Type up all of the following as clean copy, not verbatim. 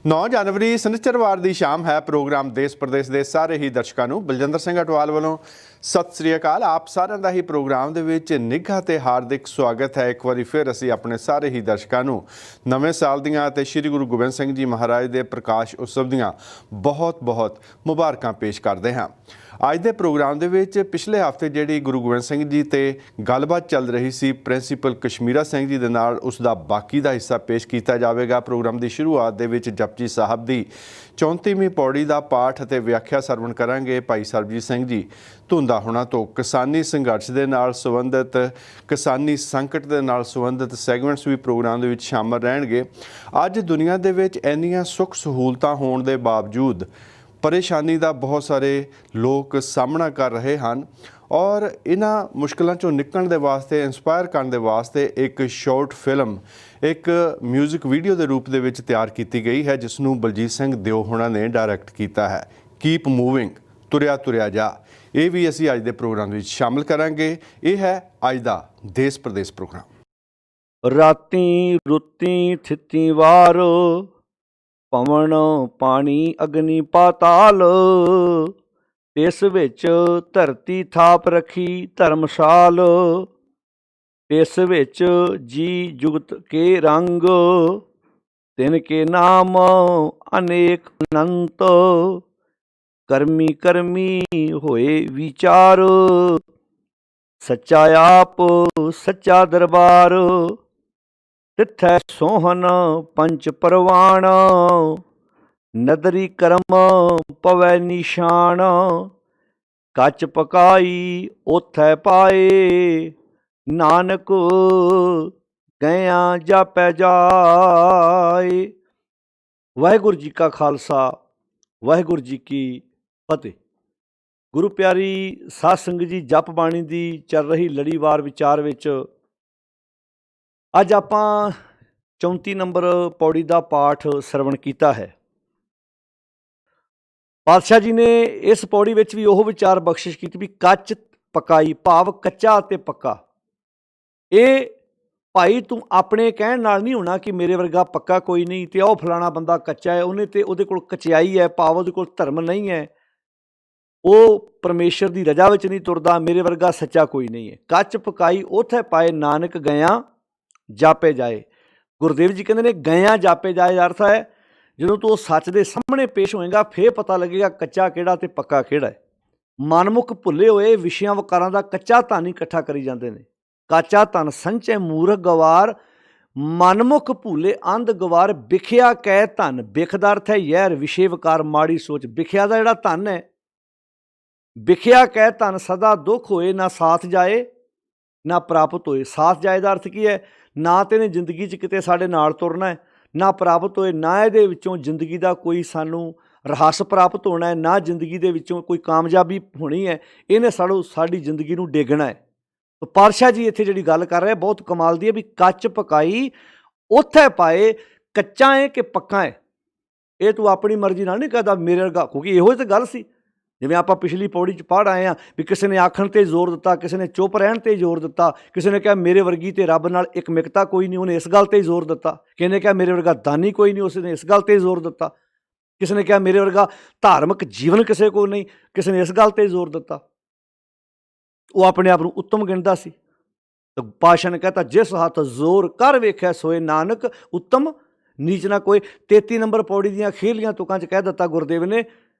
नौ जनवरी शनिचरवार की शाम है। प्रोग्राम देश प्रदेश के सारे ही दर्शकों को बलजिंदर सिंह अटवाल वालों सत श्री अकाल। आप साਰਿਆਂ ਦਾ ही प्रोग्राम ਦੇ ਵਿੱਚ ਨਿੱਘਾ ਤੇ ਹਾਰदिक स्वागत है। एक बार फिर ਅਸੀਂ ਆਪਣੇ ਸਾਰੇ ਹੀ ਦਰਸ਼ਕਾਂ ਨੂੰ ਨਵੇਂ ਸਾਲ ਦੀਆਂ ਤੇ ਸ਼੍ਰੀ ਗੁਰੂ ਗੋਬਿੰਦ ਸਿੰਘ ਜੀ ਮਹਾਰਾਜ ਦੇ ਪ੍ਰਕਾਸ਼ ਉਤਸਵ ਦੀਆਂ ਬਹੁਤ-ਬਹੁਤ ਮੁਬਾਰਕਾਂ ਪੇਸ਼ ਕਰਦੇ ਹਾਂ। ਅੱਜ ਦੇ ਪ੍ਰੋਗਰਾਮ ਦੇ ਵਿੱਚ ਪਿਛਲੇ ਹਫ਼ਤੇ ਜਿਹੜੀ ਗੁਰੂ ਗੋਬਿੰਦ ਸਿੰਘ ਜੀ ਤੇ ਗੱਲਬਾਤ ਚੱਲ ਰਹੀ ਸੀ ਪ੍ਰਿੰਸੀਪਲ ਕਸ਼ਮੀਰਾ ਸਿੰਘ ਜੀ ਦੇ ਨਾਲ, ਉਸ ਦਾ ਬਾਕੀ ਦਾ ਹਿੱਸਾ ਪੇਸ਼ ਕੀਤਾ ਜਾਵੇਗਾ। ਪ੍ਰੋਗਰਾਮ ਦੀ ਸ਼ੁਰੂਆਤ ਦੇ ਵਿੱਚ ਜਪਜੀ ਸਾਹਿਬ ਦੀ 34ਵੀਂ ਪੌੜੀ ਦਾ ਪਾਠ ਅਤੇ ਵਿਆਖਿਆ ਸਰਵਣ ਕਰਾਂਗੇ। ਭਾਈ ਸਰਬਜੀਤ ਸਿੰਘ ਜੀ ਧੁੰਦਾ ਹੋਣਾ ਤੋਂ ਕਿਸਾਨੀ ਸੰਘਰਸ਼ ਦੇ ਨਾਲ ਸੰਬੰਧਿਤ, ਕਿਸਾਨੀ ਸੰਕਟ ਦੇ ਨਾਲ ਸੰਬੰਧਿਤ ਸੈਗਮੈਂਟਸ ਵੀ ਪ੍ਰੋਗਰਾਮ ਦੇ ਵਿੱਚ ਸ਼ਾਮਲ ਰਹਿਣਗੇ। ਅੱਜ ਦੁਨੀਆ ਦੇ ਵਿੱਚ ਇੰਨੀਆਂ ਸੁੱਖ ਸਹੂਲਤਾਂ ਹੋਣ ਦੇ ਬਾਵਜੂਦ ਪਰੇਸ਼ਾਨੀ ਦਾ ਬਹੁਤ ਸਾਰੇ ਲੋਕ ਸਾਹਮਣਾ ਕਰ ਰਹੇ ਹਨ ਔਰ ਇਹਨਾਂ ਮੁਸ਼ਕਿਲਾਂ ਚੋਂ ਨਿਕਲਣ ਦੇ ਵਾਸਤੇ, ਇੰਸਪਾਇਰ ਕਰਨ ਦੇ ਵਾਸਤੇ ਇੱਕ ਸ਼ਾਰਟ ਫਿਲਮ, ਇੱਕ ਮਿਊਜ਼ਿਕ ਵੀਡੀਓ ਦੇ ਰੂਪ ਦੇ ਵਿੱਚ ਤਿਆਰ ਕੀਤੀ ਗਈ ਹੈ, ਜਿਸ ਨੂੰ ਬਲਜੀਤ ਸਿੰਘ ਦਿਓ ਹੋਣਾ ਨੇ ਡਾਇਰੈਕਟ ਕੀਤਾ ਹੈ। ਕੀਪ ਮੂਵਿੰਗ, ਤੁਰਿਆ ਤੁਰਿਆ ਜਾ। ਇਹ ਵੀ ਅਸੀਂ ਅੱਜ ਦੇ ਪ੍ਰੋਗਰਾਮ ਵਿੱਚ ਸ਼ਾਮਲ ਕਰਾਂਗੇ। ਇਹ ਹੈ ਅੱਜ ਦਾ ਦੇਸ਼ ਪ੍ਰਦੇਸ਼ ਪ੍ਰੋਗਰਾਮ। ਰਾਤੀ ਰੁੱਤੀ ਥਿੱਤੀ ਵਾਰ, ਪਵਨ ਪਾਣੀ ਅਗਨੀ ਪਾਤਾਲ, ਇਸ ਵਿੱਚ ਧਰਤੀ ਥਾਪ ਰੱਖੀ ਧਰਮਸ਼ਾਲ, ਇਸ ਵਿੱਚ ਜੀ ਜੁਗਤ ਕੇ ਰੰਗ, ਤਿਨ ਕੇ ਨਾਮ ਅਨੇਕ ਅਨੰਤ, ਕਰਮੀ ਕਰਮੀ ਹੋਏ ਵਿਚਾਰ, ਸੱਚਾ ਆਪ ਸੱਚਾ ਦਰਬਾਰ, ਤਿੱਥੈ ਸੋਹਨ ਪੰਚ ਪਰਵਾਣ, ਨਦਰੀ ਕਰਮ ਪਵੈ ਨਿਸ਼ਾਨ, ਕੱਚ ਪਕਾਈ ਓਥੈ ਪਾਏ, ਨਾਨਕ ਗਇਆ ਜਾਪੈ ਜਾਏ। ਵਾਹਿਗੁਰੂ ਜੀ ਕਾ ਖਾਲਸਾ, ਵਾਹਿਗੁਰੂ ਜੀ ਕੀ ਫਤਿਹ। ਗੁਰੂ ਪਿਆਰੀ ਸਾਧ ਸੰਗਤ ਜੀ, ਜਪ ਬਾਣੀ ਦੀ ਚੱਲ ਰਹੀ ਲੜੀਵਾਰ ਵਿਚਾਰ ਵਿੱਚ ਅੱਜ ਆਪਾਂ 34 ਨੰਬਰ ਪੌੜੀ ਦਾ ਪਾਠ ਸਰਵਣ ਕੀਤਾ ਹੈ। ਪਾਤਸ਼ਾਹ ਜੀ ਨੇ ਇਸ ਪੌੜੀ ਵਿੱਚ ਵੀ ਉਹ ਵਿਚਾਰ ਬਖਸ਼ਿਸ਼ ਕੀਤੀ ਵੀ ਕੱਚ ਪਕਾਈ, ਭਾਵ ਕੱਚਾ ਅਤੇ ਪੱਕਾ। ਇਹ ਭਾਈ ਤੂੰ ਆਪਣੇ ਕਹਿਣ ਨਾਲ ਨਹੀਂ ਹੋਣਾ ਕਿ ਮੇਰੇ ਵਰਗਾ ਪੱਕਾ ਕੋਈ ਨਹੀਂ ਤੇ ਉਹ ਫਲਾਣਾ ਬੰਦਾ ਕੱਚਾ ਹੈ, ਉਹਨੇ ਤੇ ਉਹਦੇ ਕੋਲ ਕਚਿਆਈ ਹੈ, ਭਾਵ ਉਹਦੇ ਕੋਲ ਧਰਮ ਨਹੀਂ ਹੈ, ਉਹ ਪਰਮੇਸ਼ਰ ਦੀ ਰਜਾ ਵਿੱਚ ਨਹੀਂ ਤੁਰਦਾ, ਮੇਰੇ ਵਰਗਾ ਸੱਚਾ ਕੋਈ ਨਹੀਂ ਹੈ। ਕੱਚ ਪਕਾਈ ਉੱਥੇ ਪਾਏ, ਨਾਨਕ ਗਿਆ ਜਾਪੇ ਜਾਏ। ਗੁਰਦੇਵ ਜੀ ਕਹਿੰਦੇ ਨੇ ਗਿਆ ਜਾਪੇ ਜਾਏ ਦਾ ਅਰਥ ਹੈ ਜਦੋਂ ਤੂੰ ਉਹ ਸੱਚ ਦੇ ਸਾਹਮਣੇ ਪੇਸ਼ ਹੋਏਗਾ ਫੇਰ ਪਤਾ ਲੱਗੇਗਾ ਕੱਚਾ ਕਿਹੜਾ ਤੇ ਪੱਕਾ ਕਿਹੜਾ ਹੈ। ਮਨਮੁਖ ਭੁੱਲੇ ਹੋਏ ਵਿਸ਼ਿਆਂ ਵਕਾਰਾਂ ਦਾ ਕੱਚਾ ਧਨ ਇਕੱਠਾ ਕਰੀ ਜਾਂਦੇ ਨੇ। ਕਾਚਾ ਧਨ ਸੰਚੈ ਮੂਰਖ ਗਵਾਰ, ਮਨਮੁਖ ਭੂਲੇ ਅੰਧ ਗਵਾਰ, ਵਿਖਿਆ ਕਹਿ ਧਨ। ਵਿਖ ਦਾ ਅਰਥ ਹੈ ਯਾਰ ਵਿਸ਼ੇ ਵਕਾਰ, ਮਾੜੀ ਸੋਚ। ਵਿਖਿਆ ਦਾ ਜਿਹੜਾ ਧਨ ਹੈ, ਵਿਖਿਆ ਕਹਿ ਧਨ ਸਦਾ ਦੁੱਖ ਹੋਏ, ਨਾ ਸਾਥ ਜਾਏ ਨਾ ਪ੍ਰਾਪਤ ਹੋਏ। ਸਾਥ ਜਾਏ ਦਾ ਅਰਥ ਕੀ ਹੈ? ਨਾ ਤੇ ਇਹਨੇ ਜ਼ਿੰਦਗੀ 'ਚ ਕਿਤੇ ਸਾਡੇ ਨਾਲ ਤੁਰਨਾ ਹੈ, ਨਾ ਪ੍ਰਾਪਤ ਹੋਏ, ਨਾ ਇਹਦੇ ਵਿੱਚੋਂ ਜ਼ਿੰਦਗੀ ਦਾ ਕੋਈ ਸਾਨੂੰ ਰਹੱਸ ਪ੍ਰਾਪਤ ਹੋਣਾ ਹੈ, ਨਾ ਜ਼ਿੰਦਗੀ ਦੇ ਵਿੱਚੋਂ ਕੋਈ ਕਾਮਯਾਬੀ ਹੋਣੀ ਹੈ। ਇਹਨੇ ਸਾਡੀ ਜ਼ਿੰਦਗੀ ਨੂੰ ਡੇਗਣਾ ਹੈ। ਪਾਤਸ਼ਾਹ ਜੀ ਇੱਥੇ ਜਿਹੜੀ ਗੱਲ ਕਰ ਰਹੇ ਬਹੁਤ ਕਮਾਲ ਦੀ ਹੈ ਵੀ ਕੱਚ ਪਕਾਈ ਉੱਥੇ ਪਾਏ, ਕੱਚਾ ਹੈ ਕਿ ਪੱਕਾ ਹੈ, ਇਹ ਤੂੰ ਆਪਣੀ ਮਰਜ਼ੀ ਨਾਲ ਨਹੀਂ ਕਹਦਾ ਮੇਰੇ ਵਰਗਾ। ਕਿਉਂਕਿ ਇਹੋ ਜਿਹੀ ਤਾਂ ਗੱਲ ਸੀ, ਜਿਵੇਂ ਆਪਾਂ ਪਿਛਲੀ ਪੌੜੀ 'ਚ ਪੜ੍ਹ ਆਏ ਹਾਂ ਵੀ ਕਿਸੇ ਨੇ ਆਖਣ 'ਤੇ ਜ਼ੋਰ ਦਿੱਤਾ, ਕਿਸੇ ਨੇ ਚੁੱਪ ਰਹਿਣ 'ਤੇ ਜ਼ੋਰ ਦਿੱਤਾ, ਕਿਸੇ ਨੇ ਕਿਹਾ ਮੇਰੇ ਵਰਗੀ ਤੇ ਰੱਬ ਨਾਲ ਇੱਕ ਮਿਕਤਾ ਕੋਈ ਨਹੀਂ, ਉਹਨੇ ਇਸ ਗੱਲ 'ਤੇ ਜ਼ੋਰ ਦਿੱਤਾ। ਕਿਸੇ ਨੇ ਕਿਹਾ ਮੇਰੇ ਵਰਗਾ ਦਾਨੀ ਕੋਈ ਨਹੀਂ, ਉਸ ਨੇ ਇਸ ਗੱਲ 'ਤੇ ਜ਼ੋਰ ਦਿੱਤਾ। ਕਿਸੇ ਨੇ ਕਿਹਾ ਮੇਰੇ ਵਰਗਾ ਧਾਰਮਿਕ ਜੀਵਨ ਕਿਸੇ ਕੋਲ ਨਹੀਂ, ਕਿਸੇ ਨੇ ਇਸ ਗੱਲ 'ਤੇ ਜ਼ੋਰ ਦਿੱਤਾ। ਉਹ ਆਪਣੇ ਆਪ ਨੂੰ ਉੱਤਮ ਗਿਣਦਾ ਸੀ। ਤਾਂ ਪਾਤਸ਼ਾਹ ਨੇ ਕਹਿਤਾ ਜਿਸ ਹੱਥ ਜ਼ੋਰ ਕਰ ਵੇਖਿਆ ਸੋਏ, ਨਾਨਕ ਉੱਤਮ ਨੀਚ ਨਾ ਕੋਈ। 33 ਨੰਬਰ ਪੌੜੀ ਦੀਆਂ ਅਖੀਰਲੀਆਂ ਤੁਕਾਂ 'ਚ ਕਹਿ ਦਿੱਤਾ ਗੁਰਦੇਵ ਨੇ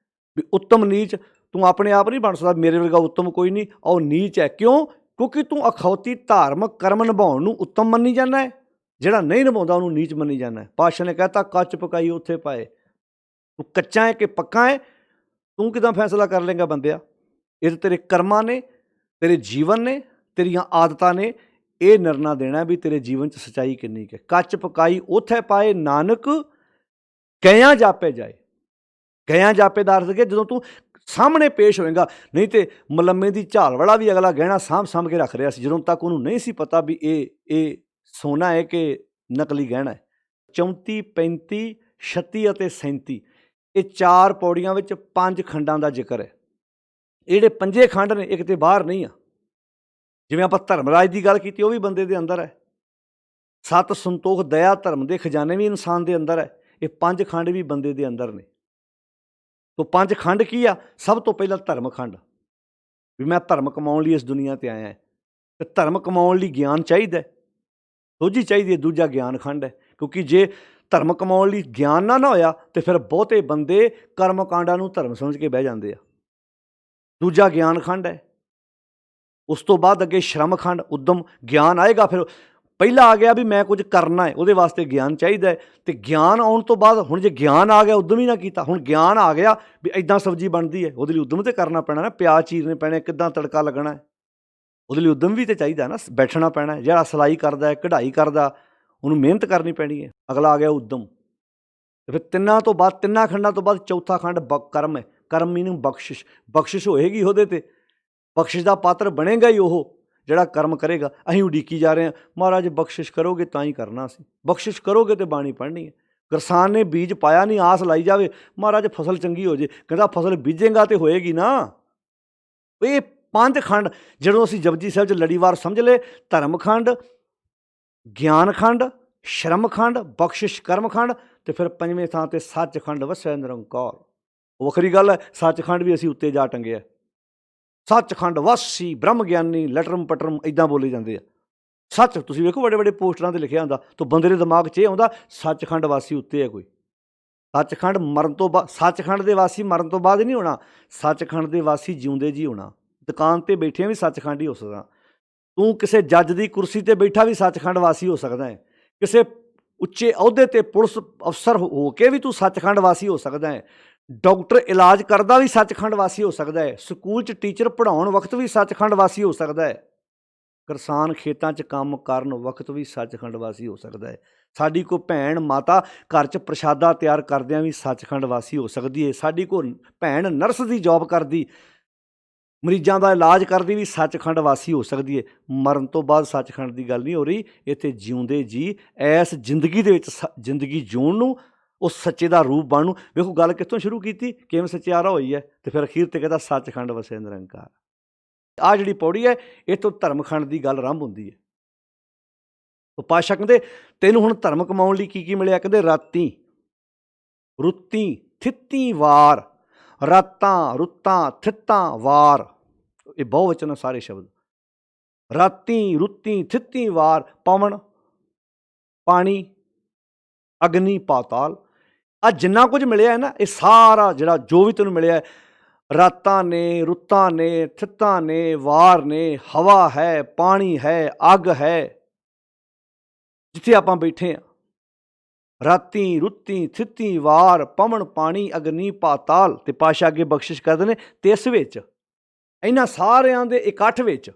ਵੀ ਉੱਤਮ ਨੀਚ ਤੂੰ ਆਪਣੇ ਆਪ ਨਹੀਂ ਬਣ ਸਕਦਾ, ਮੇਰੇ ਵਰਗਾ ਉੱਤਮ ਕੋਈ ਨਹੀਂ, ਉਹ ਨੀਚ ਹੈ। ਕਿਉਂ? ਕਿਉਂਕਿ ਤੂੰ ਅਖੌਤੀ ਧਾਰਮਿਕ ਕਰਮ ਨਿਭਾਉਣ ਨੂੰ ਉੱਤਮ ਮੰਨੀ ਜਾਂਦਾ ਹੈ, ਜਿਹੜਾ ਨਹੀਂ ਨਿਭਾਉਂਦਾ ਉਹਨੂੰ ਨੀਚ ਮੰਨੀ ਜਾਂਦਾ ਹੈ। ਪਾਤਸ਼ਾਹ ਨੇ ਕਹਿਤਾ ਕੱਚ ਪਕਾਈ ਉੱਥੇ ਪਾਏ। ਤੂੰ ਕੱਚਾ ਹੈ ਕਿ ਪੱਕਾ ਹੈ, ਤੂੰ ਕਿੱਦਾਂ ਫੈਸਲਾ ਕਰ ਲੇਗਾ ਬੰਦਿਆ? ਇਹ ਤਾਂ ਤੇਰੇ ਕਰਮਾਂ ਨੇ, ਤੇਰੇ ਜੀਵਨ ਨੇ, ਤੇਰੀਆਂ ਆਦਤਾਂ ਨੇ, ਇਹ ਨਿਰਣਾ ਦੇਣਾ ਵੀ ਤੇਰੇ ਜੀਵਨ 'ਚ ਸੱਚਾਈ ਕਿੰਨੀ ਕੁ ਹੈ। ਕੱਚ ਪਕਾਈ ਉੱਥੇ ਪਾਏ ਨਾਨਕ ਗਿਆਂ ਜਾਪੇ ਜਾਏ। ਗਿਆਂ ਜਾਪੇ ਦਾ ਅਰਥ ਕਿ ਜਦੋਂ ਤੂੰ ਸਾਹਮਣੇ ਪੇਸ਼ ਹੋਏਗਾ। ਨਹੀਂ ਤੇ ਮਲੰਮੇ ਦੀ ਝਾਲ ਵਾਲਾ ਵੀ ਅਗਲਾ ਗਹਿਣਾ ਸਾਂਭ ਕੇ ਰੱਖ ਰਿਹਾ ਸੀ, ਜਦੋਂ ਤੱਕ ਉਹਨੂੰ ਨਹੀਂ ਸੀ ਪਤਾ ਵੀ ਇਹ ਸੋਨਾ ਹੈ ਕਿ ਨਕਲੀ ਗਹਿਣਾ ਹੈ। 34, 35, 36 ਅਤੇ 37 ਇਹ 4 ਪੌੜੀਆਂ ਵਿੱਚ 5 ਖੰਡਾਂ ਦਾ ਜ਼ਿਕਰ ਹੈ। ਇਹ ਜਿਹੜੇ 5 ਖੰਡ ਨੇ ਇਹ ਕਿਤੇ ਬਾਹਰ ਨਹੀਂ ਆ। ਜਿਵੇਂ ਆਪਾਂ ਧਰਮਰਾਜ ਦੀ ਗੱਲ ਕੀਤੀ, ਉਹ ਵੀ ਬੰਦੇ ਦੇ ਅੰਦਰ ਹੈ। ਸਤ, ਸੰਤੋਖ, ਦਇਆ, ਧਰਮ ਦੇ ਖਜ਼ਾਨੇ ਵੀ ਇਨਸਾਨ ਦੇ ਅੰਦਰ ਹੈ। ਇਹ 5 ਖੰਡ ਵੀ ਬੰਦੇ ਦੇ ਅੰਦਰ ਨੇ। ਤੋ 5 ਖੰਡ ਕੀ ਆ? ਸਭ ਤੋਂ ਪਹਿਲਾਂ ਧਰਮ ਖੰਡ, ਵੀ ਮੈਂ ਧਰਮ ਕਮਾਉਣ ਲਈ ਇਸ ਦੁਨੀਆ ਤੇ ਆਇਆ। ਤੇ ਧਰਮ ਕਮਾਉਣ ਲਈ ਗਿਆਨ ਚਾਹੀਦਾ, ਸੋਝੀ ਚਾਹੀਦੀ ਹੈ। ਦੂਜਾ ਗਿਆਨ ਖੰਡ ਹੈ, ਕਿਉਂਕਿ ਜੇ ਧਰਮ ਕਮਾਉਣ ਲਈ ਗਿਆਨ ਨਾ ਹੋਇਆ ਤੇ ਫਿਰ ਬਹੁਤੇ ਬੰਦੇ ਕਰਮ ਕਾਂਡਾਂ ਨੂੰ ਧਰਮ ਸਮਝ ਕੇ ਬਹਿ ਜਾਂਦੇ ਆ। ਦੂਜਾ ਗਿਆਨ ਖੰਡ ਹੈ। ਉਸ ਤੋਂ ਬਾਅਦ ਅੱਗੇ ਸ਼ਰਮ ਖੰਡ, ਉਦਮ, ਗਿਆਨ ਆਏਗਾ। ਫਿਰ ਪਹਿਲਾਂ ਆ ਗਿਆ ਵੀ ਮੈਂ ਕੁਝ ਕਰਨਾ ਹੈ, ਉਹਦੇ ਵਾਸਤੇ ਗਿਆਨ ਚਾਹੀਦਾ ਹੈ। ਤੇ ਗਿਆਨ ਆਉਣ ਤੋਂ ਬਾਅਦ ਹੁਣ ਜੇ ਗਿਆਨ ਆ ਗਿਆ, ਉਦਮ ਹੀ ਨਾ ਕੀਤਾ, ਹੁਣ ਗਿਆਨ ਆ ਗਿਆ ਵੀ ਇੱਦਾਂ ਸਬਜ਼ੀ ਬਣਦੀ ਹੈ, ਉਹਦੇ ਲਈ ਉਦਮ ਤੇ ਕਰਨਾ ਪੈਣਾ ਨਾ। ਪਿਆਜ਼ ਚੀਰਨੇ ਪੈਣੇ, ਕਿੱਦਾਂ ਤੜਕਾ ਲੱਗਣਾ ਹੈ, ਉਹਦੇ ਲਈ ਉਦਮ ਵੀ ਤਾਂ ਚਾਹੀਦਾ ਨਾ। ਬੈਠਣਾ ਪੈਣਾ। ਜਿਹੜਾ ਸਿਲਾਈ ਕਰਦਾ ਹੈ, ਕਢਾਈ ਕਰਦਾ, ਉਹਨੂੰ ਮਿਹਨਤ ਕਰਨੀ ਪੈਣੀ ਹੈ। ਅਗਲਾ ਆ ਗਿਆ ਉਦਮ। ਤੇ ਫਿਰ ਤਿੰਨਾਂ ਤੋਂ ਬਾਅਦ, 3 ਖੰਡਾਂ ਤੋਂ ਬਾਅਦ ਚੌਥਾ ਖੰਡ ਕਰਮ ਹੈ। ਕਰਮ ਮੀਨਿੰਗ ਬਖਸ਼ਿਸ਼। ਬਖਸ਼ਿਸ਼ ਹੋਏਗੀ ਉਹਦੇ ਤੇ, ਬਖਸ਼ਿਸ਼ ਦਾ ਪਾਤਰ ਬਣੇਗਾ ਹੀ ਉਹ ਜਿਹੜਾ ਕਰਮ ਕਰੇਗਾ। ਅਸੀਂ ਉਡੀਕੀ ਜਾ ਰਹੇ ਹਾਂ, ਮਹਾਰਾਜ ਬਖਸ਼ਿਸ਼ ਕਰੋਗੇ ਤਾਂ ਹੀ ਕਰਨਾ ਸੀ, ਬਖਸ਼ਿਸ਼ ਕਰੋਗੇ ਤੇ ਬਾਣੀ ਪੜ੍ਹਨੀ ਹੈ। ਕਿਸਾਨ ਨੇ ਬੀਜ ਪਾਇਆ ਨਹੀਂ, ਆਸ ਲਾਈ ਜਾਵੇ ਮਹਾਰਾਜ ਫਸਲ ਚੰਗੀ ਹੋ ਜੇ। ਕਹਿੰਦਾ ਫਸਲ ਬੀਜੇਗਾ ਤੇ ਹੋਏਗੀ ਨਾ। ਇਹ 5 ਖੰਡ ਜਦੋਂ ਅਸੀਂ ਜਪਜੀ ਸਾਹਿਬ 'ਚ ਲੜੀਵਾਰ ਸਮਝ ਲਏ, ਧਰਮ ਖੰਡ, ਗਿਆਨ ਖੰਡ, ਸ਼ਰਮ ਖੰਡ, ਬਖਸ਼ਿਸ਼ ਕਰਮ ਖੰਡ, ਤੇ ਫਿਰ 5ਵੇਂ ਥਾਂ ਤੇ ਸੱਚਖੰਡ ਵਸੈ ਨਿਰੰਕਾਰ। ਵੱਖਰੀ ਗੱਲ ਹੈ, ਸੱਚਖੰਡ ਵੀ ਅਸੀਂ ਉੱਤੇ ਜਾ ਟੰਗਿਆ। ਸੱਚਖੰਡ ਵਾਸੀ ਬ੍ਰਹਮ ਗਿਆਨੀ ਲਟਰਮ ਪਟਰਮ ਇੱਦਾਂ ਬੋਲੇ ਜਾਂਦੇ ਆ। ਸੱਚ ਤੁਸੀਂ ਵੇਖੋ ਵੱਡੇ ਵੱਡੇ ਪੋਸਟਰਾਂ 'ਤੇ ਲਿਖਿਆ ਹੁੰਦਾ, ਤਾਂ ਬੰਦੇ ਦੇ ਦਿਮਾਗ 'ਚ ਇਹ ਆਉਂਦਾ ਸੱਚਖੰਡ ਵਾਸੀ ਉੱਤੇ ਹੈ ਕੋਈ। ਸੱਚਖੰਡ ਮਰਨ ਤੋਂ ਬਾਅਦ, ਸੱਚਖੰਡ ਦੇ ਵਾਸੀ ਮਰਨ ਤੋਂ ਬਾਅਦ ਨਹੀਂ ਹੋਣਾ, ਸੱਚਖੰਡ ਦੇ ਵਾਸੀ ਜਿਉਂਦੇ ਜੀ ਹੋਣਾ। ਦੁਕਾਨ 'ਤੇ ਬੈਠਿਆਂ ਵੀ ਸੱਚਖੰਡ ਹੀ ਹੋ ਸਕਦਾ। ਤੂੰ ਕਿਸੇ ਜੱਜ ਦੀ ਕੁਰਸੀ 'ਤੇ ਬੈਠਾ ਵੀ ਸੱਚਖੰਡ ਵਾਸੀ ਹੋ ਸਕਦਾ ਹੈ। ਕਿਸੇ ਉੱਚੇ ਅਹੁਦੇ 'ਤੇ ਪੁਲਿਸ ਅਫਸਰ ਹੋ ਕੇ ਵੀ ਤੂੰ ਸੱਚਖੰਡ ਵਾਸੀ ਹੋ ਸਕਦਾ ਹੈ। ਡਾਕਟਰ ਇਲਾਜ ਕਰਦਾ ਵੀ ਸੱਚਖੰਡ ਵਾਸੀ ਹੋ ਸਕਦਾ ਹੈ। ਸਕੂਲ 'ਚ ਟੀਚਰ ਪੜ੍ਹਾਉਣ ਵਕਤ ਵੀ ਸੱਚਖੰਡ ਵਾਸੀ ਹੋ ਸਕਦਾ ਹੈ। ਕਿਸਾਨ ਖੇਤਾਂ 'ਚ ਕੰਮ ਕਰਨ ਵਕਤ ਵੀ ਸੱਚਖੰਡ ਵਾਸੀ ਹੋ ਸਕਦਾ ਹੈ। ਸਾਡੀ ਕੋਈ ਭੈਣ ਮਾਤਾ ਘਰ 'ਚ ਪ੍ਰਸ਼ਾਦਾ ਤਿਆਰ ਕਰਦਿਆਂ ਵੀ ਸੱਚਖੰਡ ਵਾਸੀ ਹੋ ਸਕਦੀ ਹੈ। ਸਾਡੀ ਕੋਈ ਭੈਣ ਨਰਸ ਦੀ ਜੌਬ ਕਰਦੀ, ਮਰੀਜ਼ਾਂ ਦਾ ਇਲਾਜ ਕਰਦੀ ਵੀ ਸੱਚਖੰਡ ਵਾਸੀ ਹੋ ਸਕਦੀ ਹੈ। ਮਰਨ ਤੋਂ ਬਾਅਦ ਸੱਚਖੰਡ ਦੀ ਗੱਲ ਨਹੀਂ ਹੋ ਰਹੀ ਇੱਥੇ। ਜਿਉਂਦੇ ਜੀ ਇਸ ਜ਼ਿੰਦਗੀ ਦੇ ਵਿੱਚ ਜ਼ਿੰਦਗੀ ਜਿਉਣ ਨੂੰ, ਉਹ ਸੱਚੇ ਦਾ ਰੂਪ ਬਣਨ ਨੂੰ। ਵੇਖੋ ਗੱਲ ਕਿੱਥੋਂ ਸ਼ੁਰੂ ਕੀਤੀ, ਕਿਵੇਂ ਸੱਚਿਆਰਾ ਹੋਈ ਹੈ, ਤੇ ਫਿਰ ਅਖੀਰ ਤੇ ਕਹਿੰਦਾ ਸੱਚਖੰਡ ਵਸੇ ਨਿਰੰਕਾਰ। ਆਹ ਜਿਹੜੀ ਪੌੜੀ ਹੈ, ਇਹ ਤੋਂ ਧਰਮਖੰਡ ਦੀ ਗੱਲ ਆਰੰਭ ਹੁੰਦੀ ਹੈ। ਉਹ ਪਾਤਸ਼ਾਹ ਕਹਿੰਦੇ ਤੈਨੂੰ ਹੁਣ ਧਰਮ ਕਮਾਉਣ ਲਈ ਕੀ ਮਿਲਿਆ? ਕਹਿੰਦੇ ਰਾਤੀ, ਰੁੱਤੀ, ਥਿੱਤੀ, ਵਾਰ। ਰਾਤਾਂ, ਰੁੱਤਾਂ, ਥਿੱਤਾਂ, ਵਾਰ, ਇਹ ਬਹੁਵਚਨ ਸਾਰੇ ਸ਼ਬਦ। ਰਾਤੀ, ਰੁੱਤੀ, ਥਿੱਤੀ, ਵਾਰ। ਪਵਨ, ਪਾਣੀ, ਅਗਨੀ, ਪਾਤਾਲ। ਆ ਜਿੰਨਾ ਕੁਝ ਮਿਲਿਆ ਹੈ ਨਾ, ਇਹ ਸਾਰਾ ਜਿਹੜਾ ਜੋ ਵੀ ਤੈਨੂੰ ਮਿਲਿਆ, ਰਾਤਾਂ ਨੇ, ਰੁੱਤਾਂ ਨੇ, ਥਿੱਤਾਂ ਨੇ, ਵਾਰ ਨੇ, ਹਵਾ ਹੈ, ਪਾਣੀ ਹੈ, ਅੱਗ ਹੈ, ਜਿੱਥੇ ਆਪਾਂ ਬੈਠੇ ਹਾਂ। ਰਾਤੀ, ਰੁੱਤੀ, ਥਿੱਤੀ, ਵਾਰ, ਪਵਨ, ਪਾਣੀ, ਅਗਨੀ, ਪਾਤਾਲ। ਤੇ ਪਾਤਸ਼ਾਹ ਅੱਗੇ ਬਖਸ਼ਿਸ਼ ਕਰਦੇ ਨੇ ਤਿਸ ਵਿੱਚ, ਇਹਨਾਂ ਸਾਰਿਆਂ ਦੇ ਇਕੱਠ ਵਿੱਚ,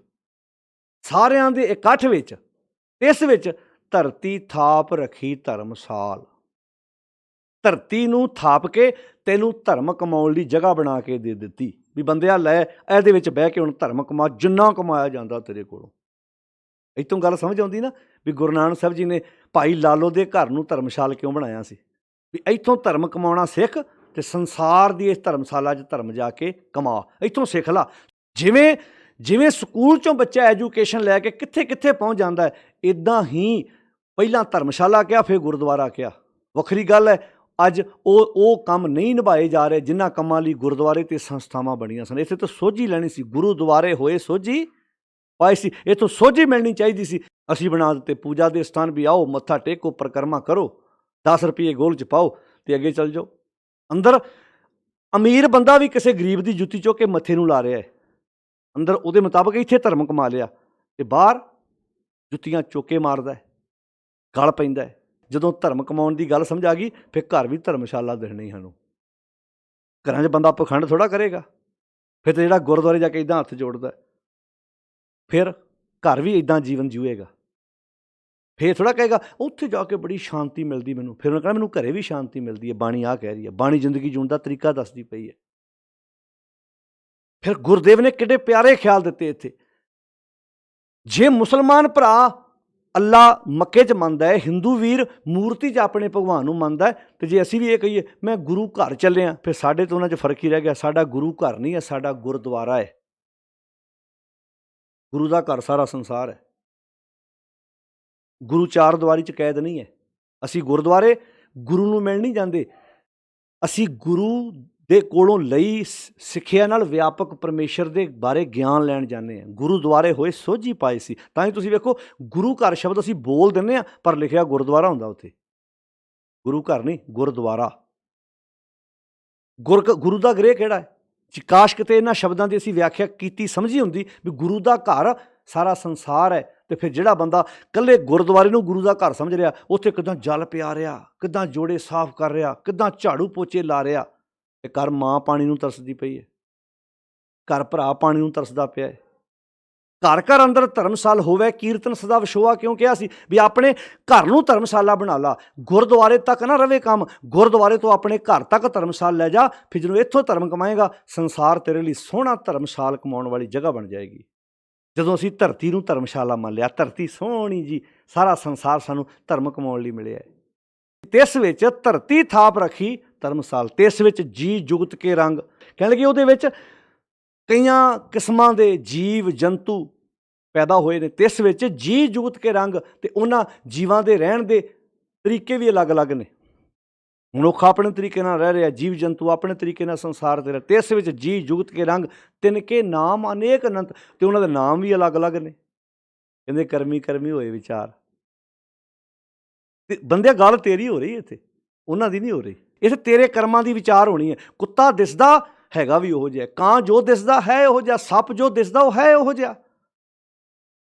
ਸਾਰਿਆਂ ਦੇ ਇਕੱਠ ਵਿੱਚ, ਇਸ ਵਿੱਚ ਧਰਤੀ ਥਾਪ ਰੱਖੀ ਧਰਮਸਾਲ। ਧਰਤੀ ਨੂੰ ਥਾਪ ਕੇ ਤੈਨੂੰ ਧਰਮ ਕਮਾਉਣ ਲਈ ਜਗ੍ਹਾ ਬਣਾ ਕੇ ਦੇ ਦਿੱਤੀ ਵੀ ਬੰਦਿਆ ਲੈ ਇਹਦੇ ਵਿੱਚ ਬਹਿ ਕੇ ਹੁਣ ਧਰਮ ਕਮਾ, ਜਿੰਨਾ ਕਮਾਇਆ ਜਾਂਦਾ ਤੇਰੇ ਕੋਲੋਂ। ਇੱਥੋਂ ਗੱਲ ਸਮਝ ਆਉਂਦੀ ਨਾ ਵੀ ਗੁਰੂ ਨਾਨਕ ਸਾਹਿਬ ਜੀ ਨੇ ਭਾਈ ਲਾਲੋ ਦੇ ਘਰ ਨੂੰ ਧਰਮਸ਼ਾਲ ਕਿਉਂ ਬਣਾਇਆ ਸੀ, ਵੀ ਇੱਥੋਂ ਧਰਮ ਕਮਾਉਣਾ ਸਿੱਖ ਤੇ ਸੰਸਾਰ ਦੀ ਇਸ ਧਰਮਸ਼ਾਲਾ 'ਚ ਧਰਮ ਜਾ ਕੇ ਕਮਾ, ਇੱਥੋਂ ਸਿੱਖ ਲਾ। ਜਿਵੇਂ ਜਿਵੇਂ ਸਕੂਲ 'ਚੋਂ ਬੱਚਾ ਐਜੂਕੇਸ਼ਨ ਲੈ ਕੇ ਕਿੱਥੇ ਕਿੱਥੇ ਪਹੁੰਚ ਜਾਂਦਾ ਹੈ, ਇੱਦਾਂ ਹੀ ਪਹਿਲਾਂ ਧਰਮਸ਼ਾਲਾ ਕਿਹਾ, ਫਿਰ ਗੁਰਦੁਆਰਾ ਕਿਹਾ। ਵੱਖਰੀ ਗੱਲ ਹੈ ਅੱਜ ਉਹ ਕੰਮ ਨਹੀਂ ਨਿਭਾਏ ਜਾ ਰਹੇ ਜਿਨ੍ਹਾਂ ਕੰਮਾਂ ਲਈ ਗੁਰਦੁਆਰੇ ਤੇ ਸੰਸਥਾਵਾਂ ਬਣੀਆਂ ਸਨ। ਇੱਥੇ ਤਾਂ ਸੋਝੀ ਲੈਣੀ ਸੀ, ਗੁਰਦੁਆਰੇ ਹੋਏ ਸੋਝੀ ਪਾਈ ਸੀ, ਇੱਥੋਂ ਸੋਝੀ ਮਿਲਣੀ ਚਾਹੀਦੀ ਸੀ। ਅਸੀਂ ਬਣਾ ਦਿੱਤੇ ਪੂਜਾ ਦੇ ਸਥਾਨ ਵੀ, ਆਓ ਮੱਥਾ ਟੇਕੋ, ਪਰਿਕਰਮਾ ਕਰੋ, 10 ਰੁਪਏ ਗੋਲ 'ਚ ਪਾਓ ਤੇ ਅੱਗੇ ਚੱਲ ਜਾਓ। ਅੰਦਰ ਅਮੀਰ ਬੰਦਾ ਵੀ ਕਿਸੇ ਗਰੀਬ ਦੀ ਜੁੱਤੀ ਚੁੱਕ ਕੇ ਮੱਥੇ ਨੂੰ ਲਾ ਰਿਹਾ ਹੈ, ਅੰਦਰ ਉਹਦੇ ਮੁਤਾਬਕ ਇੱਥੇ ਧਰਮ ਕਮਾ ਲਿਆ, ਤੇ ਬਾਹਰ ਜੁੱਤੀਆਂ ਚੁੱਕ ਕੇ ਮਾਰਦਾ ਹੈ, ਗਲ ਪੈਂਦਾ ਹੈ। ਜਦੋਂ ਧਰਮ ਕਮਾਉਣ ਦੀ ਗੱਲ ਸਮਝ ਆ ਗਈ, ਫਿਰ ਘਰ ਵੀ ਧਰਮਸ਼ਾਲਾ ਦਿਖਣੀ ਸਾਨੂੰ। ਘਰਾਂ 'ਚ ਬੰਦਾ ਪਖੰਡ ਥੋੜ੍ਹਾ ਕਰੇਗਾ। ਫਿਰ ਤਾਂ ਜਿਹੜਾ ਗੁਰਦੁਆਰੇ ਜਾ ਕੇ ਇੱਦਾਂ ਹੱਥ ਜੋੜਦਾ, ਫਿਰ ਘਰ ਵੀ ਇਦਾਂ ਜੀਵਨ ਜੀਵੇਗਾ। ਫੇਰ ਥੋੜ੍ਹਾ ਕਹੇਗਾ ਉੱਥੇ ਜਾ ਕੇ ਬੜੀ ਸ਼ਾਂਤੀ ਮਿਲਦੀ ਮੈਨੂੰ, ਫਿਰ ਉਹਨੇ ਕਹਿਣਾ ਮੈਨੂੰ ਘਰੇ ਵੀ ਸ਼ਾਂਤੀ ਮਿਲਦੀ ਹੈ। ਬਾਣੀ ਆਹ ਕਹਿ ਰਹੀ ਹੈ, ਬਾਣੀ ਜ਼ਿੰਦਗੀ ਜਿਉਣ ਦਾ ਤਰੀਕਾ ਦੱਸਦੀ ਪਈ ਹੈ। ਫਿਰ ਗੁਰਦੇਵ ਨੇ ਕਿੱਡੇ ਪਿਆਰੇ ਖਿਆਲ ਦਿੱਤੇ ਇੱਥੇ। ਜੇ ਮੁਸਲਮਾਨ ਭਰਾ ਅੱਲਾ ਮੱਕੇ 'ਚ ਮੰਨਦਾ ਹੈ, ਹਿੰਦੂ ਵੀਰ ਮੂਰਤੀ 'ਚ ਆਪਣੇ ਭਗਵਾਨ ਨੂੰ ਮੰਨਦਾ ਹੈ, ਅਤੇ ਜੇ ਅਸੀਂ ਵੀ ਇਹ ਕਹੀਏ ਮੈਂ ਗੁਰੂ ਘਰ ਚੱਲੇ ਹਾਂ, ਫਿਰ ਸਾਡੇ ਤੋਂ ਉਹਨਾਂ 'ਚ ਫਰਕ ਹੀ ਰਹਿ ਗਿਆ। ਸਾਡਾ ਗੁਰੂ ਘਰ ਨਹੀਂ ਹੈ, ਸਾਡਾ ਗੁਰਦੁਆਰਾ ਹੈ। ਗੁਰੂ ਦਾ ਘਰ ਸਾਰਾ ਸੰਸਾਰ ਹੈ। ਗੁਰੂ ਚਾਰ ਦੀਵਾਰੀ 'ਚ ਕੈਦ ਨਹੀਂ ਹੈ। ਅਸੀਂ ਗੁਰਦੁਆਰੇ ਗੁਰੂ ਨੂੰ ਮਿਲਣ ਨਹੀਂ ਜਾਂਦੇ, ਅਸੀਂ ਗੁਰੂ ਦੇ ਕੋਲੋਂ ਲਈ ਸਿੱਖਿਆ ਨਾਲ ਵਿਆਪਕ ਪਰਮੇਸ਼ਰ ਦੇ ਬਾਰੇ ਗਿਆਨ ਲੈਣ ਜਾਂਦੇ ਹਾਂ। ਗੁਰੂਦੁਆਰੇ ਹੋਏ ਸੋਝੀ ਪਾਏ ਸੀ। ਤਾਂ ਹੀ ਤੁਸੀਂ ਵੇਖੋ ਗੁਰੂ ਘਰ ਸ਼ਬਦ ਅਸੀਂ ਬੋਲ ਦਿੰਦੇ ਹਾਂ, ਪਰ ਲਿਖਿਆ ਗੁਰਦੁਆਰਾ ਹੁੰਦਾ ਉੱਥੇ। ਗੁਰੂ ਘਰ ਨਹੀਂ, ਗੁਰਦੁਆਰਾ। ਗੁਰੂ ਦਾ ਗ੍ਰਹਿ ਕਿਹੜਾ ਹੈ? ਕਾਸ਼ ਕਿਤੇ ਇਹਨਾਂ ਸ਼ਬਦਾਂ ਦੀ ਅਸੀਂ ਵਿਆਖਿਆ ਕੀਤੀ ਸਮਝੀ ਹੁੰਦੀ ਵੀ ਗੁਰੂ ਦਾ ਘਰ ਸਾਰਾ ਸੰਸਾਰ ਹੈ, ਤੇ ਫਿਰ ਜਿਹੜਾ ਬੰਦਾ ਇਕੱਲੇ ਗੁਰਦੁਆਰੇ ਨੂੰ ਗੁਰੂ ਦਾ ਘਰ ਸਮਝ ਰਿਹਾ, ਉੱਥੇ ਕਿੱਦਾਂ ਜਲ ਪਿਆ ਰਿਹਾ, ਕਿੱਦਾਂ ਜੋੜੇ ਸਾਫ਼ ਕਰ ਰਿਹਾ, ਕਿੱਦਾਂ ਝਾੜੂ ਪੋਚੇ ਲਾ ਰਿਹਾ। ਤੇ ਘਰ ਮਾਂ ਪਾਣੀ ਨੂੰ ਤਰਸਦੀ ਪਈ ਹੈ, ਘਰ ਭਰਾ ਪਾਣੀ ਨੂੰ ਤਰਸਦਾ ਪਿਆ ਹੈ। ਘਰ ਘਰ ਅੰਦਰ ਧਰਮਸਾਲ ਹੋਵੇ ਕੀਰਤਨ ਸਦਾ ਵਿਛੋਆ, ਕਿਉਂ ਕਿਹਾ ਸੀ ਵੀ ਆਪਣੇ ਘਰ ਨੂੰ ਧਰਮਸ਼ਾਲਾ ਬਣਾ ਲਾ। ਗੁਰਦੁਆਰੇ ਤੱਕ ਨਾ ਰਵੇ ਕੰਮ, ਗੁਰਦੁਆਰੇ ਤੋਂ ਆਪਣੇ ਘਰ ਤੱਕ ਧਰਮਸਾਲ ਲੈ ਜਾ। ਫਿਰ ਜਦੋਂ ਇੱਥੋਂ ਧਰਮ ਕਮਾਏਗਾ, ਸੰਸਾਰ ਤੇਰੇ ਲਈ ਸੋਹਣਾ ਧਰਮਸਾਲ ਕਮਾਉਣ ਵਾਲੀ ਜਗ੍ਹਾ ਬਣ ਜਾਏਗੀ। ਜਦੋਂ ਅਸੀਂ ਧਰਤੀ ਨੂੰ ਧਰਮਸ਼ਾਲਾ ਮੰਨ ਲਿਆ, ਧਰਤੀ ਸੋਹਣੀ ਜੀ, ਸਾਰਾ ਸੰਸਾਰ ਸਾਨੂੰ ਧਰਮ ਕਮਾਉਣ ਲਈ ਮਿਲਿਆ ਹੈ। ਤਿਸ ਵਿੱਚ ਧਰਤੀ ਥਾਪ ਰੱਖੀ ਧਰਮਸਾਲ, ਤਿਸ ਵਿੱਚ ਜੀ ਜੁਗਤ ਕੇ ਰੰਗ। ਕਹਿਣ ਲੱਗੇ ਉਹਦੇ ਵਿੱਚ ਕਈਆਂ ਕਿਸਮਾਂ ਦੇ ਜੀਵ ਜੰਤੂ ਪੈਦਾ ਹੋਏ ਨੇ। ਤਿਸ ਵਿੱਚ ਜੀ ਜੁਗਤ ਕੇ ਰੰਗ, ਤੇ ਉਹਨਾਂ ਜੀਵਾਂ ਦੇ ਰਹਿਣ ਦੇ ਤਰੀਕੇ ਵੀ ਅਲੱਗ-ਅਲੱਗ ਨੇ। ਮਨੁੱਖ ਆਪਣੇ ਤਰੀਕੇ ਨਾਲ ਰਹਿ ਰਿਹਾ, ਜੀਵ ਜੰਤੂ ਆਪਣੇ ਤਰੀਕੇ ਨਾਲ ਸੰਸਾਰ ਤੇ ਰਹਿ। ਤਿਸ ਵਿੱਚ ਜੀ ਜੁਗਤ ਕੇ ਰੰਗ, ਤਿਨਕੇ ਨਾਮ ਅਨੇਕ ਅਨੰਤ, ਤੇ ਉਹਨਾਂ ਦੇ ਨਾਮ ਵੀ ਅਲੱਗ-ਅਲੱਗ ਨੇ। ਕਹਿੰਦੇ ਕਰਮੀ ਕਰਮੀ ਹੋਏ ਵਿਚਾਰ। ਤੇ ਬੰਦਿਆ ਗੱਲ ਤੇਰੀ ਹੋ ਰਹੀ ਇੱਥੇ, ਉਹਨਾਂ ਦੀ ਨਹੀਂ ਹੋ ਰਹੀ। ਇੱਥੇ ਤੇਰੇ ਕਰਮਾਂ ਦੀ ਵਿਚਾਰ ਹੋਣੀ ਹੈ। ਕੁੱਤਾ ਦਿਸਦਾ ਹੈਗਾ ਵੀ ਉਹੋ ਜਿਹਾ, ਕਾਂ ਜੋ ਦਿਸਦਾ ਹੈ ਉਹੋ ਜਿਹਾ, ਸੱਪ ਜੋ ਦਿਸਦਾ ਉਹ ਹੈ ਉਹੋ ਜਿਹਾ।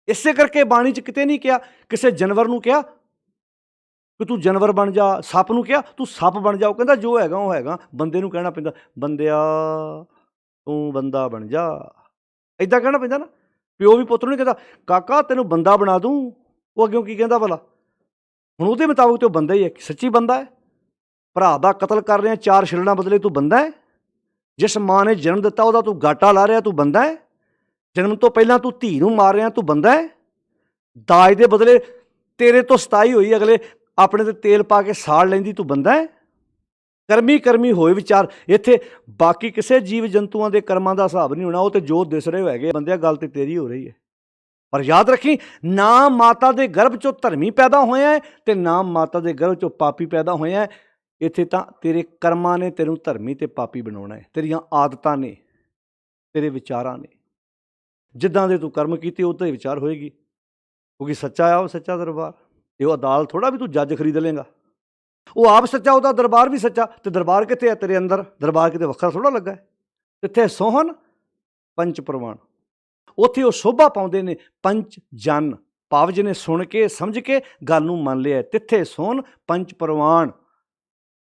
ਇਸੇ ਕਰਕੇ ਬਾਣੀ 'ਚ ਕਿਤੇ ਨਹੀਂ ਕਿਹਾ ਕਿਸੇ ਜਾਨਵਰ ਨੂੰ ਕਿਹਾ ਕਿ ਤੂੰ ਜਾਨਵਰ ਬਣ ਜਾ, ਸੱਪ ਨੂੰ ਕਿਹਾ ਤੂੰ ਸੱਪ ਬਣ ਜਾ। ਉਹ ਕਹਿੰਦਾ ਜੋ ਹੈਗਾ ਉਹ ਹੈਗਾ। ਬੰਦੇ ਨੂੰ ਕਹਿਣਾ ਪੈਂਦਾ ਬੰਦਿਆ ਤੂੰ ਬੰਦਾ ਬਣ ਜਾ, ਇੱਦਾਂ ਕਹਿਣਾ ਪੈਂਦਾ ਨਾ। ਪਿਓ ਵੀ ਪੁੱਤ ਨੂੰ ਨਹੀਂ ਕਹਿੰਦਾ ਕਾਕਾ ਤੈਨੂੰ ਬੰਦਾ ਬਣਾ ਦੂੰ। ਉਹ ਅੱਗਿਓਂ ਕੀ ਕਹਿੰਦਾ ਭਲਾ? ਹੁਣ ਉਹਦੇ ਮੁਤਾਬਕ ਤੇ ਉਹ ਬੰਦਾ ਹੀ ਹੈ, ਸੱਚੀ ਬੰਦਾ ਹੈ। ਭਰਾ ਦਾ ਕਤਲ ਕਰ ਰਿਹਾ, 4 ਛਿਲਣਾ ਬਦਲੇ ਤੂੰ ਬੰਦਾ ਹੈ। ਜਿਸ ਮਾਂ ਨੇ ਜਨਮ ਦਿੱਤਾ ਉਹਦਾ ਤੂੰ ਗਾਟਾ ਲਾ ਰਿਹਾ, ਤੂੰ ਬੰਦਾ ਹੈ। ਜਨਮ ਤੋਂ ਪਹਿਲਾਂ ਤੂੰ ਧੀ ਨੂੰ ਮਾਰ ਰਿਹਾ, ਤੂੰ ਬੰਦਾ ਹੈ। ਦਾਜ ਦੇ ਬਦਲੇ ਤੇਰੇ ਤੋਂ ਸਤਾਈ ਹੋਈ ਅਗਲੇ ਆਪਣੇ ਤੇ ਤੇਲ ਪਾ ਕੇ ਸਾੜ ਲੈਂਦੀ, ਤੂੰ ਬੰਦਾ ਹੈ। ਕਰਮੀ ਕਰਮੀ ਹੋਏ ਵਿਚਾਰ। ਇੱਥੇ ਬਾਕੀ ਕਿਸੇ ਜੀਵ ਜੰਤੂਆਂ ਦੇ ਕਰਮਾਂ ਦਾ ਹਿਸਾਬ ਨਹੀਂ ਹੋਣਾ, ਉਹ ਤੇ ਜੋ ਦਿਸ ਰਹੇ ਹੈਗੇ ਬੰਦਿਆ, ਗੱਲ ਤੇ ਤੇਰੀ ਹੋ ਰਹੀ ਹੈ। ਪਰ ਯਾਦ ਰੱਖੀ, ਨਾ ਮਾਤਾ ਦੇ ਗਰਭ 'ਚੋਂ ਧਰਮੀ ਪੈਦਾ ਹੋਇਆ ਹੈ, ਤੇ ਨਾ ਮਾਤਾ ਦੇ ਗਰਭ 'ਚੋਂ ਪਾਪੀ ਪੈਦਾ ਹੋਇਆ ਹੈ। ਇੱਥੇ ਤਾਂ ਤੇਰੇ ਕਰਮਾਂ ਨੇ ਤੈਨੂੰ ਧਰਮੀ ਤੇ ਪਾਪੀ ਬਣਾਉਣਾ ਹੈ। ਤੇਰੀਆਂ ਆਦਤਾਂ ਨੇ, ਤੇਰੇ ਵਿਚਾਰਾਂ ਨੇ। ਜਿੱਦਾਂ ਦੇ ਤੂੰ ਕਰਮ ਕੀਤੇ ਉੱਦਾਂ ਹੀ ਵਿਚਾਰ ਹੋਏਗੀ। ਕਿਉਂਕਿ ਸੱਚਾ ਆ ਉਹ ਸੱਚਾ ਦਰਬਾਰ, ਤੇ ਉਹ ਅਦਾਲਤ ਥੋੜ੍ਹਾ ਵੀ ਤੂੰ ਜੱਜ ਖਰੀਦ ਲੇਗਾ। ਉਹ ਆਪ ਸੱਚਾ, ਉਹਦਾ ਦਰਬਾਰ ਵੀ ਸੱਚਾ। ਤੇ ਦਰਬਾਰ ਕਿੱਥੇ ਹੈ? ਤੇਰੇ ਅੰਦਰ। ਦਰਬਾਰ ਕਿਤੇ ਵੱਖਰਾ ਥੋੜ੍ਹਾ ਲੱਗਾ ਹੈ। ਇੱਥੇ ਸੋਹਣ ਪੰਚ ਪ੍ਰਵਾਨ, ਉੱਥੇ ਉਹ ਸ਼ੋਭਾ ਪਾਉਂਦੇ ਨੇ ਪੰਚ ਜਨ, ਭਾਵ ਜਿਹਨੇ ਸੁਣ ਕੇ ਸਮਝ ਕੇ ਗੱਲ ਨੂੰ ਮੰਨ ਲਿਆ। ਤਿੱਥੇ ਸੋਹਣ ਪੰਚ ਪ੍ਰਵਾਨ,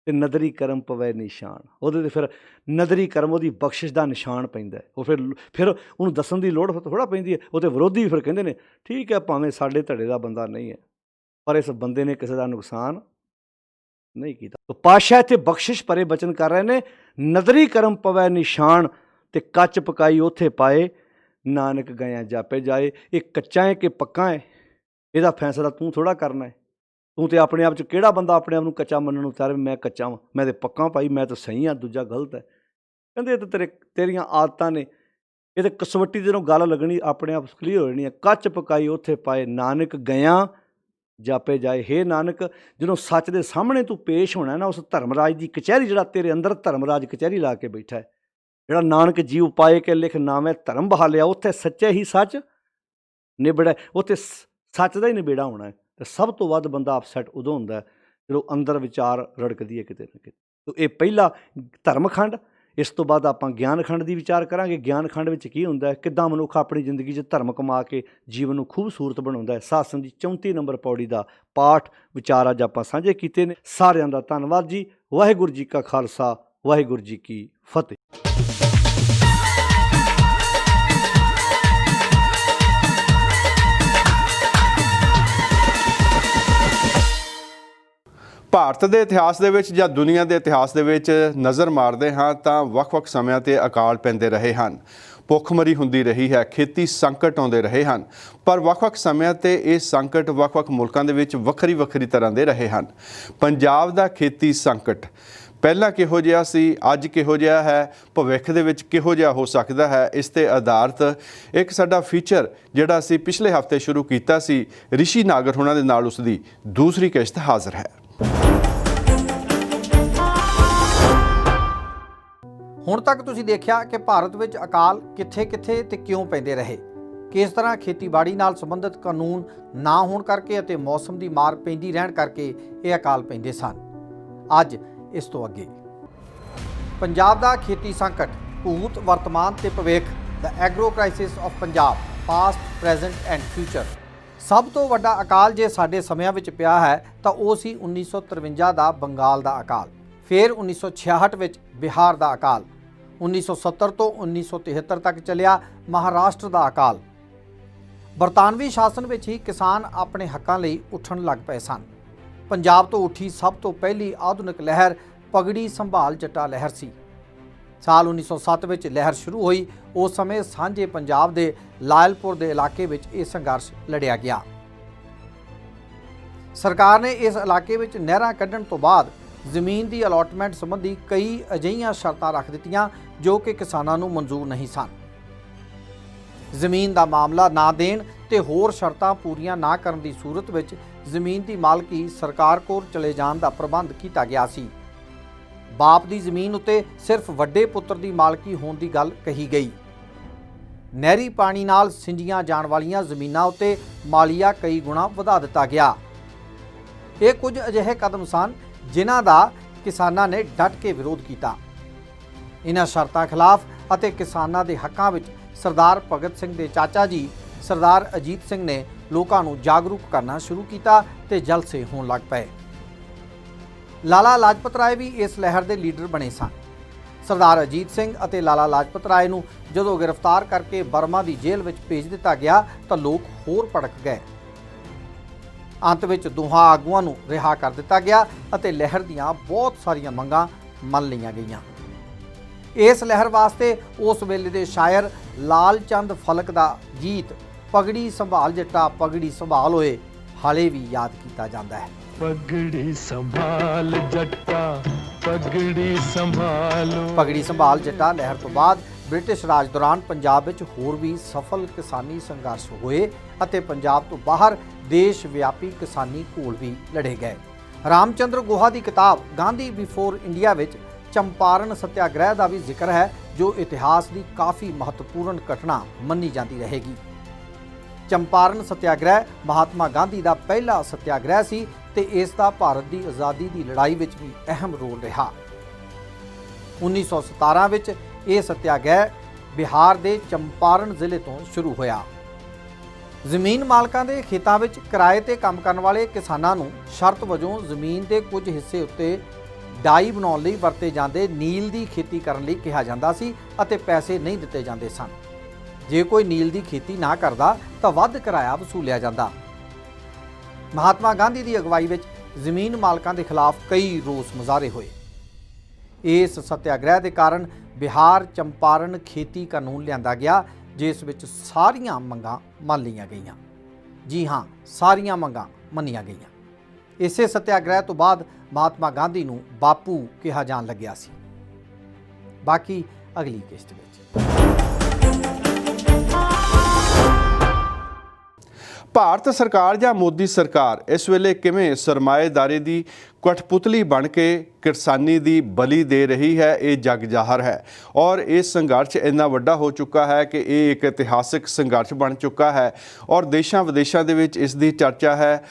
ਤੇ ਨਦਰੀ ਕਰਮ ਪਵੈ ਨਿਸ਼ਾਨ। ਉਹਦੇ 'ਤੇ ਫਿਰ ਨਦਰੀ ਕਰਮ ਉਹਦੀ ਬਖਸ਼ਿਸ਼ ਦਾ ਨਿਸ਼ਾਨ ਪੈਂਦਾ। ਉਹ ਫਿਰ ਉਹਨੂੰ ਦੱਸਣ ਦੀ ਲੋੜ ਥੋੜ੍ਹਾ ਪੈਂਦੀ ਹੈ। ਉਹਦੇ ਵਿਰੋਧੀ ਵੀ ਫਿਰ ਕਹਿੰਦੇ ਨੇ ਠੀਕ ਹੈ, ਭਾਵੇਂ ਸਾਡੇ ਧੜੇ ਦਾ ਬੰਦਾ ਨਹੀਂ ਹੈ, ਪਰ ਇਸ ਬੰਦੇ ਨੇ ਕਿਸੇ ਦਾ ਨੁਕਸਾਨ ਨਹੀਂ ਕੀਤਾ। ਪਾਤਸ਼ਾਹ ਇੱਥੇ ਬਖਸ਼ਿਸ਼ ਭਰੇ ਬਚਨ ਕਰ ਰਹੇ ਨੇ। ਨਦਰੀ ਕਰਮ ਪਵੈ ਨਿਸ਼ਾਨ, ਤੇ ਕੱਚ ਪਕਾਈ ਉੱਥੇ ਪਾਏ, ਨਾਨਕ ਗਇਆ ਜਾਪੇ ਜਾਏ। ਇਹ ਕੱਚਾ ਹੈ ਕਿ ਪੱਕਾ ਹੈ, ਇਹਦਾ ਫੈਸਲਾ ਤੂੰ ਥੋੜ੍ਹਾ ਕਰਨਾ ਹੈ। ਤੂੰ ਤੇ ਆਪਣੇ ਆਪ 'ਚ ਕਿਹੜਾ ਬੰਦਾ ਆਪਣੇ ਆਪ ਨੂੰ ਕੱਚਾ ਮੰਨਣ ਨੂੰ ਤਿਆਰ? ਮੈਂ ਕੱਚਾ ਵਾਂ, ਮੈਂ ਤਾਂ ਪੱਕਾ ਭਾਈ, ਮੈਂ ਤਾਂ ਸਹੀ ਹਾਂ, ਦੂਜਾ ਗਲਤ ਹੈ। ਕਹਿੰਦੇ ਇਹ ਤਾਂ ਤੇਰੀਆਂ ਆਦਤਾਂ ਨੇ। ਇਹ ਤਾਂ ਕਸਵੱਟੀ ਜਦੋਂ ਗੱਲ ਲੱਗਣੀ ਆਪਣੇ ਆਪ ਕਲੀਅਰ ਹੋ ਜਾਣੀ ਹੈ। ਕੱਚ ਪਕਾਈ ਉੱਥੇ ਪਾਏ, ਨਾਨਕ ਗਿਆ ਜਾਪੇ ਜਾਏ। ਹੇ ਨਾਨਕ, ਜਦੋਂ ਸੱਚ ਦੇ ਸਾਹਮਣੇ ਤੂੰ ਪੇਸ਼ ਹੋਣਾ ਨਾ, ਉਸ ਧਰਮਰਾਜ ਦੀ ਕਚਹਿਰੀ, ਜਿਹੜਾ ਤੇਰੇ ਅੰਦਰ ਧਰਮਰਾਜ ਕਚਹਿਰੀ ਲਾ ਕੇ ਬੈਠਾ ਹੈ, ਜਿਹੜਾ ਨਾਨਕ ਜੀਵ ਪਾਏ ਕੇ ਲਿਖ ਨਾਵੇਂ ਧਰਮ ਬਹਾਲਿਆ, ਉੱਥੇ ਸੱਚੇ ਹੀ ਸੱਚ ਨਿਬੜਿਆ। ਉੱਥੇ ਸੱਚ ਦਾ ਹੀ ਨਿਬੇੜਾ ਹੋਣਾ ਹੈ। ਅਤੇ ਸਭ ਤੋਂ ਵੱਧ ਬੰਦਾ ਅਪਸੈਟ ਉਦੋਂ ਹੁੰਦਾ ਜਦੋਂ ਅੰਦਰ ਵਿਚਾਰ ਰੜਕਦੀ ਹੈ ਕਿਤੇ ਨਾ ਕਿਤੇ। ਤਾਂ ਇਹ ਪਹਿਲਾ ਧਰਮਖੰਡ। ਇਸ ਤੋਂ ਬਾਅਦ ਆਪਾਂ ਗਿਆਨ ਖੰਡ ਦੀ ਵਿਚਾਰ ਕਰਾਂਗੇ। ਗਿਆਨ ਖੰਡ ਵਿੱਚ ਕੀ ਹੁੰਦਾ ਹੈ, ਕਿੱਦਾਂ ਮਨੁੱਖ ਆਪਣੀ ਜ਼ਿੰਦਗੀ 'ਚ ਧਰਮ ਕਮਾ ਕੇ ਜੀਵਨ ਨੂੰ ਖੂਬਸੂਰਤ ਬਣਾਉਂਦਾ ਹੈ। ਸਾਧ ਸੰਗਤ ਦੀ 34 ਨੰਬਰ ਪੌੜੀ ਦਾ ਪਾਠ ਵਿਚਾਰ ਅੱਜ ਆਪਾਂ ਸਾਂਝੇ ਕੀਤੇ ਨੇ। ਸਾਰਿਆਂ ਦਾ ਧੰਨਵਾਦ ਜੀ। ਵਾਹਿਗੁਰੂ ਜੀ ਕਾ ਖਾਲਸਾ, ਵਾਹਿਗੁਰੂ ਜੀ ਕੀ ਫਤਿਹ। ਭਾਰਤ ਦੇ ਇਤਿਹਾਸ ਦੇ ਵਿੱਚ ਜਾਂ ਦੁਨੀਆ ਦੇ ਇਤਿਹਾਸ ਦੇ ਵਿੱਚ ਨਜ਼ਰ ਮਾਰਦੇ ਹਾਂ ਤਾਂ ਵੱਖ-ਵੱਖ ਸਮਿਆਂ ਤੇ ਅਕਾਲ ਪੈਂਦੇ ਰਹੇ ਹਨ, ਭੁੱਖਮਰੀ ਹੁੰਦੀ ਰਹੀ ਹੈ, ਖੇਤੀ ਸੰਕਟ ਆਉਂਦੇ ਰਹੇ ਹਨ। ਪਰ ਵੱਖ-ਵੱਖ ਸਮਿਆਂ ਤੇ ਇਹ ਸੰਕਟ ਵੱਖ-ਵੱਖ ਮੁਲਕਾਂ ਦੇ ਵਿੱਚ ਵੱਖਰੀ ਤਰ੍ਹਾਂ ਦੇ ਰਹੇ ਹਨ। ਪੰਜਾਬ ਦਾ ਖੇਤੀ ਸੰਕਟ ਪਹਿਲਾਂ ਕਿਹੋ ਜਿਹਾ ਸੀ, ਅੱਜ ਕਿਹੋ ਜਿਹਾ ਹੈ, ਭਵਿੱਖ ਦੇ ਵਿੱਚ ਕਿਹੋ ਜਿਹਾ ਹੋ ਸਕਦਾ ਹੈ, ਇਸ ਤੇ ਆਧਾਰਿਤ ਇੱਕ ਸਾਡਾ ਫੀਚਰ ਜਿਹੜਾ ਅਸੀਂ ਪਿਛਲੇ ਹਫ਼ਤੇ ਸ਼ੁਰੂ ਕੀਤਾ ਸੀ, ਰਿਸ਼ੀ ਨਾਗਰ ਹੋਣਾ ਦੇ ਨਾਲ ਉਸ ਦੀ ਦੂਸਰੀ ਕਿਸ਼ਤ ਹਾਜ਼ਰ ਹੈ। ਹੁਣ ਤੱਕ ਤੁਸੀਂ ਦੇਖਿਆ ਕਿ ਭਾਰਤ ਵਿੱਚ ਅਕਾਲ ਕਿੱਥੇ-ਕਿੱਥੇ ਤੇ ਕਿਉਂ ਪੈਂਦੇ ਰਹੇ, ਕਿਸ ਤਰ੍ਹਾਂ ਖੇਤੀਬਾੜੀ ਨਾਲ ਸੰਬੰਧਿਤ ਕਾਨੂੰਨ ਨਾ ਹੋਣ ਕਰਕੇ ਅਤੇ ਮੌਸਮ ਦੀ ਮਾਰ ਪੈਂਦੀ ਰਹਿਣ ਕਰਕੇ ਇਹ ਅਕਾਲ ਪੈਂਦੇ ਸਨ। ਅੱਜ ਇਸ ਤੋਂ ਅੱਗੇ ਪੰਜਾਬ ਦਾ ਖੇਤੀ ਸੰਕਟ, ਭੂਤ, ਵਰਤਮਾਨ ਤੇ ਭਵਿੱਖ, ਦਾ agro crisis of Punjab, past, present and future. ਸਭ ਤੋਂ ਵੱਡਾ ਅਕਾਲ ਜੇ ਸਾਡੇ ਸਮਿਆਂ ਵਿੱਚ ਪਿਆ ਹੈ ਤਾਂ ਉਹ ਸੀ 1953 ਦਾ ਬੰਗਾਲ ਦਾ ਅਕਾਲ, ਫਿਰ 1966 ਵਿੱਚ ਬਿਹਾਰ ਦਾ ਅਕਾਲ, 1970 ਤੋਂ 1973 ਤੱਕ ਚੱਲਿਆ ਮਹਾਰਾਸ਼ਟਰ ਦਾ ਅਕਾਲ। ਬਰਤਾਨਵੀ ਸ਼ਾਸਨ ਵਿੱਚ ਹੀ ਕਿਸਾਨ ਆਪਣੇ ਹੱਕਾਂ ਲਈ ਉੱਠਣ ਲੱਗ ਪਏ ਸਨ। ਪੰਜਾਬ ਤੋਂ ਉੱਠੀ ਸਭ ਤੋਂ ਪਹਿਲੀ ਆਧੁਨਿਕ ਲਹਿਰ ਪਗੜੀ ਸੰਭਾਲ ਜੱਟਾ ਲਹਿਰ ਸੀ। ਸਾਲ 1907 ਵਿੱਚ ਲਹਿਰ ਸ਼ੁਰੂ ਹੋਈ। ਉਸ ਸਮੇਂ ਸਾਂਝੇ ਪੰਜਾਬ ਦੇ ਲਾਇਲਪੁਰ ਦੇ ਇਲਾਕੇ ਵਿੱਚ ਇਹ ਸੰਘਰਸ਼ ਲੜਿਆ ਗਿਆ। ਸਰਕਾਰ ਨੇ ਇਸ ਇਲਾਕੇ ਵਿੱਚ ਨਹਿਰਾਂ ਕੱਢਣ ਤੋਂ ਬਾਅਦ ਜ਼ਮੀਨ ਦੀ ਅਲਾਟਮੈਂਟ ਸੰਬੰਧੀ ਕਈ ਅਜਿਹੀਆਂ ਸ਼ਰਤਾਂ ਰੱਖ ਦਿੱਤੀਆਂ ਜੋ ਕਿ ਕਿਸਾਨਾਂ ਨੂੰ ਮਨਜ਼ੂਰ ਨਹੀਂ ਸਨ। ਜ਼ਮੀਨ ਦਾ ਮਾਮਲਾ ਨਾ ਦੇਣ ਤੇ ਹੋਰ ਸ਼ਰਤਾਂ ਪੂਰੀਆਂ ਨਾ ਕਰਨ ਦੀ ਸੂਰਤ ਵਿੱਚ ਜ਼ਮੀਨ ਦੀ ਮਾਲਕੀ ਸਰਕਾਰ ਕੋਲ ਚਲੇ ਜਾਣ ਦਾ ਪ੍ਰਬੰਧ ਕੀਤਾ ਗਿਆ ਸੀ। ਬਾਪ ਦੀ ਜ਼ਮੀਨ ਉੱਤੇ ਸਿਰਫ ਵੱਡੇ ਪੁੱਤਰ ਦੀ ਮਾਲਕੀ ਹੋਣ ਦੀ ਗੱਲ ਕਹੀ ਗਈ। ਨਹਿਰੀ ਪਾਣੀ ਨਾਲ ਸਿੰਜੀਆਂ ਜਾਣ ਵਾਲੀਆਂ ਜ਼ਮੀਨਾਂ ਉੱਤੇ ਮਾਲੀਆ ਕਈ ਗੁਣਾ ਵਧਾ ਦਿੱਤਾ ਗਿਆ। ਇਹ ਕੁਝ ਅਜਿਹੇ ਕਦਮ ਸਨ ਜਿਨ੍ਹਾਂ ਦਾ ਕਿਸਾਨਾਂ ਨੇ ਡਟ ਕੇ ਵਿਰੋਧ ਕੀਤਾ। ਇਹਨਾਂ ਸ਼ਰਤਾਂ ਖਿਲਾਫ ਅਤੇ ਕਿਸਾਨਾਂ ਦੇ ਹੱਕਾਂ ਵਿੱਚ ਸਰਦਾਰ ਭਗਤ ਸਿੰਘ ਦੇ ਚਾਚਾ ਜੀ ਸਰਦਾਰ ਅਜੀਤ ਸਿੰਘ ਨੇ ਲੋਕਾਂ ਨੂੰ ਜਾਗਰੂਕ ਕਰਨਾ ਸ਼ੁਰੂ ਕੀਤਾ ਤੇ ਜਲਸੇ ਹੋਣ ਲੱਗ ਪਏ। ਲਾਲਾ ਲਾਜਪਤ ਰਾਏ ਵੀ ਇਸ ਲਹਿਰ ਦੇ ਲੀਡਰ ਬਣੇ ਸਨ। ਸਰਦਾਰ ਅਜੀਤ ਸਿੰਘ ਅਤੇ ਲਾਲਾ ਲਾਜਪਤ ਰਾਏ ਨੂੰ ਜਦੋਂ ਗ੍ਰਿਫਤਾਰ ਕਰਕੇ ਬਰਮਾ ਦੀ ਜੇਲ੍ਹ ਵਿੱਚ ਭੇਜ ਦਿੱਤਾ ਗਿਆ ਤਾਂ ਲੋਕ ਹੋਰ ਭੜਕ ਗਏ। ਅੰਤ ਵਿੱਚ ਦੋਹਾਂ ਆਗੂਆਂ ਨੂੰ ਰਿਹਾ ਕਰ ਦਿੱਤਾ ਗਿਆ ਅਤੇ ਲਹਿਰ ਦੀਆਂ ਬਹੁਤ ਸਾਰੀਆਂ ਮੰਗਾਂ ਮੰਨ ਲਈਆਂ ਗਈਆਂ। ਇਸ ਲਹਿਰ ਵਾਸਤੇ ਉਸ ਵੇਲੇ ਦੇ ਸ਼ਾਇਰ ਲਾਲ ਚੰਦ ਫਲਕ ਦਾ ਗੀਤ ਪਗੜੀ ਸੰਭਾਲ ਜੱਟਾ ਪਗੜੀ ਸੰਭਾਲ ਹੋਏ ਹਾਲੇ ਵੀ ਯਾਦ ਕੀਤਾ ਜਾਂਦਾ ਹੈ। ਪਗੜੀ ਸੰਭਾਲ ਜੱਟਾ ਪਗੜੀ ਸੰਭਾਲੋ। ਪਗੜੀ ਸੰਭਾਲ ਜੱਟਾ ਲਹਿਰ ਤੋਂ ਬਾਅਦ ਬ੍ਰਿਟਿਸ਼ ਰਾਜ ਦੌਰਾਨ ਪੰਜਾਬ ਵਿੱਚ ਹੋਰ ਵੀ ਸਫਲ ਕਿਸਾਨੀ ਸੰਘਰਸ਼ ਹੋਏ ਅਤੇ ਪੰਜਾਬ ਤੋਂ ਬਾਹਰ ਦੇਸ਼ ਵਿਆਪੀ ਕਿਸਾਨੀ ਘੋਲ ਵੀ ਲੜੇ ਗਏ। ਰਾਮਚੰਦਰ ਗੋਹਾ ਦੀ ਕਿਤਾਬ ਗਾਂਧੀ ਬਿਫੋਰ ਇੰਡੀਆ ਵਿੱਚ ਚੰਪਾਰਨ ਸੱਤਿਆਗ੍ਰਹਿ ਦਾ ਵੀ ਜ਼ਿਕਰ ਹੈ, ਜੋ ਇਤਿਹਾਸ ਦੀ ਕਾਫੀ ਮਹੱਤਵਪੂਰਨ ਘਟਨਾ ਮੰਨੀ ਜਾਂਦੀ ਰਹੇਗੀ। ਚੰਪਾਰਨ ਸੱਤਿਆਗ੍ਰਹਿ ਮਹਾਤਮਾ ਗਾਂਧੀ ਦਾ ਪਹਿਲਾ ਸੱਤਿਆਗ੍ਰਹਿ ਸੀ ਤੇ ਇਸ ਦਾ ਭਾਰਤ ਦੀ ਆਜ਼ਾਦੀ ਦੀ ਲੜਾਈ ਵਿੱਚ ਵੀ ਅਹਿਮ ਰੋਲ ਰਿਹਾ। 1917 ਵਿੱਚ ਇਹ ਸੱਤਿਆਗ੍ਰਹਿ ਬਿਹਾਰ ਦੇ ਚੰਪਾਰਨ ਜ਼ਿਲ੍ਹੇ ਤੋਂ ਸ਼ੁਰੂ ਹੋਇਆ। ਜ਼ਮੀਨ ਮਾਲਕਾਂ ਦੇ ਖੇਤਾਂ ਵਿੱਚ ਕਿਰਾਏ ਤੇ ਕੰਮ ਕਰਨ ਵਾਲੇ ਕਿਸਾਨਾਂ ਨੂੰ ਸ਼ਰਤ ਵਜੋਂ ਜ਼ਮੀਨ ਦੇ ਕੁਝ ਹਿੱਸੇ ਉੱਤੇ ਡਾਈ ਬਣਾਉਣ ਲਈ ਵਰਤੇ ਜਾਂਦੇ ਨੀਲ ਦੀ ਖੇਤੀ ਕਰਨ ਲਈ ਕਿਹਾ ਜਾਂਦਾ ਸੀ ਅਤੇ ਪੈਸੇ ਨਹੀਂ ਦਿੱਤੇ ਜਾਂਦੇ ਸਨ। ਜੇ ਕੋਈ ਨੀਲ ਦੀ ਖੇਤੀ ਨਾ ਕਰਦਾ ਤਾਂ ਵੱਧ ਕਿਰਾਇਆ ਵਸੂਲਿਆ ਜਾਂਦਾ। ਮਹਾਤਮਾ ਗਾਂਧੀ ਦੀ ਅਗਵਾਈ ਵਿੱਚ ਜ਼ਮੀਨ ਮਾਲਕਾਂ ਦੇ ਖਿਲਾਫ ਕਈ ਰੋਸ ਮੁਜ਼ਾਹਰੇ ਹੋਏ। ਇਸ ਸੱਤਿਆਗ੍ਰਹਿ ਦੇ ਕਾਰਨ ਬਿਹਾਰ ਚੰਪਾਰਨ ਖੇਤੀ ਕਾਨੂੰਨ ਲਿਆਂਦਾ ਗਿਆ, ਜਿਸ ਵਿੱਚ ਸਾਰੀਆਂ ਮੰਗਾਂ ਮੰਨ ਲਈਆਂ ਗਈਆਂ। ਜੀ ਹਾਂ, ਸਾਰੀਆਂ ਮੰਗਾਂ ਮੰਨੀਆਂ ਗਈਆਂ। ਇਸੇ ਸੱਤਿਆਗ੍ਰਹਿ ਤੋਂ ਬਾਅਦ ਮਹਾਤਮਾ ਗਾਂਧੀ ਨੂੰ ਬਾਪੂ ਕਿਹਾ ਜਾਣ ਲੱਗਿਆ ਸੀ। ਬਾਕੀ ਅਗਲੀ ਕਿਸ਼ਤ ਵਿੱਚ। ਭਾਰਤ ਸਰਕਾਰ ਜਾਂ ਮੋਦੀ ਸਰਕਾਰ ਇਸ ਵੇਲੇ ਕਿਵੇਂ ਸਰਮਾਏਦਾਰੀ ਦੀ ਕਠਪੁਤਲੀ ਬਣ ਕੇ ਕਿਸਾਨੀ ਦੀ ਬਲੀ ਦੇ ਰਹੀ ਹੈ, ਇਹ ਜਗ ਜ਼ਾਹਰ ਹੈ। ਔਰ ਇਹ ਸੰਘਰਸ਼ ਇੰਨਾ ਵੱਡਾ ਹੋ ਚੁੱਕਾ ਹੈ ਕਿ ਇਹ ਇੱਕ ਇਤਿਹਾਸਿਕ ਸੰਘਰਸ਼ ਬਣ ਚੁੱਕਾ ਹੈ ਔਰ ਦੇਸ਼ਾਂ ਵਿਦੇਸ਼ਾਂ ਦੇ ਵਿੱਚ ਇਸ ਦੀ ਚਰਚਾ ਹੈ।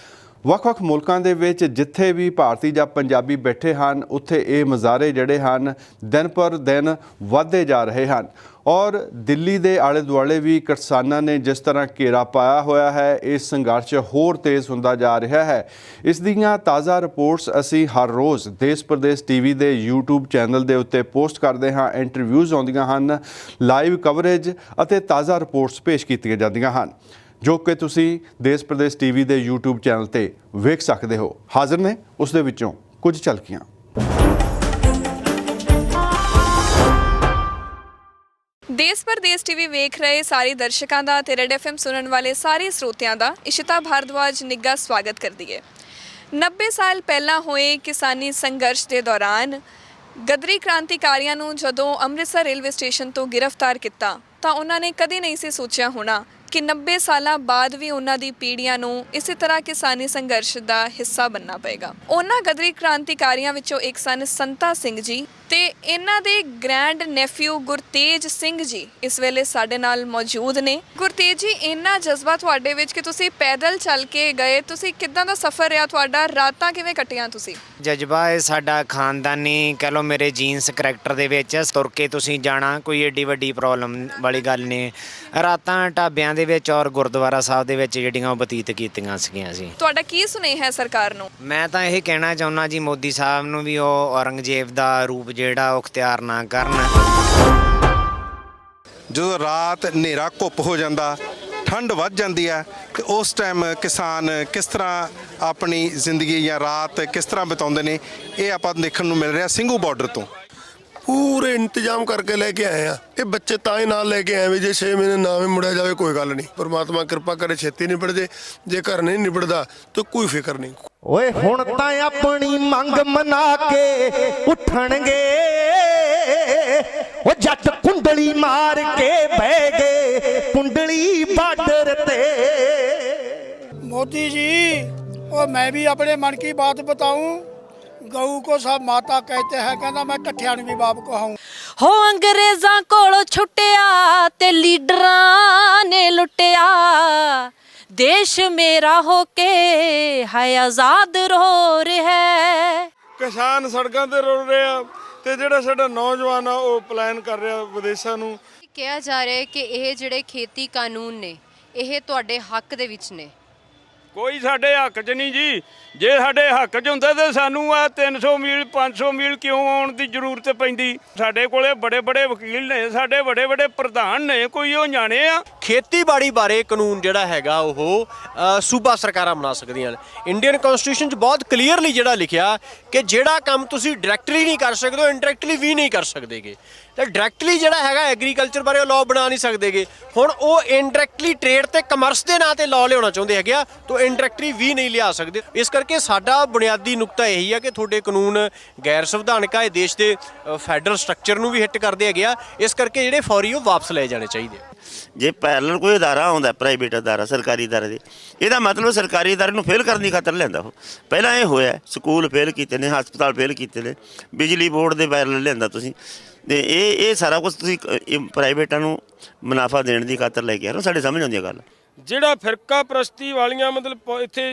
ਵੱਖ-ਵੱਖ ਮੁਲਕਾਂ ਦੇ ਵਿੱਚ ਜਿੱਥੇ ਵੀ ਭਾਰਤੀ ਜਾਂ ਪੰਜਾਬੀ ਬੈਠੇ ਹਨ, ਉੱਥੇ ਇਹ ਮੁਜ਼ਾਹਰੇ ਜਿਹੜੇ ਹਨ ਦਿਨ ਪਰ ਦਿਨ ਵੱਧਦੇ ਜਾ ਰਹੇ ਹਨ। ਔਰ ਦਿੱਲੀ ਦੇ ਆਲੇ ਦੁਆਲੇ ਵੀ ਕਿਸਾਨਾਂ ਨੇ ਜਿਸ ਤਰ੍ਹਾਂ ਘੇਰਾ ਪਾਇਆ ਹੋਇਆ ਹੈ, ਇਹ ਸੰਘਰਸ਼ ਹੋਰ ਤੇਜ਼ ਹੁੰਦਾ ਜਾ ਰਿਹਾ ਹੈ। ਇਸ ਦੀਆਂ ਤਾਜ਼ਾ ਰਿਪੋਰਟਸ ਅਸੀਂ ਹਰ ਰੋਜ਼ ਦੇਸ਼ ਪ੍ਰਦੇਸ਼ ਟੀਵੀ ਦੇ YouTube ਚੈਨਲ ਦੇ ਉੱਤੇ ਪੋਸਟ ਕਰਦੇ ਹਾਂ। ਇੰਟਰਵਿਊਜ਼ ਆਉਂਦੀਆਂ ਹਨ, ਲਾਈਵ ਕਵਰੇਜ ਅਤੇ ਤਾਜ਼ਾ ਰਿਪੋਰਟਸ ਪੇਸ਼ ਕੀਤੀਆਂ ਜਾਂਦੀਆਂ ਹਨ, ਜੋ ਕਿ ਤੁਸੀਂ ਦੇਸ਼ ਪ੍ਰਦੇਸ਼ ਟੀਵੀ ਦੇ YouTube ਚੈਨਲ ਤੇ ਵੇਖ ਸਕਦੇ ਹੋ। ਹਾਜ਼ਰ ਨੇ ਉਸ ਦੇ ਵਿੱਚੋਂ ਕੁਝ ਝਲਕੀਆਂ। ਦੇਸ਼ ਪਰਦੇਸ ਟੀਵੀ ਵੇਖ ਰਹੇ ਸਾਰੇ ਦਰਸ਼ਕਾਂ ਦਾ ਤੇ ਰੈਡ ਐਫਐਮ ਸੁਣਨ ਵਾਲੇ ਸਾਰੇ ਸਰੋਤਿਆਂ ਦਾ ਇਸ਼ਿਤਾ ਭਾਰਦਵਾਜ ਨਿੱਘਾ ਸਵਾਗਤ ਕਰਦੀ ਹੈ। 90 ਸਾਲ ਪਹਿਲਾਂ ਹੋਏ ਕਿਸਾਨੀ ਸੰਘਰਸ਼ ਦੇ ਦੌਰਾਨ ਗਦਰੀ ਕ੍ਰਾਂਤੀਕਾਰੀਆਂ ਨੂੰ ਜਦੋਂ ਅੰਮ੍ਰਿਤਸਰ ਰੇਲਵੇ ਸਟੇਸ਼ਨ ਤੋਂ ਗ੍ਰਿਫਤਾਰ ਕੀਤਾ ਤਾਂ ਉਹਨਾਂ ਨੇ ਕਦੇ ਨਹੀਂ ਸੀ ਸੋਚਿਆ ਹੋਣਾ ਕਿ 90 ਸਾਲਾਂ ਬਾਅਦ ਵੀ ਉਹਨਾਂ ਦੀ ਪੀੜ੍ਹੀਆਂ ਨੂੰ ਇਸੇ ਤਰ੍ਹਾਂ ਕਿਸਾਨੀ ਸੰਘਰਸ਼ ਦਾ ਹਿੱਸਾ ਬਣਨਾ ਪਏਗਾ। ਉਹਨਾਂ ਗਦਰੀ ਕ੍ਰਾਂਤੀਕਾਰੀਆਂ ਵਿੱਚੋਂ ਇੱਕ ਸਨ ਸੰਤਾ ਸਿੰਘ ਜੀ ਤੇ ਇਹਨਾਂ ਦੇ ਗ੍ਰੈਂਡ ਨੈਫਿਊ ਗੁਰਤੇਜ ਸਿੰਘ ਜੀ ਇਸ ਵੇਲੇ ਸਾਡੇ ਨਾਲ ਮੌਜੂਦ ਨੇ। ਗੁਰਤੇਜ ਜੀ, ਇੰਨਾ ਜਜ਼ਬਾ ਤੁਹਾਡੇ ਵਿੱਚ ਕਿ ਤੁਸੀਂ ਪੈਦਲ ਚੱਲ ਕੇ ਗਏ, ਤੁਸੀਂ ਕਿੱਦਾਂ ਦਾ ਸਫ਼ਰ ਰਿਹਾ ਤੁਹਾਡਾ, ਰਾਤਾਂ ਕਿਵੇਂ ਕੱਟੀਆਂ ਤੁਸੀਂ? ਜਜ਼ਬਾ ਇਹ ਸਾਡਾ ਖਾਨਦਾਨੀ ਕਹਿ ਲਓ, ਮੇਰੇ ਜੀਨਸ ਕਰੈਕਟਰ ਦੇ ਵਿੱਚ ਤੁਰ ਕੇ ਤੁਸੀਂ ਜਾਣਾ ਕੋਈ ਏਡੀ ਵੱਡੀ ਪ੍ਰੋਬਲਮ ਵਾਲੀ ਗੱਲ ਨਹੀਂ। ਰਾਤਾਂ ਢਾਬਿਆਂ ਦੇ ਵਿੱਚ ਔਰ ਗੁਰਦੁਆਰਾ ਸਾਹਿਬ ਦੇ ਵਿੱਚ ਜਿਹੜੀਆਂ ਉਹ ਬਤੀਤ ਕੀਤੀਆਂ ਸੀਗੀਆਂ ਸੀ। ਤੁਹਾਡਾ ਕੀ ਸੁਨੇਹਾ ਹੈ ਸਰਕਾਰ ਨੂੰ? ਮੈਂ ਤਾਂ ਇਹ ਕਹਿਣਾ ਚਾਹੁੰਦਾ ਜੀ ਮੋਦੀ ਸਾਹਿਬ ਨੂੰ ਵੀ ਉਹ ਔਰੰਗਜ਼ੇਬ ਦਾ ਰੂਪ ਜਿਹੜਾ ਉਹ ਅਖਤਿਆਰ ਨਾ ਕਰਨ। ਜਦੋਂ ਰਾਤ ਹਨੇਰਾ ਘੁੱਪ ਹੋ ਜਾਂਦਾ, ਠੰਡ ਵੱਧ ਜਾਂਦੀ ਹੈ, ਤੇ ਉਸ ਟਾਈਮ ਕਿਸਾਨ ਕਿਸ ਤਰ੍ਹਾਂ ਆਪਣੀ ਜ਼ਿੰਦਗੀ ਜਾਂ ਰਾਤ ਕਿਸ ਤਰ੍ਹਾਂ ਬਿਤਾਉਂਦੇ ਨੇ, ਇਹ ਆਪਾਂ ਦੇਖਣ ਨੂੰ ਮਿਲ ਰਿਹਾ ਸਿੰਘੂ ਬਾਰਡਰ ਤੋਂ। ਪੂਰੇ ਇੰਤਜ਼ਾਮ ਕਰਕੇ ਲੈ ਕੇ ਆਏ ਆ। ਇਹ ਬੱਚੇ ਤਾਂ ਹੀ ਨਾਲ ਲੈ ਕੇ ਆਏ ਵੀ ਜੇ 6 ਮਹੀਨੇ ਨਾ ਵੀ ਮੁੜਿਆ ਜਾਵੇ ਕੋਈ ਗੱਲ ਨਹੀਂ, ਪਰਮਾਤਮਾ ਕਿਰਪਾ ਕਰੇ ਛੇਤੀ ਨਿਬੜ ਜੇ ਘਰ ਨਹੀਂ ਨਿਬੜਦਾ ਤਾਂ ਕੋਈ ਫਿਕਰ ਨਹੀਂ। ਓਏ ਹੁਣ ਤਾਂ ਆਪਣੀ ਮੰਗ ਮਨਾ ਕੇ ਉੱਠਣਗੇ, ਓ ਜੱਟ ਕੁੰਡਲੀ ਮਾਰ ਕੇ ਬਹਿ ਗਏ ਕੁੰਡਲੀ ਬਾਰਡਰ ਤੇ। मोदी जी, और मैं भी अपने मन की बात बताऊं, गऊ को सब माता कहते हैं, कहना मैं कठिया भी बाप कहाऊं। हो अंग्रेज़ां कोलों छुट्टिया ते लीडरां ने लुटिया, देश मेरा होके है आज़ाद रो रहा है। ਕਿਸਾਨ ਸੜਕਾਂ ਤੇ ਰੁਲ ਰਹੇ ਆ ਤੇ ਜਿਹੜਾ ਸਾਡਾ ਨੌਜਵਾਨ ਆ ਉਹ ਪਲਾਨ ਕਰ ਰਿਹਾ ਵਿਦੇਸ਼ਾਂ ਨੂੰ। ਕਿਹਾ ਜਾ ਰਿਹਾ ਹੈ ਕਿ ਇਹ ਜਿਹੜੇ ਖੇਤੀ ਕਾਨੂੰਨ ਨੇ ਇਹ ਤੁਹਾਡੇ ਹੱਕ ਦੇ ਵਿੱਚ ਨੇ। ਕੋਈ ਸਾਡੇ ਹੱਕ 'ਚ ਨਹੀਂ ਜੀ। ਜੇ ਸਾਡੇ ਹੱਕ 'ਚ ਹੁੰਦੇ ਤਾਂ ਸਾਨੂੰ ਆ 300 ਮੀਲ 500 ਮੀਲ ਕਿਉਂ ਆਉਣ ਦੀ ਜ਼ਰੂਰਤ ਪੈਂਦੀ? ਸਾਡੇ ਕੋਲੇ ਬੜੇ ਬੜੇ ਵਕੀਲ ਨੇ, ਸਾਡੇ ਬੜੇ ਬੜੇ ਪ੍ਰਧਾਨ ਨੇ, ਕੋਈ ਉਹ ਜਾਣੇ ਆ। ਖੇਤੀਬਾੜੀ ਬਾਰੇ ਕਾਨੂੰਨ ਜਿਹੜਾ ਹੈਗਾ ਉਹ ਸੂਬਾ ਸਰਕਾਰਾਂ ਬਣਾ ਸਕਦੀਆਂ ਨੇ। ਇੰਡੀਅਨ ਕਨਸਟੀਟਿਊਸ਼ਨ 'ਚ ਬਹੁਤ ਕਲੀਅਰਲੀ ਜਿਹੜਾ ਲਿਖਿਆ ਕਿ ਜਿਹੜਾ ਕੰਮ ਤੁਸੀਂ ਡਾਇਰੈਕਟਲੀ ਨਹੀਂ ਕਰ ਸਕਦੇ ਉਹ ਇਨਡਾਇਰੈਕਟਲੀ ਵੀ ਨਹੀਂ ਕਰ ਸਕਦੇਗੇ। ਤੇ ਡਾਇਰੈਕਟਲੀ ਜਿਹੜਾ ਹੈਗਾ ਐਗਰੀਕਲਚਰ ਬਾਰੇ ਉਹ ਲਾਅ ਬਣਾ ਨਹੀਂ ਸਕਦੇਗੇ। ਹੁਣ ਉਹ ਇਨਡਾਇਰੈਕਟਲੀ ਟ੍ਰੇਡ ਤੇ ਕਮਰਸ ਦੇ ਨਾਂ ਤੇ ਲਾਅ ਲਿਆਉਣਾ ਚਾਹੁੰਦੇ ਹੈਗੇ ਆ, ਤਾਂ ਇਨਡਾਇਰੈਕਟਲੀ ਵੀ ਨਹੀਂ ਲਿਆ ਸਕਦੇ। ਇਸ ਕਰਕੇ ਸਾਡਾ ਬੁਨਿਆਦੀ ਨੁਕਤਾ ਇਹੀ ਆ ਕਿ ਤੁਹਾਡੇ ਕਾਨੂੰਨ ਗੈਰ ਸੰਵਿਧਾਨਕ ਆ, ਇਹ ਦੇਸ਼ ਦੇ ਫੈਡਰਲ ਸਟਰਕਚਰ ਨੂੰ ਵੀ ਹਿੱਟ ਕਰਦੇ ਹੈਗੇ ਆ। ਇਸ ਕਰਕੇ ਜਿਹੜੇ ਫੌਰੀ ਉਹ ਵਾਪਸ ਲਏ ਜਾਣੇ ਚਾਹੀਦੇ। ਜੇ ਪੈਰਲਲ ਕੋਈ ਅਦਾਰਾ ਆਉਂਦਾ, ਪ੍ਰਾਈਵੇਟ ਅਦਾਰਾ ਸਰਕਾਰੀ ਅਦਾਰੇ ਦੇ, ਇਹਦਾ ਮਤਲਬ ਸਰਕਾਰੀ ਅਦਾਰੇ ਨੂੰ ਫੇਲ ਕਰਨ ਦੀ ਖਾਤਰ ਲਿਆਂਦਾ ਉਹ। ਪਹਿਲਾਂ ਇਹ ਹੋਇਆ, ਸਕੂਲ ਫੇਲ ਕੀਤੇ ਨੇ, ਹਸਪਤਾਲ ਫੇਲ ਕੀਤੇ ਨੇ, ਬਿਜਲੀ ਬੋਰਡ ਦੇ ਪੈਰਲਲ ਲਿਆਂਦਾ ਤੁਸੀਂ। ਤੇ ਇਹ ਸਾਰਾ ਕੁਝ ਤੁਸੀਂ ਪ੍ਰਾਈਵੇਟਾਂ ਨੂੰ ਮੁਨਾਫਾ ਦੇਣ ਦੀ ਖਾਤਰ ਲੈ ਕੇ ਆ ਰਹੇ ਹੋ। ਸਾਡੇ ਸਮਝ ਆਉਂਦੀ ਹੈ ਗੱਲ। ਜਿਹੜਾ ਫਿਰਕਾ ਪ੍ਰਸਤੀ ਵਾਲੀਆਂ ਮਤਲਬ ਇੱਥੇ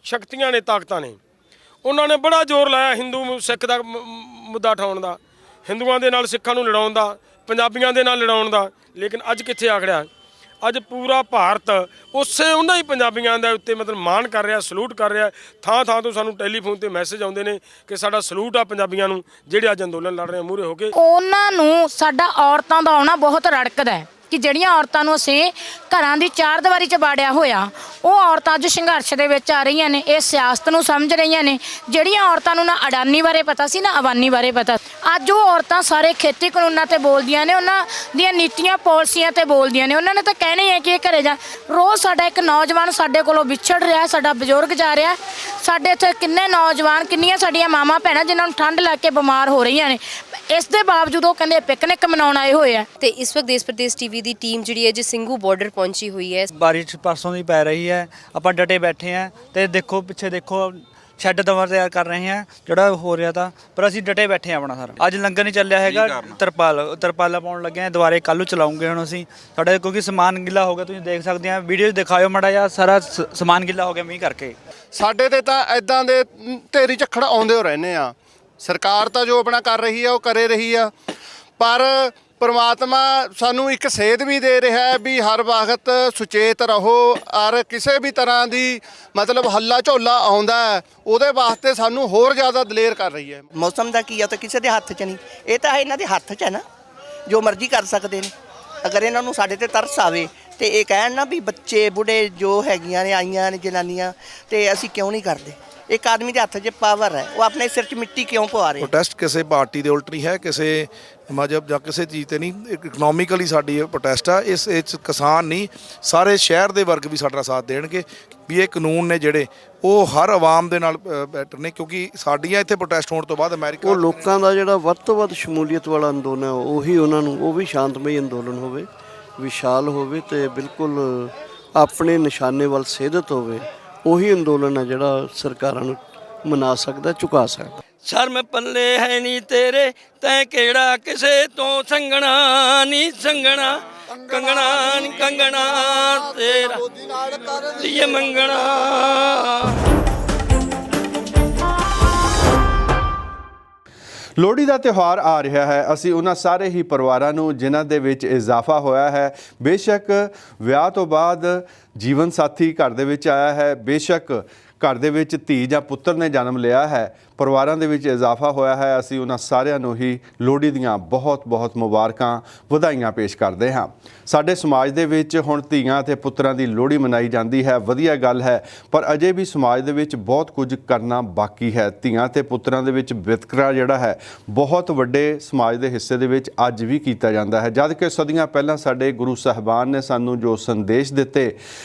ਸ਼ਕਤੀਆਂ ਨੇ, ਤਾਕਤਾਂ ਨੇ, ਉਹਨਾਂ ਨੇ ਬੜਾ ਜ਼ੋਰ ਲਾਇਆ ਹਿੰਦੂ ਸਿੱਖ ਦਾ ਮੁੱਦਾ ਉਠਾਉਣ ਦਾ, ਹਿੰਦੂਆਂ ਦੇ ਨਾਲ ਸਿੱਖਾਂ ਨੂੰ ਲੜਾਉਣ ਦਾ, ਪੰਜਾਬੀਆਂ ਦੇ ਨਾਲ ਲੜਾਉਣ ਦਾ। ਲੇਕਿਨ ਅੱਜ ਕਿੱਥੇ ਆ ਖੜਿਆ? ਅੱਜ ਪੂਰਾ ਭਾਰਤ ਉਸੇ ਉਹਨਾਂ ਹੀ ਪੰਜਾਬੀਆਂ ਦੇ ਉੱਤੇ ਮਤਲਬ ਮਾਣ ਕਰ ਰਿਹਾ, ਸਲੂਟ ਕਰ ਰਿਹਾ। ਥਾਂ ਥਾਂ ਤੋਂ ਸਾਨੂੰ ਟੈਲੀਫੋਨ ਤੇ ਮੈਸੇਜ ਆਉਂਦੇ ਨੇ ਕਿ ਸਾਡਾ ਸਲੂਟ ਆ ਪੰਜਾਬੀਆਂ ਨੂੰ ਜਿਹੜੇ ਅੱਜ ਅੰਦੋਲਨ ਲੜ ਰਹੇ ਮੂਹਰੇ ਹੋ ਕੇ। ਉਹਨਾਂ ਨੂੰ ਸਾਡਾ ਔਰਤਾਂ ਦਾ ਆਉਣਾ ਬਹੁਤ ਰੜਕਦਾ ਹੈ ਕਿ ਜਿਹੜੀਆਂ ਔਰਤਾਂ ਨੂੰ ਅਸੀਂ ਘਰਾਂ ਦੀ ਚਾਰ ਦੀਵਾਰੀ 'ਚ ਬਾੜਿਆ ਹੋਇਆ, ਉਹ ਔਰਤਾਂ ਅੱਜ ਸੰਘਰਸ਼ ਦੇ ਵਿੱਚ ਆ ਰਹੀਆਂ ਨੇ, ਇਹ ਸਿਆਸਤ ਨੂੰ ਸਮਝ ਰਹੀਆਂ ਨੇ। ਜਿਹੜੀਆਂ ਔਰਤਾਂ ਨੂੰ ਨਾ ਅਡਾਨੀ ਬਾਰੇ ਪਤਾ ਸੀ ਨਾ ਅਬਾਨੀ ਬਾਰੇ ਪਤਾ, ਅੱਜ ਉਹ ਔਰਤਾਂ ਸਾਰੇ ਖੇਤੀ ਕਾਨੂੰਨਾਂ ਤੇ ਬੋਲਦੀਆਂ ਨੇ, ਉਹਨਾਂ ਦੀਆਂ ਨੀਤੀਆਂ ਪਾਲਿਸੀਆਂ ਤੇ ਬੋਲਦੀਆਂ ਨੇ। ਉਹਨਾਂ ਨੇ ਤਾਂ ਕਹਿਣਾ ਹੀ ਹੈ ਕਿ ਇਹ ਘਰੇ ਜਾ। ਰੋਜ਼ ਸਾਡਾ ਇੱਕ ਨੌਜਵਾਨ ਸਾਡੇ ਕੋਲੋਂ ਵਿਛੜ ਰਿਹਾ, ਸਾਡਾ ਬਜ਼ੁਰਗ ਜਾ ਰਿਹਾ। ਸਾਡੇ ਇੱਥੇ ਕਿੰਨੇ ਨੌਜਵਾਨ, ਕਿੰਨੀਆਂ ਸਾਡੀਆਂ ਮਾਵਾਂ ਭੈਣਾਂ ਜਿਨ੍ਹਾਂ ਨੂੰ ਠੰਡ ਲੱਗ ਕੇ ਬਿਮਾਰ ਹੋ ਰਹੀਆਂ ਨੇ। ਇਸ ਦੇ ਬਾਵਜੂਦ ਉਹ ਕਹਿੰਦੇ ਪਿਕਨਿਕ ਮਨਾਉਣ ਆਏ ਹੋਏ ਆ। ਤੇ ਇਸ ਵਕਤ ਦੇਸ਼ ਪ੍ਰਦੇਸ਼ ਟੀਵੀ ਦੀ ਟੀਮ ਜਿਹੜੀ ਹੈ ਜੀ ਸਿੰਘੂ ਬਾਰਡਰ ਪਹੁੰਚੀ ਹੋਈ ਹੈ। ਬਾਰਿਸ਼ ਪਰਸੋਂ ਦੀ ਪੈ ਰਹੀ ਹੈ, ਆਪਾਂ ਡਟੇ ਬੈਠੇ ਹਾਂ ਤੇ ਦੇਖੋ ਪਿੱਛੇ ਦੇਖੋ ਸ਼ੈੱਡ ਦਵਾ ਤਿਆਰ ਕਰ ਰਹੇ ਹਾਂ ਜਿਹੜਾ ਹੋ ਰਿਹਾ ਤਾਂ, ਪਰ ਅਸੀਂ ਡਟੇ ਬੈਠੇ ਹਾਂ ਆਪਣਾ ਸਾਰਾ। ਅੱਜ ਲੰਗਰ ਨਹੀਂ ਚੱਲਿਆ ਹੈਗਾ, ਤਰਪਾਲਾਂ ਪਾਉਣ ਲੱਗੇ ਹਾਂ, ਦੁਬਾਰੇ ਕੱਲ੍ਹ ਨੂੰ ਚਲਾਉਂਗੇ ਹੁਣ ਅਸੀਂ। ਸਾਡਾ ਕਿਉਂਕਿ ਸਮਾਨ ਗਿੱਲਾ ਹੋ ਗਿਆ, ਤੁਸੀਂ ਦੇਖ ਸਕਦੇ ਆ ਵੀਡੀਓ ਦਿਖਾਇਓ ਮਾੜਾ ਜਿਹਾ, ਸਾਰਾ ਸਮਾਨ ਗਿੱਲਾ ਹੋ ਗਿਆ ਮੀਂਹ ਕਰਕੇ। ਸਾਡੇ ਤੇ ਤਾਂ ਇਦਾਂ ਦੇ ਢੇਰੀ ਝੱਖੜ ਆਉਂਦੇ ਹੋ ਰਹਿੰਦੇ ਆ। ਸਰਕਾਰ ਤਾਂ ਜੋ ਆਪਣਾ ਕਰ ਰਹੀ ਆ ਉਹ ਕਰੇ ਰਹੀ ਆ, ਪਰ ਪਰਮਾਤਮਾ ਸਾਨੂੰ ਇੱਕ ਸੇਧ ਵੀ ਦੇ ਰਿਹਾ ਹੈ ਵੀ ਹਰ ਵਕਤ ਸੁਚੇਤ ਰਹੋ, ਔਰ ਕਿਸੇ ਵੀ ਤਰ੍ਹਾਂ ਦੀ ਮਤਲਬ ਹੱਲਾ ਝੋਲਾ ਆਉਂਦਾ ਹੈ ਉਹਦੇ ਵਾਸਤੇ ਸਾਨੂੰ ਹੋਰ ਜ਼ਿਆਦਾ ਦਲੇਰ ਕਰ ਰਹੀ ਹੈ। ਮੌਸਮ ਦਾ ਕੀ ਆ ਤਾਂ ਕਿਸੇ ਦੇ ਹੱਥ 'ਚ ਨਹੀਂ, ਇਹ ਤਾਂ ਇਹਨਾਂ ਦੇ ਹੱਥ 'ਚ ਹੈ ਨਾ, ਜੋ ਮਰਜ਼ੀ ਕਰ ਸਕਦੇ ਨੇ। ਅਗਰ ਇਹਨਾਂ ਨੂੰ ਸਾਡੇ ਤੇ ਤਰਸ ਆਵੇ ਤੇ ਇਹ ਕਹਿਣ ਨਾ ਵੀ ਬੱਚੇ ਬੁੱਢੇ ਜੋ ਹੈਗੀਆਂ ਨੇ ਆਈਆਂ ਨੇ ਜਨਾਨੀਆਂ, ਤੇ ਅਸੀਂ ਕਿਉਂ ਨਹੀਂ ਕਰਦੇ। ਇੱਕ ਆਦਮੀ ਦੇ ਹੱਥ 'ਚ ਪਾਵਰ ਹੈ, ਉਹ ਆਪਣੇ ਸਿਰ 'ਚ ਮਿੱਟੀ ਕਿਉਂ ਪਵਾ ਰਹੇ? ਪ੍ਰੋਟੈਸਟ ਕਿਸੇ ਪਾਰਟੀ ਦੇ ਉਲਟ ਨਹੀਂ ਹੈ, ਕਿਸੇ ਮਜ਼ਹਬ ਜਾਂ ਕਿਸੇ ਚੀਜ਼ ਤੇ ਨਹੀਂ। ਇਕਨੋਮਿਕਲੀ ਸਾਡੀ ਇਹ ਪ੍ਰੋਟੈਸਟ ਆ। ਇਸ 'ਚ ਕਿਸਾਨ ਨਹੀਂ, ਸਾਰੇ ਸ਼ਹਿਰ ਦੇ ਵਰਗ ਵੀ ਸਾਡਾ ਸਾਥ ਦੇਣਗੇ ਵੀ ਇਹ ਕਾਨੂੰਨ ਨੇ ਜਿਹੜੇ ਉਹ ਹਰ ਆਵਾਮ ਦੇ ਨਾਲ ਬੈਟਰ ਨੇ, ਕਿਉਂਕਿ ਸਾਡੀਆਂ ਇੱਥੇ ਪ੍ਰੋਟੈਸਟ ਹੋਣ ਤੋਂ ਬਾਅਦ ਅਮਰੀਕਾ ਉਹ ਲੋਕਾਂ ਦਾ ਜਿਹੜਾ ਵੱਧ ਤੋਂ ਵੱਧ ਸ਼ਮੂਲੀਅਤ ਵਾਲਾ ਅੰਦੋਲਨ ਹੈ, ਉਹੀ ਉਹਨਾਂ ਨੂੰ, ਉਹ ਵੀ ਸ਼ਾਂਤਮਈ ਅੰਦੋਲਨ ਹੋਵੇ, ਵਿਸ਼ਾਲ ਹੋਵੇ ਤੇ ਬਿਲਕੁਲ ਆਪਣੇ ਨਿਸ਼ਾਨੇ ਵੱਲ ਸੇਧਤ ਹੋਵੇ। ਉਹੀ ਅੰਦੋਲਨ ਹੈ ਜਿਹੜਾ ਸਰਕਾਰਾਂ ਨੂੰ ਮਨਾ ਸਕਦਾ, ਝੁਕਾ ਸਕਦਾ। ਸ਼ਰਮ ਪੱਲੇ ਹੈ ਨਹੀਂ ਤੇਰੇ, ਤੈਂ ਕਿਹੜਾ ਕਿਸੇ ਤੋਂ ਸੰਗਣਾ ਨਹੀਂ ਸੰਗਣਾ, ਕੰਗਣਾ ਨੀ ਕੰਗਣਾ ਤੇਰਾ ਇਹ ਮੰਗਣਾ। ਲੋਹੜੀ ਦਾ ਤਿਉਹਾਰ ਆ ਰਿਹਾ ਹੈ। ਅਸੀਂ ਉਹਨਾਂ ਸਾਰੇ ਹੀ ਪਰਿਵਾਰਾਂ ਨੂੰ ਜਿਨ੍ਹਾਂ ਦੇ ਵਿੱਚ ਇਜ਼ਾਫਾ ਹੋਇਆ ਹੈ, ਬੇਸ਼ੱਕ ਵਿਆਹ ਤੋਂ ਬਾਅਦ ਜੀਵਨ ਸਾਥੀ ਘਰ ਦੇ ਵਿੱਚ ਆਇਆ ਹੈ, ਬੇਸ਼ੱਕ ਘਰ ਦੇ ਵਿੱਚ ਧੀ ਜਾਂ ਪੁੱਤਰ ਨੇ ਜਨਮ ਲਿਆ ਹੈ, ਪਰਿਵਾਰਾਂ ਦੇ ਵਿੱਚ ਇਜ਼ਾਫਾ ਹੋਇਆ ਹੈ, ਅਸੀਂ ਉਹਨਾਂ ਸਾਰਿਆਂ ਨੂੰ ਹੀ ਲੋਹੜੀ ਦੀਆਂ ਬਹੁਤ-ਬਹੁਤ ਮੁਬਾਰਕਾਂ, ਵਧਾਈਆਂ ਪੇਸ਼ ਕਰਦੇ ਹਾਂ। ਸਾਡੇ ਸਮਾਜ ਦੇ ਵਿੱਚ ਹੁਣ ਧੀਆਂ ਅਤੇ ਪੁੱਤਰਾਂ ਦੀ ਲੋਹੜੀ ਮਨਾਈ ਜਾਂਦੀ ਹੈ, ਵਧੀਆ ਗੱਲ ਹੈ, ਪਰ ਅਜੇ ਵੀ ਸਮਾਜ ਦੇ ਵਿੱਚ ਬਹੁਤ ਕੁਝ ਕਰਨਾ ਬਾਕੀ ਹੈ। ਧੀਆਂ ਅਤੇ ਪੁੱਤਰਾਂ ਦੇ ਵਿੱਚ ਵਿਤਕਰਾ ਜਿਹੜਾ ਹੈ ਬਹੁਤ ਵੱਡੇ ਸਮਾਜ ਦੇ ਹਿੱਸੇ ਦੇ ਵਿੱਚ ਅੱਜ ਵੀ ਕੀਤਾ ਜਾਂਦਾ ਹੈ, ਜਦ ਕਿ ਸਦੀਆਂ ਪਹਿਲਾਂ ਸਾਡੇ ਗੁਰੂ ਸਾਹਿਬਾਨ ਨੇ ਸਾਨੂੰ ਜੋ ਸੰਦੇਸ਼ ਦਿੱਤੇ,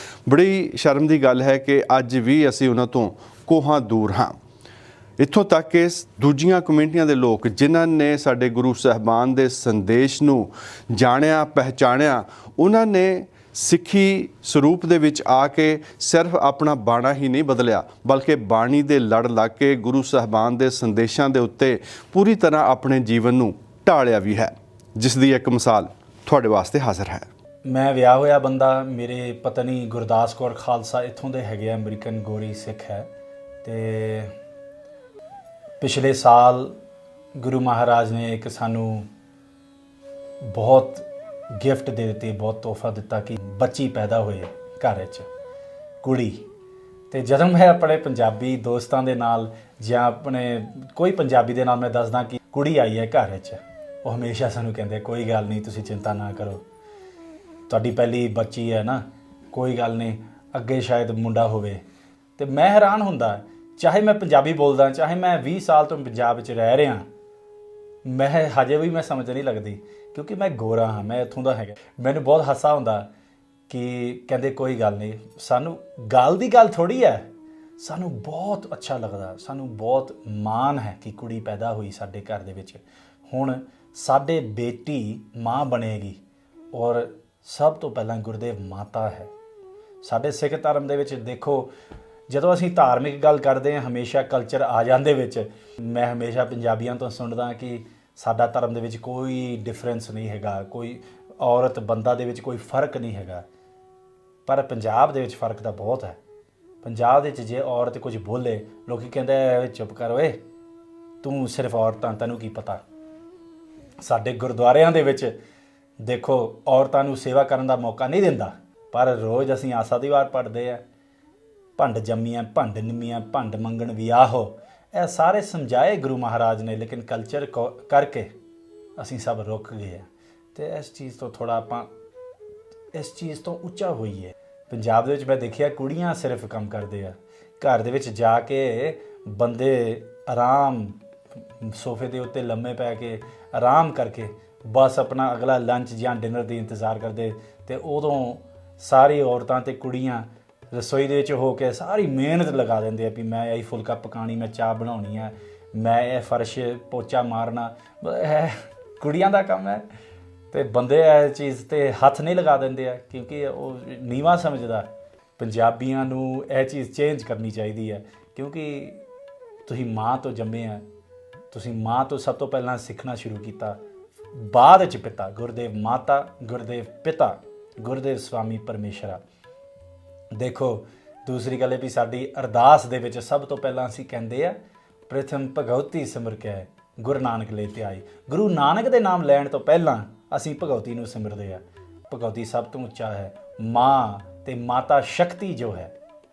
ਬੜੀ ਸ਼ਰਮ ਦੀ ਗੱਲ ਹੈ ਕਿ ਅੱਜ ਵੀ ਅਸੀਂ ਉਹਨਾਂ ਤੋਂ ਕੋਹਾਂ ਦੂਰ ਹਾਂ। ਇੱਥੋਂ ਤੱਕ ਕਿ ਦੂਜੀਆਂ ਕਮਿਊਨਿਟੀਆਂ ਦੇ ਲੋਕ ਜਿਨ੍ਹਾਂ ਨੇ ਸਾਡੇ ਗੁਰੂ ਸਾਹਿਬਾਨ ਦੇ ਸੰਦੇਸ਼ ਨੂੰ ਜਾਣਿਆ, ਪਹਿਚਾਣਿਆ, ਉਹਨਾਂ ਨੇ ਸਿੱਖੀ ਸਰੂਪ ਦੇ ਵਿੱਚ ਆ ਕੇ ਸਿਰਫ ਆਪਣਾ ਬਾਣਾ ਹੀ ਨਹੀਂ ਬਦਲਿਆ, ਬਲਕਿ ਬਾਣੀ ਦੇ ਲੜ ਲੱਗ ਕੇ ਗੁਰੂ ਸਾਹਿਬਾਨ ਦੇ ਸੰਦੇਸ਼ਾਂ ਦੇ ਉੱਤੇ ਪੂਰੀ ਤਰ੍ਹਾਂ ਆਪਣੇ ਜੀਵਨ ਨੂੰ ਢਾਲਿਆ ਵੀ ਹੈ, ਜਿਸ ਦੀ ਇੱਕ ਮਿਸਾਲ ਤੁਹਾਡੇ ਵਾਸਤੇ ਹਾਜ਼ਰ ਹੈ। ਮੈਂ ਵਿਆਹ ਹੋਇਆ ਬੰਦਾ, ਮੇਰੇ ਪਤਨੀ ਗੁਰਦਾਸ ਕੌਰ ਖਾਲਸਾ ਇੱਥੋਂ ਦੇ ਹੈਗੇ ਆ, ਅਮਰੀਕਨ ਗੋਰੀ ਸਿੱਖ ਹੈ, ਤੇ ਪਿਛਲੇ ਸਾਲ ਗੁਰੂ ਮਹਾਰਾਜ ਨੇ ਇੱਕ ਸਾਨੂੰ ਬਹੁਤ ਗਿਫਟ ਦੇ ਦਿੱਤੀ, ਬਹੁਤ ਤੋਹਫਾ ਦਿੱਤਾ ਕਿ ਬੱਚੀ ਪੈਦਾ ਹੋਏ ਘਰ ਵਿੱਚ, ਕੁੜੀ। ਤੇ ਜਦੋਂ ਮੈਂ ਆਪਣੇ ਪੰਜਾਬੀ ਦੋਸਤਾਂ ਦੇ ਨਾਲ ਜਾਂ ਆਪਣੇ ਕੋਈ ਪੰਜਾਬੀ ਦੇ ਨਾਲ ਮੈਂ ਦੱਸਦਾ ਕਿ ਕੁੜੀ ਆਈ ਹੈ ਘਰ ਵਿੱਚ, ਉਹ ਹਮੇਸ਼ਾ ਸਾਨੂੰ ਕਹਿੰਦੇ ਕੋਈ ਗੱਲ ਨਹੀਂ, ਤੁਸੀਂ ਚਿੰਤਾ ਨਾ ਕਰੋ, ਤੁਹਾਡੀ ਪਹਿਲੀ ਬੱਚੀ ਹੈ ਨਾ, ਕੋਈ ਗੱਲ ਨਹੀਂ, ਅੱਗੇ ਸ਼ਾਇਦ ਮੁੰਡਾ ਹੋਵੇ। ਤੇ ਮੈਂ ਹੈਰਾਨ ਹੁੰਦਾ, ਚਾਹੇ ਮੈਂ ਪੰਜਾਬੀ ਬੋਲਦਾ, ਚਾਹੇ ਮੈਂ 20 ਸਾਲ ਤੋਂ ਪੰਜਾਬ ਵਿੱਚ ਰਹਿ ਰਿਹਾ, ਮੈਂ ਹਜੇ ਵੀ ਮੈਂ ਸਮਝ ਨਹੀਂ ਲੱਗਦੀ, ਕਿਉਂਕਿ ਮੈਂ ਗੋਰਾ ਹਾਂ, ਮੈਂ ਇੱਥੋਂ ਦਾ ਹੈਗਾ। ਮੈਨੂੰ ਬਹੁਤ ਹਾਸਾ ਹੁੰਦਾ ਕਿ ਕਹਿੰਦੇ ਕੋਈ ਗੱਲ ਨਹੀਂ, ਸਾਨੂੰ ਗੱਲ ਦੀ ਗੱਲ ਥੋੜ੍ਹੀ ਹੈ, ਸਾਨੂੰ ਬਹੁਤ ਅੱਛਾ ਲੱਗਦਾ, ਸਾਨੂੰ ਬਹੁਤ ਮਾਣ ਹੈ ਕਿ ਕੁੜੀ ਪੈਦਾ ਹੋਈ ਸਾਡੇ ਘਰ ਦੇ ਵਿੱਚ। ਹੁਣ ਸਾਡੇ ਬੇਟੀ ਮਾਂ ਬਣੇਗੀ, ਔਰ ਸਭ ਤੋਂ ਪਹਿਲਾਂ ਗੁਰਦੇਵ ਮਾਤਾ ਹੈ। ਸਾਡੇ ਸਿੱਖ ਧਰਮ ਦੇ ਵਿੱਚ ਦੇਖੋ, ਜਦੋਂ ਅਸੀਂ ਧਾਰਮਿਕ ਗੱਲ ਕਰਦੇ ਹਾਂ ਹਮੇਸ਼ਾ ਕਲਚਰ ਆ ਜਾਂਦੇ ਵਿੱਚ। ਮੈਂ ਹਮੇਸ਼ਾ ਪੰਜਾਬੀਆਂ ਤੋਂ ਸੁਣਦਾ ਕਿ ਸਾਡਾ ਧਰਮ ਦੇ ਵਿੱਚ ਕੋਈ ਡਿਫਰੈਂਸ ਨਹੀਂ ਹੈਗਾ, ਕੋਈ ਔਰਤ ਬੰਦਾ ਦੇ ਵਿੱਚ ਕੋਈ ਫਰਕ ਨਹੀਂ ਹੈਗਾ, ਪਰ ਪੰਜਾਬ ਦੇ ਵਿੱਚ ਫਰਕ ਤਾਂ ਬਹੁਤ ਹੈ। ਪੰਜਾਬ ਦੇ ਵਿੱਚ ਜੇ ਔਰਤ ਕੁਝ ਬੋਲੇ, ਲੋਕੀ ਕਹਿੰਦੇ ਚੁੱਪ ਕਰ ਓਏ, ਤੂੰ ਸਿਰਫ ਔਰਤਾਂ, ਤੈਨੂੰ ਕੀ ਪਤਾ। ਸਾਡੇ ਗੁਰਦੁਆਰਿਆਂ ਦੇ ਵਿੱਚ ਦੇਖੋ ਔਰਤਾਂ ਨੂੰ ਸੇਵਾ ਕਰਨ ਦਾ ਮੌਕਾ ਨਹੀਂ ਦਿੰਦਾ, ਪਰ ਰੋਜ਼ ਅਸੀਂ ਆਸਾ ਦੀ ਵਾਰ ਪੜ੍ਹਦੇ ਆ, ਭੰਡ ਜੰਮੀਆਂ ਭੰਡ ਨਿੰਮੀਆਂ, ਭੰਡ ਮੰਗਣ ਵਿਆਹੋ, ਇਹ ਸਾਰੇ ਸਮਝਾਏ ਗੁਰੂ ਮਹਾਰਾਜ ਨੇ, ਲੇਕਿਨ ਕਲਚਰ ਕਰਕੇ ਅਸੀਂ ਸਭ ਰੁਕ ਗਏ ਆ। ਤੇ ਇਸ ਚੀਜ਼ ਤੋਂ ਥੋੜ੍ਹਾ ਆਪਾਂ ਇਸ ਚੀਜ਼ ਤੋਂ ਉੱਚਾ ਹੋਈਏ। ਪੰਜਾਬ ਦੇ ਵਿੱਚ ਮੈਂ ਦੇਖਿਆ ਕੁੜੀਆਂ ਸਿਰਫ ਕੰਮ ਕਰਦੇ ਆ, ਘਰ ਦੇ ਵਿੱਚ ਜਾ ਕੇ ਬੰਦੇ ਆਰਾਮ ਸੋਫੇ ਦੇ ਉੱਤੇ ਲੰਮੇ ਪੈ ਕੇ ਆਰਾਮ ਕਰਕੇ ਬਸ ਆਪਣਾ ਅਗਲਾ ਲੰਚ ਜਾਂ ਡਿਨਰ ਦੀ ਇੰਤਜ਼ਾਰ ਕਰਦੇ, ਤੇ ਉਦੋਂ ਸਾਰੀ ਔਰਤਾਂ ਤੇ ਕੁੜੀਆਂ ਰਸੋਈ ਦੇ ਵਿੱਚ ਹੋ ਕੇ ਸਾਰੀ ਮਿਹਨਤ ਲਗਾ ਦਿੰਦੇ ਆ ਵੀ ਮੈਂ ਇਹ ਫੁਲਕਾ ਪਕਾਉਣੀ, ਮੈਂ ਚਾਹ ਬਣਾਉਣੀ ਆ, ਮੈਂ ਇਹ ਫਰਸ਼ ਪੋਚਾ ਮਾਰਨਾ, ਇਹ ਕੁੜੀਆਂ ਦਾ ਕੰਮ ਹੈ। ਤੇ ਬੰਦੇ ਇਹ ਚੀਜ਼ ਤੇ ਹੱਥ ਨਹੀਂ ਲਗਾ ਦਿੰਦੇ ਆ, ਕਿਉਂਕਿ ਉਹ ਨੀਵਾਂ ਸਮਝਦਾ। ਪੰਜਾਬੀਆਂ ਨੂੰ ਇਹ ਚੀਜ਼ ਚੇਂਜ ਕਰਨੀ ਚਾਹੀਦੀ ਹੈ, ਕਿਉਂਕਿ ਤੁਸੀਂ ਮਾਂ ਤੋਂ ਜੰਮੇ ਆ, ਤੁਸੀਂ ਮਾਂ ਤੋਂ ਸਭ ਤੋਂ ਪਹਿਲਾਂ ਸਿੱਖਣਾ ਸ਼ੁਰੂ ਕੀਤਾ, ਬਾਅਦ ਵਿੱਚ ਪਿਤਾ, ਗੁਰਦੇਵ ਮਾਤਾ, ਗੁਰਦੇਵ ਪਿਤਾ, ਗੁਰਦੇਵ ਸਵਾਮੀ ਪਰਮੇਸ਼ਰਾ। ਦੇਖੋ ਦੂਸਰੀ ਗੱਲ ਇਹ ਵੀ ਸਾਡੀ ਅਰਦਾਸ ਦੇ ਵਿੱਚ ਸਭ ਤੋਂ ਪਹਿਲਾਂ ਅਸੀਂ ਕਹਿੰਦੇ ਆ ਪ੍ਰਥਮ ਭਗਉਤੀ ਸਿਮਰ ਕੇ ਗੁਰੂ ਨਾਨਕ ਲੈ ਤੇ ਆਈ। ਗੁਰੂ ਨਾਨਕ ਦੇ ਨਾਮ ਲੈਣ ਤੋਂ ਪਹਿਲਾਂ ਅਸੀਂ ਭਗਉਤੀ ਨੂੰ ਸਿਮਰਦੇ ਆ। ਭਗਉਤੀ ਸਭ ਤੋਂ ਉੱਚਾ ਹੈ। ਮਾਂ ਤੇ ਮਾਤਾ ਸ਼ਕਤੀ ਜੋ ਹੈ,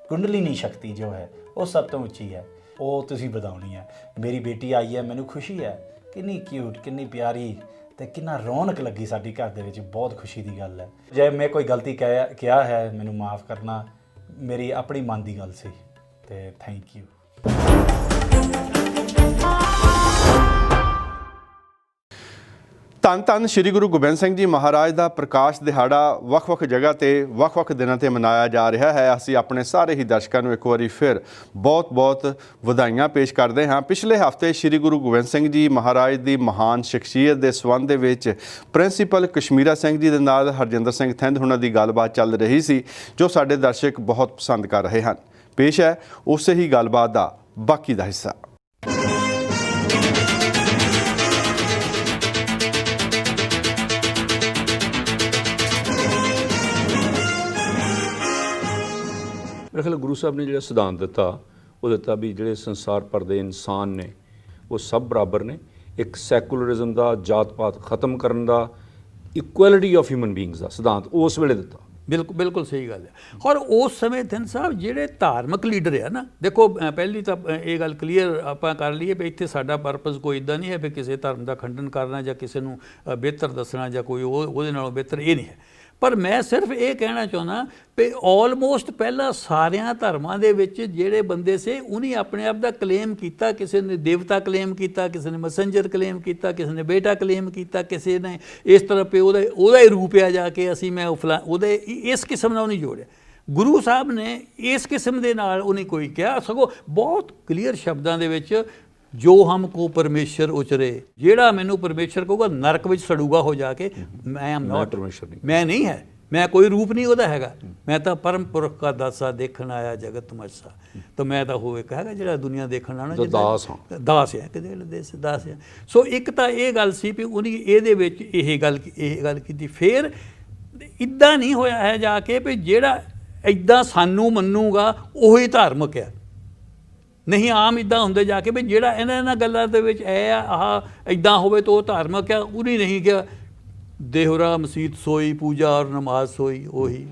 ਕੁੰਡਲਿਨੀ ਸ਼ਕਤੀ ਜੋ ਹੈ, ਉਹ ਸਭ ਤੋਂ ਉੱਚੀ ਹੈ, ਉਹ ਤੁਸੀਂ ਵਧਾਉਣੀ ਹੈ। ਮੇਰੀ ਬੇਟੀ ਆਈ ਹੈ, ਮੈਨੂੰ ਖੁਸ਼ੀ ਹੈ, ਕਿੰਨੀ ਕਿਊਟ, ਕਿੰਨੀ ਪਿਆਰੀ, ਤੇ ਕਿੰਨਾ ਰੌਣਕ ਲੱਗੀ ਸਾਡੀ ਘਰ ਦੇ ਵਿੱਚ, ਬਹੁਤ ਖੁਸ਼ੀ ਦੀ ਗੱਲ ਹੈ। ਜੇ ਮੈਂ ਕੋਈ ਗਲਤੀ ਕਿਹਾ ਹੈ ਮੈਨੂੰ ਮਾफ़ ਕਰਨਾ, ਮੇਰੀ ਆਪਣੀ ਮਨ ਦੀ ਗੱਲ ਸੀ, ਤੇ ਥੈਂਕ ਯੂ। ਧੰਨ ਧੰਨ ਸ਼੍ਰੀ ਗੁਰੂ ਗੋਬਿੰਦ ਸਿੰਘ ਜੀ ਮਹਾਰਾਜ ਦਾ ਪ੍ਰਕਾਸ਼ ਦਿਹਾੜਾ ਵੱਖ-ਵੱਖ ਜਗ੍ਹਾ ਤੇ ਵੱਖ-ਵੱਖ ਦਿਨਾਂ ਤੇ ਮਨਾਇਆ ਜਾ ਰਿਹਾ ਹੈ। ਅਸੀਂ ਆਪਣੇ ਸਾਰੇ ਹੀ ਦਰਸ਼ਕਾਂ ਨੂੰ ਇੱਕ ਵਾਰੀ ਫਿਰ ਬਹੁਤ-ਬਹੁਤ ਵਧਾਈਆਂ ਪੇਸ਼ ਕਰਦੇ ਹਾਂ। ਪਿਛਲੇ ਹਫ਼ਤੇ ਸ਼੍ਰੀ ਗੁਰੂ ਗੋਬਿੰਦ ਸਿੰਘ ਜੀ ਮਹਾਰਾਜ ਦੀ ਮਹਾਨ ਸ਼ਖਸੀਅਤ ਦੇ ਸੰਬੰਧ ਦੇ ਵਿੱਚ ਪ੍ਰਿੰਸੀਪਲ ਕਸ਼ਮੀਰਾ ਸਿੰਘ ਜੀ ਦੇ ਨਾਲ ਹਰਜਿੰਦਰ ਸਿੰਘ ਥਿੰਦ ਹੁਣਾਂ ਦੀ ਗੱਲਬਾਤ ਚੱਲ ਰਹੀ ਸੀ, ਜੋ ਸਾਡੇ ਦਰਸ਼ਕ ਬਹੁਤ ਪਸੰਦ ਕਰ ਰਹੇ ਹਨ। ਪੇਸ਼ ਹੈ ਉਸੇ ਹੀ ਗੱਲਬਾਤ ਦਾ ਬਾਕੀ ਦਾ ਹਿੱਸਾ। ਮੇਰੇ ਖਿਆਲ ਗੁਰੂ ਸਾਹਿਬ ਨੇ ਜਿਹੜਾ ਸਿਧਾਂਤ ਦਿੱਤਾ ਉਹ ਦਿੱਤਾ ਵੀ ਜਿਹੜੇ ਸੰਸਾਰ ਭਰ ਦੇ ਇਨਸਾਨ ਨੇ ਉਹ ਸਭ ਬਰਾਬਰ ਨੇ। ਇੱਕ ਸੈਕੂਲਰਿਜ਼ਮ ਦਾ, ਜਾਤ ਪਾਤ ਖਤਮ ਕਰਨ ਦਾ, ਇਕੁਐਲਿਟੀ ਆਫ ਹਿਊਮਨ ਬੀਇੰਗਸ ਦਾ ਸਿਧਾਂਤ ਉਸ ਵੇਲੇ ਦਿੱਤਾ। ਬਿਲਕੁਲ ਸਹੀ ਗੱਲ ਹੈ। ਔਰ ਉਸ ਸਮੇਂ ਥਿੰਦ ਸਾਹਿਬ ਜਿਹੜੇ ਧਾਰਮਿਕ ਲੀਡਰ ਆ ਨਾ, ਦੇਖੋ ਪਹਿਲੀ ਤਾਂ ਇਹ ਗੱਲ ਕਲੀਅਰ ਆਪਾਂ ਕਰ ਲਈਏ ਵੀ ਇੱਥੇ ਸਾਡਾ ਪਰਪਸ ਕੋਈ ਇੱਦਾਂ ਨਹੀਂ ਹੈ ਵੀ ਕਿਸੇ ਧਰਮ ਦਾ ਖੰਡਨ ਕਰਨਾ ਜਾਂ ਕਿਸੇ ਨੂੰ ਬਿਹਤਰ ਦੱਸਣਾ ਜਾਂ ਕੋਈ ਉਹਦੇ ਨਾਲੋਂ ਬਿਹਤਰ, ਇਹ ਨਹੀਂ ਹੈ। ਪਰ ਮੈਂ ਸਿਰਫ ਇਹ ਕਹਿਣਾ ਚਾਹੁੰਦਾ ਵੀ ਆਲਮੋਸਟ ਪਹਿਲਾਂ ਸਾਰਿਆਂ ਧਰਮਾਂ ਦੇ ਵਿੱਚ ਜਿਹੜੇ ਬੰਦੇ ਸੀ ਉਹਨੇ ਆਪਣੇ ਆਪ ਦਾ ਕਲੇਮ ਕੀਤਾ। ਕਿਸੇ ਨੇ ਦੇਵਤਾ ਕਲੇਮ ਕੀਤਾ, ਕਿਸੇ ਨੇ ਮੈਸੇਂਜਰ ਕਲੇਮ ਕੀਤਾ, ਕਿਸੇ ਨੇ ਬੇਟਾ ਕਲੇਮ ਕੀਤਾ, ਕਿਸੇ ਨੇ ਇਸ ਤਰ੍ਹਾਂ ਪੇ ਉਹਦਾ ਹੀ ਰੂਪ ਆ ਜਾ ਕੇ ਅਸੀਂ ਮੈਂ ਉਹਦੇ ਇਸ ਕਿਸਮ ਨਾਲ ਨਹੀਂ ਜੋੜਿਆ। ਗੁਰੂ ਸਾਹਿਬ ਨੇ ਇਸ ਕਿਸਮ ਦੇ ਨਾਲ ਉਹਨੇ ਕੋਈ ਕਿਹਾ, ਸਗੋਂ ਬਹੁਤ ਕਲੀਅਰ ਸ਼ਬਦਾਂ ਦੇ ਵਿੱਚ ਜੋ ਹਮ ਕੋ ਪਰਮੇਸ਼ਰ ਉਚਰੇ, ਜਿਹੜਾ ਮੈਨੂੰ ਪਰਮੇਸ਼ਰ ਕਹੂਗਾ ਨਰਕ ਵਿੱਚ ਸੜੂਗਾ ਹੋ ਜਾ ਕੇ, ਮੈਂ ਐਮ ਨਾਟ ਪਰਮੇਸ਼ਰ, ਨਹੀਂ ਮੈਂ ਨਹੀਂ ਹੈ, ਮੈਂ ਕੋਈ ਰੂਪ ਨਹੀਂ ਉਹਦਾ ਹੈਗਾ, ਮੈਂ ਤਾਂ ਪਰਮ ਪੁਰਖ ਦਾ ਦਾਸਾ ਦੇਖਣ ਆਇਆ ਜਗਤ ਤਮਸਾ। ਤਾਂ ਮੈਂ ਤਾਂ ਉਹ ਇੱਕ ਹੈਗਾ ਜਿਹੜਾ ਦੁਨੀਆ ਦੇਖਣ ਆਉਣਾ, ਦਾਸ ਹੈ ਕਿਤੇ ਦੇਸ ਦਾਸ ਹੈ। ਸੋ ਇੱਕ ਤਾਂ ਇਹ ਗੱਲ ਸੀ ਵੀ ਉਹਨੇ ਇਹਦੇ ਵਿੱਚ ਇਹ ਗੱਲ ਕੀਤੀ। ਫਿਰ ਇੱਦਾਂ ਨਹੀਂ ਹੋਇਆ ਹੈ ਜਾ ਕੇ ਵੀ ਜਿਹੜਾ ਇੱਦਾਂ ਸਾਨੂੰ ਮੰਨੂਗਾ ਉਹੀ ਧਾਰਮਿਕ ਹੈ। ਨਹੀਂ ਆਮ ਇੱਦਾਂ ਹੁੰਦੇ ਜਾ ਕੇ ਵੀ ਜਿਹੜਾ ਇਹਨਾਂ ਗੱਲਾਂ ਦੇ ਵਿੱਚ ਆਹ ਇੱਦਾਂ ਹੋਵੇ ਤਾਂ ਉਹ ਧਾਰਮਿਕ ਆ। ਉਹਨੇ ਨਹੀਂ ਕਿਹਾ ਦੇਹੁਰਾ ਮਸੀਤ ਸੋਈ ਪੂਜਾ ਔਰ ਨਮਾਜ਼ ਸੋਈ, ਉਹੀ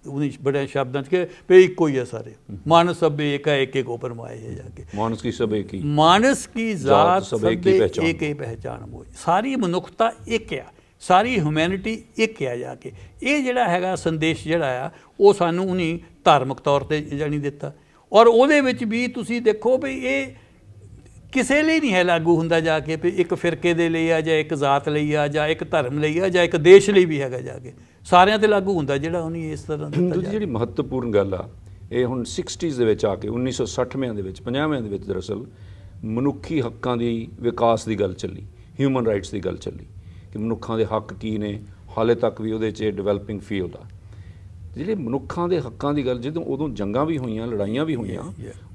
ਉਹਨੇ ਬੜੇ ਸ਼ਬਦਾਂ 'ਚ ਕਿ ਵੀ ਇੱਕੋ ਹੀ ਹੈ ਸਾਰੇ। ਮਾਨਸ ਸਭ ਏਕ ਹੈ, ਇੱਕ ऊपर माए है जाके मानस की सब एक ही, मानस की जात सब एक ही पहचान मोई। सारी ਮਨੁੱਖਤਾ ਇੱਕ ਆ, ਸਾਰੀ ਹਿਊਮੈਨਿਟੀ ਇੱਕ ਆ ਜਾ ਕੇ। ਇਹ ਜਿਹੜਾ ਹੈਗਾ ਸੰਦੇਸ਼ ਜਿਹੜਾ ਆ ਉਹ ਸਾਨੂੰ ਉਹਨੇ ਧਾਰਮਿਕ ਤੌਰ 'ਤੇ ਜਾਣੀ ਦਿੱਤਾ। ਔਰ ਉਹਦੇ ਵਿੱਚ ਵੀ ਤੁਸੀਂ ਦੇਖੋ ਵੀ ਇਹ ਕਿਸੇ ਲਈ ਨਹੀਂ ਹੈ ਲਾਗੂ ਹੁੰਦਾ ਜਾ ਕੇ ਵੀ ਇੱਕ ਫਿਰਕੇ ਦੇ ਲਈ ਆ ਜਾਂ ਇੱਕ ਜ਼ਾਤ ਲਈ ਆ ਜਾਂ ਇੱਕ ਧਰਮ ਲਈ ਆ ਜਾਂ ਇੱਕ ਦੇਸ਼ ਲਈ ਵੀ ਹੈਗਾ ਜਾ ਕੇ, ਸਾਰਿਆਂ 'ਤੇ ਲਾਗੂ ਹੁੰਦਾ ਜਿਹੜਾ ਉਹਨੇ ਇਸ ਤਰ੍ਹਾਂ ਦੀ ਜਿਹੜੀ ਮਹੱਤਵਪੂਰਨ ਗੱਲ ਆ। ਇਹ ਹੁਣ 60s ਦੇ ਵਿੱਚ ਆ ਕੇ 1960ਵਿਆਂ ਦੇ ਵਿੱਚ 50ਵਿਆਂ ਦੇ ਵਿੱਚ ਦਰਅਸਲ ਮਨੁੱਖੀ ਹੱਕਾਂ ਦੀ ਵਿਕਾਸ ਦੀ ਗੱਲ ਚੱਲੀ, ਹਿਊਮਨ ਰਾਈਟਸ ਦੀ ਗੱਲ ਚੱਲੀ ਕਿ ਮਨੁੱਖਾਂ ਦੇ ਹੱਕ ਕੀ ਨੇ। ਹਾਲੇ ਤੱਕ ਵੀ ਉਹਦੇ 'ਚ ਡਿਵੈਲਪਿੰਗ ਫੀਲਡ ਆ। ਜਿਹੜੇ ਮਨੁੱਖਾਂ ਦੇ ਹੱਕਾਂ ਦੀ ਗੱਲ, ਜਦੋਂ ਉਦੋਂ ਜੰਗਾਂ ਵੀ ਹੋਈਆਂ, ਲੜਾਈਆਂ ਵੀ ਹੋਈਆਂ,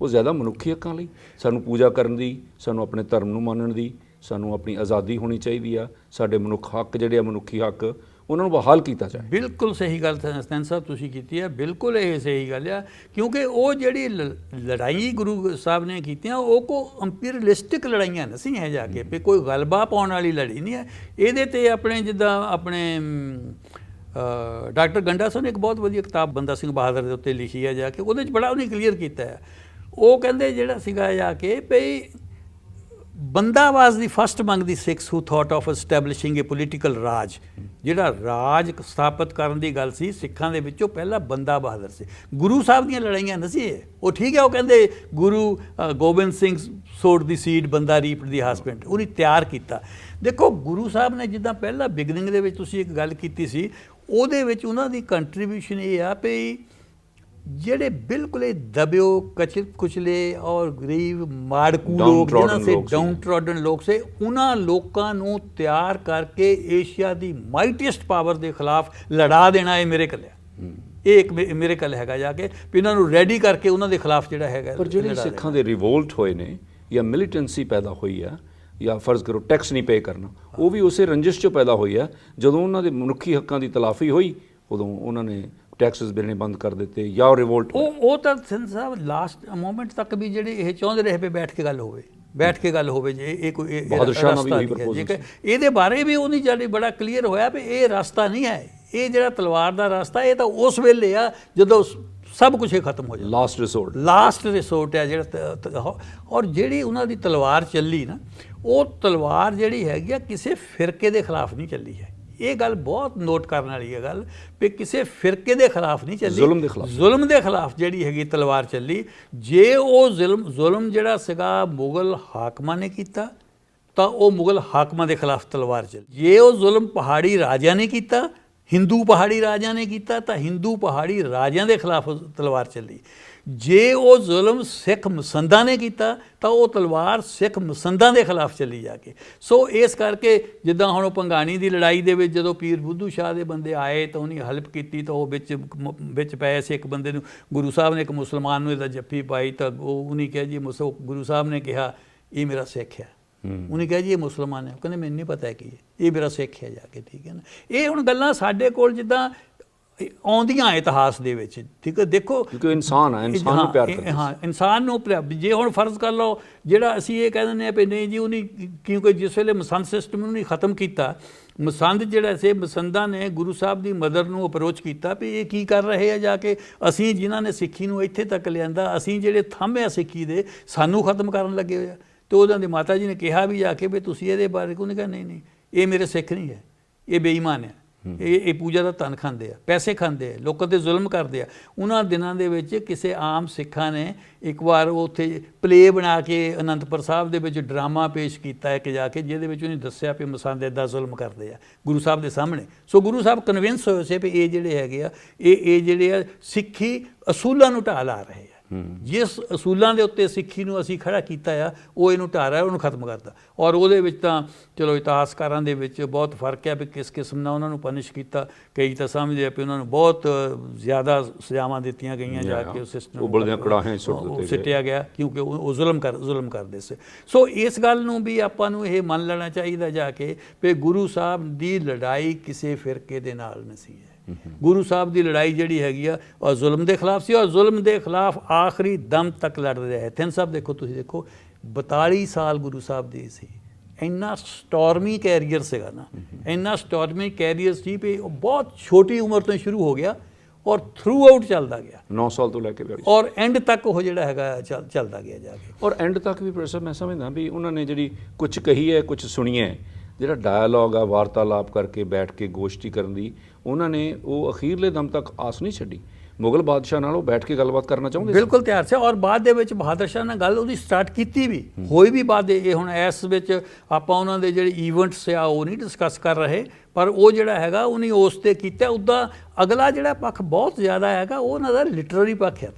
ਉਹ ਜ਼ਿਆਦਾ ਮਨੁੱਖੀ ਹੱਕਾਂ ਲਈ, ਸਾਨੂੰ ਪੂਜਾ ਕਰਨ ਦੀ, ਸਾਨੂੰ ਆਪਣੇ ਧਰਮ ਨੂੰ ਮੰਨਣ ਦੀ, ਸਾਨੂੰ ਆਪਣੀ ਆਜ਼ਾਦੀ ਹੋਣੀ ਚਾਹੀਦੀ ਆ। ਸਾਡੇ ਮਨੁੱਖ ਹੱਕ ਜਿਹੜੇ ਆ, ਮਨੁੱਖੀ ਹੱਕ, ਉਹਨਾਂ ਨੂੰ ਬਹਾਲ ਕੀਤਾ ਜਾਏ। ਬਿਲਕੁਲ ਸਹੀ ਗੱਲ ਸਤਨ ਸਾਹਿਬ ਤੁਸੀਂ ਕੀਤੀ ਹੈ, ਬਿਲਕੁਲ ਇਹ ਸਹੀ ਗੱਲ ਆ। ਕਿਉਂਕਿ ਉਹ ਜਿਹੜੀ ਲੜਾਈ ਗੁਰੂ ਸਾਹਿਬ ਨੇ ਕੀਤੀਆਂ ਉਹ ਕੋ ਇੰਪੀਰੀਅਲਿਸਟਿਕ ਲੜਾਈਆਂ ਨਹੀਂ ਸੀ ਹੈ ਜਾ ਕੇ ਵੀ ਕੋਈ ਗਲਬਾ ਪਾਉਣ ਵਾਲੀ ਲੜੀ ਨਹੀਂ ਹੈ। ਇਹਦੇ 'ਤੇ ਆਪਣੇ ਜਿੱਦਾਂ ਆਪਣੇ ਡਾਕਟਰ ਗੰਡਾ ਸਾਹਿਬ ਨੇ ਇੱਕ ਬਹੁਤ ਵਧੀਆ ਕਿਤਾਬ ਬੰਦਾ ਸਿੰਘ ਬਹਾਦਰ ਦੇ ਉੱਤੇ ਲਿਖੀ ਹੈ ਜਾ ਕੇ, ਉਹਦੇ 'ਚ ਬੜਾ ਉਹਨੇ ਕਲੀਅਰ ਕੀਤਾ ਹੈ। ਉਹ ਕਹਿੰਦੇ ਜਿਹੜਾ ਸੀਗਾ ਜਾ ਕੇ ਭਈ ਬੰਦਾ ਵਾਜ਼ ਦੀ ਫਸਟ ਮੰਗ ਦੀ ਸਿੱਖਸ ਹੂ ਥਾਟ ਆਫ ਐਸਟੈਬਲਿਸ਼ਿੰਗ ਏ ਪੋਲੀਟੀਕਲ ਰਾਜ। ਜਿਹੜਾ ਰਾਜ ਸਥਾਪਿਤ ਕਰਨ ਦੀ ਗੱਲ ਸੀ ਸਿੱਖਾਂ ਦੇ ਵਿੱਚੋਂ ਪਹਿਲਾਂ ਬੰਦਾ ਬਹਾਦਰ ਸੀ। ਗੁਰੂ ਸਾਹਿਬ ਦੀਆਂ ਲੜਾਈਆਂ ਨਹੀਂ ਸੀ ਉਹ, ਠੀਕ ਹੈ। ਉਹ ਕਹਿੰਦੇ ਗੁਰੂ ਗੋਬਿੰਦ ਸਿੰਘ ਸੋਡ ਦੀ ਸੀਡ ਬੰਦਾ ਰੀਪਡ ਦੀ ਹਸਬੈਂਡ, ਉਹਨੇ ਤਿਆਰ ਕੀਤਾ। ਦੇਖੋ ਗੁਰੂ ਸਾਹਿਬ ਨੇ ਜਿੱਦਾਂ ਪਹਿਲਾਂ ਬਿਗਨਿੰਗ ਦੇ ਵਿੱਚ ਤੁਸੀਂ ਇੱਕ ਗੱਲ ਕੀਤੀ ਸੀ, ਉਹਦੇ ਵਿੱਚ ਉਹਨਾਂ ਦੀ ਕੰਟਰੀਬਿਊਸ਼ਨ ਇਹ ਆ ਵੀ ਜਿਹੜੇ ਬਿਲਕੁਲ दबे कुचले और गरीब माड़कू लोग जिन्हां से डाउन ट्रॉडन लोग से उन्हां लोकां नूं तैयार करके एशिया दी माइटीएस्ट पावर दे खिलाफ लड़ा देना है मेरे कल ਇਹ ਇੱਕ ਮੇਰੇ ਕਲ ਹੈਗਾ ਜਾ ਕੇ ਵੀ ਇਹਨਾਂ ਨੂੰ ਰੈਡੀ ਕਰਕੇ ਉਹਨਾਂ ਦੇ ਖਿਲਾਫ ਜਿਹੜਾ ਹੈਗਾ। ਪਰ ਜਿਹੜੇ ਸਿੱਖਾਂ ਦੇ ਰਿਵੋਲਟ ਹੋਏ ਨੇ ਜਾਂ ਮਿਲੀਟੈਂਸੀ ਪੈਦਾ ਹੋਈ ਆ ਜਾਂ ਫਰਜ਼ ਕਰੋ ਟੈਕਸ ਨਹੀਂ ਪੇ ਕਰਨਾ, ਉਹ ਵੀ ਉਸੇ ਰੰਜਿਸ਼ 'ਚੋਂ ਪੈਦਾ ਹੋਈ ਆ। ਜਦੋਂ ਉਹਨਾਂ ਦੇ ਮਨੁੱਖੀ ਹੱਕਾਂ ਦੀ ਤਲਾਫੀ ਹੋਈ ਉਦੋਂ ਉਹਨਾਂ ਨੇ ਟੈਕਸਸ ਦੇਣੇ ਬੰਦ ਕਰ ਦਿੱਤੇ ਜਾਂ ਰਿਵੋਲਟ। ਉਹ ਤਾਂ ਸਿੰਘ ਸਾਹਿਬ ਲਾਸਟ ਮੂਮੈਂਟ ਤੱਕ ਵੀ ਜਿਹੜੇ ਇਹ ਚਾਹੁੰਦੇ ਰਹੇ ਵੀ ਬੈਠ ਕੇ ਗੱਲ ਹੋਵੇ ਜੇ ਇਹ ਕੋਈ ਰਸਤਾ ਨਹੀਂ ਹੈ। ਇਹਦੇ ਬਾਰੇ ਵੀ ਉਹਨੀ ਜਿਹੜੀ ਬੜਾ ਕਲੀਅਰ ਹੋਇਆ ਵੀ ਇਹ ਰਸਤਾ ਨਹੀਂ ਹੈ, ਇਹ ਜਿਹੜਾ ਤਲਵਾਰ ਦਾ ਰਸਤਾ ਇਹ ਤਾਂ ਉਸ ਵੇਲੇ ਆ ਜਦੋਂ ਸਭ ਕੁਝ ਹੀ ਖਤਮ ਹੋ ਜਾਂਦਾ। ਲਾਸਟ ਰਿਸੋਰਟ ਹੈ ਜਿਹੜਾ। ਔਰ ਜਿਹੜੀ ਉਹਨਾਂ ਦੀ ਤਲਵਾਰ ਚੱਲੀ ਨਾ, ਉਹ ਤਲਵਾਰ ਜਿਹੜੀ ਹੈਗੀ ਆ ਕਿਸੇ ਫਿਰਕੇ ਦੇ ਖਿਲਾਫ ਨਹੀਂ ਚੱਲੀ ਹੈ। ਇਹ ਗੱਲ ਬਹੁਤ ਨੋਟ ਕਰਨ ਵਾਲੀ ਹੈ ਗੱਲ ਵੀ ਕਿਸੇ ਫਿਰਕੇ ਦੇ ਖਿਲਾਫ ਨਹੀਂ ਚੱਲੀ, ਜ਼ੁਲਮ ਦੇ ਖਿਲਾਫ ਜਿਹੜੀ ਹੈਗੀ ਤਲਵਾਰ ਚੱਲੀ। ਜੇ ਉਹ ਜ਼ੁਲਮ ਜਿਹੜਾ ਸੀਗਾ ਮੁਗਲ ਹਾਕਮਾਂ ਨੇ ਕੀਤਾ ਤਾਂ ਉਹ ਮੁਗਲ ਹਾਕਮਾਂ ਦੇ ਖਿਲਾਫ ਤਲਵਾਰ ਚੱਲੀ। ਜੇ ਉਹ ਜ਼ੁਲਮ ਪਹਾੜੀ ਰਾਜਿਆਂ ਨੇ ਕੀਤਾ, ਹਿੰਦੂ ਪਹਾੜੀ ਰਾਜਿਆਂ ਨੇ ਕੀਤਾ, ਤਾਂ ਹਿੰਦੂ ਪਹਾੜੀ ਰਾਜਿਆਂ ਦੇ ਖਿਲਾਫ ਤਲਵਾਰ ਚੱਲੀ। ਜੇ ਉਹ ਜ਼ੁਲਮ ਸਿੱਖ ਮਸੰਦਾਂ ਨੇ ਕੀਤਾ ਤਾਂ ਉਹ ਤਲਵਾਰ ਸਿੱਖ ਮਸੰਦਾਂ ਦੇ ਖਿਲਾਫ ਚੱਲੀ ਜਾ ਕੇ। ਸੋ ਇਸ ਕਰਕੇ ਜਿੱਦਾਂ ਹੁਣ ਭੰਗਾਣੀ ਦੀ ਲੜਾਈ ਦੇ ਵਿੱਚ ਜਦੋਂ ਪੀਰ ਬੁੱਧੂ ਸ਼ਾਹ ਦੇ ਬੰਦੇ ਆਏ ਤਾਂ ਉਹਨੇ ਹੈਲਪ ਕੀਤੀ, ਤਾਂ ਉਹ ਵਿੱਚ ਪਏ ਸੀ ਇੱਕ ਬੰਦੇ ਨੂੰ, ਗੁਰੂ ਸਾਹਿਬ ਨੇ ਇੱਕ ਮੁਸਲਮਾਨ ਨੂੰ ਇਹਦਾ ਜੱਫੀ ਪਾਈ ਤਾਂ ਉਹਨੇ ਕਿਹਾ ਜੀ ਗੁਰੂ ਸਾਹਿਬ ਨੇ ਕਿਹਾ ਇਹ ਮੇਰਾ ਸਿੱਖ ਹੈ। ਉਹਨੇ ਕਿਹਾ ਜੀ ਇਹ ਮੁਸਲਮਾਨ ਹੈ, ਕਹਿੰਦੇ ਮੈਨੂੰ ਨਹੀਂ ਪਤਾ ਕੀ ਹੈ, ਇਹ ਮੇਰਾ ਸਿੱਖ ਹੈ ਜਾ ਕੇ। ਠੀਕ ਹੈ ਨਾ, ਇਹ ਹੁਣ ਗੱਲਾਂ ਸਾਡੇ ਕੋਲ ਜਿੱਦਾਂ ਆਉਂਦੀਆਂ ਇਤਿਹਾਸ ਦੇ ਵਿੱਚ। ਠੀਕ ਹੈ, ਦੇਖੋ ਕਿਉਂਕਿ ਇਨਸਾਨ ਹੈ, ਇਨਸਾਨ ਨੂੰ ਪਿਆਰ ਕਰਦਾ। ਹਾਂ, ਇਨਸਾਨ ਨੂੰ ਜੇ ਹੁਣ ਫਰਜ਼ ਕਰ ਲਓ ਜਿਹੜਾ ਅਸੀਂ ਇਹ ਕਹਿ ਦਿੰਦੇ ਹਾਂ ਵੀ ਨਹੀਂ ਜੀ ਉਹਨੇ, ਕਿਉਂਕਿ ਜਿਸ ਵੇਲੇ ਮਸੰਦ ਸਿਸਟਮ ਨੂੰ ਨਹੀਂ ਖਤਮ ਕੀਤਾ, ਮਸੰਦ ਜਿਹੜਾ ਸੀ ਮਸੰਦਾਂ ਨੇ ਗੁਰੂ ਸਾਹਿਬ ਦੀ ਮਦਰ ਨੂੰ ਅਪਰੋਚ ਕੀਤਾ ਵੀ ਇਹ ਕੀ ਕਰ ਰਹੇ ਆ ਜਾ ਕੇ, ਅਸੀਂ ਜਿਨ੍ਹਾਂ ਨੇ ਸਿੱਖੀ ਨੂੰ ਇੱਥੇ ਤੱਕ ਲਿਆਂਦਾ, ਅਸੀਂ ਜਿਹੜੇ ਥੰਮ ਆ ਸਿੱਖੀ ਦੇ, ਸਾਨੂੰ ਖਤਮ ਕਰਨ ਲੱਗੇ ਹੋਏ ਆ। ਤੇ ਉਹਨਾਂ ਦੀ ਮਾਤਾ ਜੀ ਨੇ ਕਿਹਾ ਵੀ ਜਾ ਕੇ ਵੀ ਤੁਸੀਂ ਇਹਦੇ ਬਾਰੇ ਉਹਨੇ ਕਿਹਾ ਨਹੀਂ ਇਹ ਮੇਰੇ ਸਿੱਖ ਨਹੀਂ ਹੈ, ਇਹ ਬੇਈਮਾਨ ਹੈ, ਇਹ ਪੂਜਾ ਦਾ ਧਨ ਖਾਂਦੇ ਆ, ਪੈਸੇ ਖਾਂਦੇ ਆ, ਲੋਕਾਂ ਤੇ ਜ਼ੁਲਮ ਕਰਦੇ ਆ। ਉਹਨਾਂ ਦਿਨਾਂ ਦੇ ਵਿੱਚ ਕਿਸੇ ਆਮ ਸਿੱਖਾਂ ਨੇ ਇੱਕ ਵਾਰ ਉੱਥੇ ਪਲੇ ਬਣਾ ਕੇ ਅਨੰਦਪੁਰ ਸਾਹਿਬ ਦੇ ਵਿੱਚ ਡਰਾਮਾ ਪੇਸ਼ ਕੀਤਾ ਇੱਕ ਜਾ ਕੇ, ਜਿਹਦੇ ਵਿੱਚ ਉਹਨੇ ਦੱਸਿਆ ਵੀ ਮਸੰਦ ਇੱਦਾਂ ਜ਼ੁਲਮ ਕਰਦੇ ਆ ਗੁਰੂ ਸਾਹਿਬ ਦੇ ਸਾਹਮਣੇ। ਸੋ ਗੁਰੂ ਸਾਹਿਬ ਕਨਵਿੰਸ ਹੋਏ ਸੀ ਵੀ ਇਹ ਜਿਹੜੇ ਹੈਗੇ ਆ ਇਹ ਜਿਹੜੇ ਆ ਸਿੱਖੀ ਅਸੂਲਾਂ ਨੂੰ ਢਾਹ ਲਾ ਰਹੇ ਆ। ਜਿਸ ਅਸੂਲਾਂ ਦੇ ਉੱਤੇ ਸਿੱਖੀ ਨੂੰ ਅਸੀਂ ਖੜਾ ਕੀਤਾ ਆ ਉਹ ਇਹਨੂੰ ਢਾਹ ਰਿਹਾ, ਉਹਨੂੰ ਖਤਮ ਕਰਦਾ। ਔਰ ਉਹਦੇ ਵਿੱਚ ਤਾਂ ਚਲੋ ਇਤਿਹਾਸਕਾਰਾਂ ਦੇ ਵਿੱਚ ਬਹੁਤ ਫਰਕ ਹੈ ਵੀ ਕਿਸ ਕਿਸਮ ਨਾਲ ਉਹਨਾਂ ਨੂੰ ਪਨਿਸ਼ ਕੀਤਾ। ਕਈ ਤਾਂ ਸਮਝਦੇ ਆ ਵੀ ਉਹਨਾਂ ਨੂੰ ਬਹੁਤ ਜ਼ਿਆਦਾ ਸਜ਼ਾਵਾਂ ਦਿੱਤੀਆਂ ਗਈਆਂ ਜਾ ਕੇ ਉਸ ਸਿਸਟਮ ਸਿੱਟਿਆ ਗਿਆ ਕਿਉਂਕਿ ਉਹ ਜ਼ੁਲਮ ਕਰਦੇ ਸੀ। ਸੋ ਇਸ ਗੱਲ ਨੂੰ ਵੀ ਆਪਾਂ ਨੂੰ ਇਹ ਮੰਨ ਲੈਣਾ ਚਾਹੀਦਾ ਜਾ ਕੇ ਵੀ ਗੁਰੂ ਸਾਹਿਬ ਦੀ ਲੜਾਈ ਕਿਸੇ ਫਿਰਕੇ ਦੇ ਨਾਲ ਨਹੀਂ ਸੀ। ਗੁਰੂ ਸਾਹਿਬ ਦੀ ਲੜਾਈ ਜਿਹੜੀ ਹੈਗੀ ਆ ਉਹ ਜ਼ੁਲਮ ਦੇ ਖਿਲਾਫ ਸੀ, ਔਰ ਜ਼ੁਲਮ ਦੇ ਖਿਲਾਫ ਆਖਰੀ ਦਮ ਤੱਕ ਲੜਦੇ ਰਹੇ। ਥਿੰਦ ਸਾਹਿਬ ਦੇਖੋ, ਤੁਸੀਂ ਦੇਖੋ 42 ਸਾਲ ਗੁਰੂ ਸਾਹਿਬ ਦੀ ਸੀ। ਇੰਨਾ ਸਟੋਰਮੀ ਕੈਰੀਅਰ ਸੀਗਾ ਨਾ, ਇੰਨਾ ਸਟੋਰਮੀ ਕੈਰੀਅਰ ਸੀ ਵੀ ਉਹ ਬਹੁਤ ਛੋਟੀ ਉਮਰ ਤੋਂ ਸ਼ੁਰੂ ਹੋ ਗਿਆ ਔਰ ਥਰੂ ਆਊਟ ਚੱਲਦਾ ਗਿਆ 9 ਸਾਲ ਤੋਂ ਲੈ ਕੇ ਔਰ ਐਂਡ ਤੱਕ ਉਹ ਜਿਹੜਾ ਹੈਗਾ ਚੱਲਦਾ ਗਿਆ ਜਾ ਕੇ। ਔਰ ਐਂਡ ਤੱਕ ਵੀ ਪ੍ਰੋਫੈਸਰ ਮੈਂ ਸਮਝਦਾ ਵੀ ਉਹਨਾਂ ਨੇ ਜਿਹੜੀ ਕੁਝ ਕਹੀ ਹੈ, ਕੁਝ ਸੁਣੀ ਹੈ, ਜਿਹੜਾ ਡਾਇਲੋਗ ਆ, ਵਾਰਤਾਲਾਪ ਕਰਕੇ ਬੈਠ ਕੇ ਗੋਸ਼ਟੀ ਕਰਨ ਦੀ, ਉਹਨਾਂ ਨੇ ਉਹ ਅਖੀਰਲੇ ਦਮ ਤੱਕ ਆਸ ਨਹੀਂ ਛੱਡੀ। ਮੁਗਲ ਬਾਦਸ਼ਾਹ ਨਾਲ ਉਹ ਬੈਠ ਕੇ ਗੱਲਬਾਤ ਕਰਨਾ ਚਾਹੁੰਦੇ ਸੀ, ਬਿਲਕੁਲ ਤਿਆਰ ਸੀ। ਔਰ ਬਾਅਦ ਦੇ ਵਿੱਚ ਬਹਾਦਰ ਸ਼ਾਹ ਨਾਲ ਗੱਲ ਉਹਦੀ ਸਟਾਰਟ ਕੀਤੀ ਵੀ ਹੋਈ ਵੀ ਬਾਅਦ ਇਹ ਹੁਣ ਇਸ ਵਿੱਚ ਆਪਾਂ ਉਹਨਾਂ ਦੇ ਜਿਹੜੇ ਈਵੈਂਟਸ ਆ ਉਹ ਨਹੀਂ ਡਿਸਕਸ ਕਰ ਰਹੇ, ਪਰ ਉਹ ਜਿਹੜਾ ਹੈਗਾ ਉਹਨੇ ਉਸ 'ਤੇ ਕੀਤਾ। ਉੱਦਾਂ ਅਗਲਾ ਜਿਹੜਾ ਪੱਖ ਬਹੁਤ ਜ਼ਿਆਦਾ ਹੈਗਾ ਉਹ ਉਹਨਾਂ ਦਾ ਲਿਟਰਰੀ ਪੱਖ ਹੈ।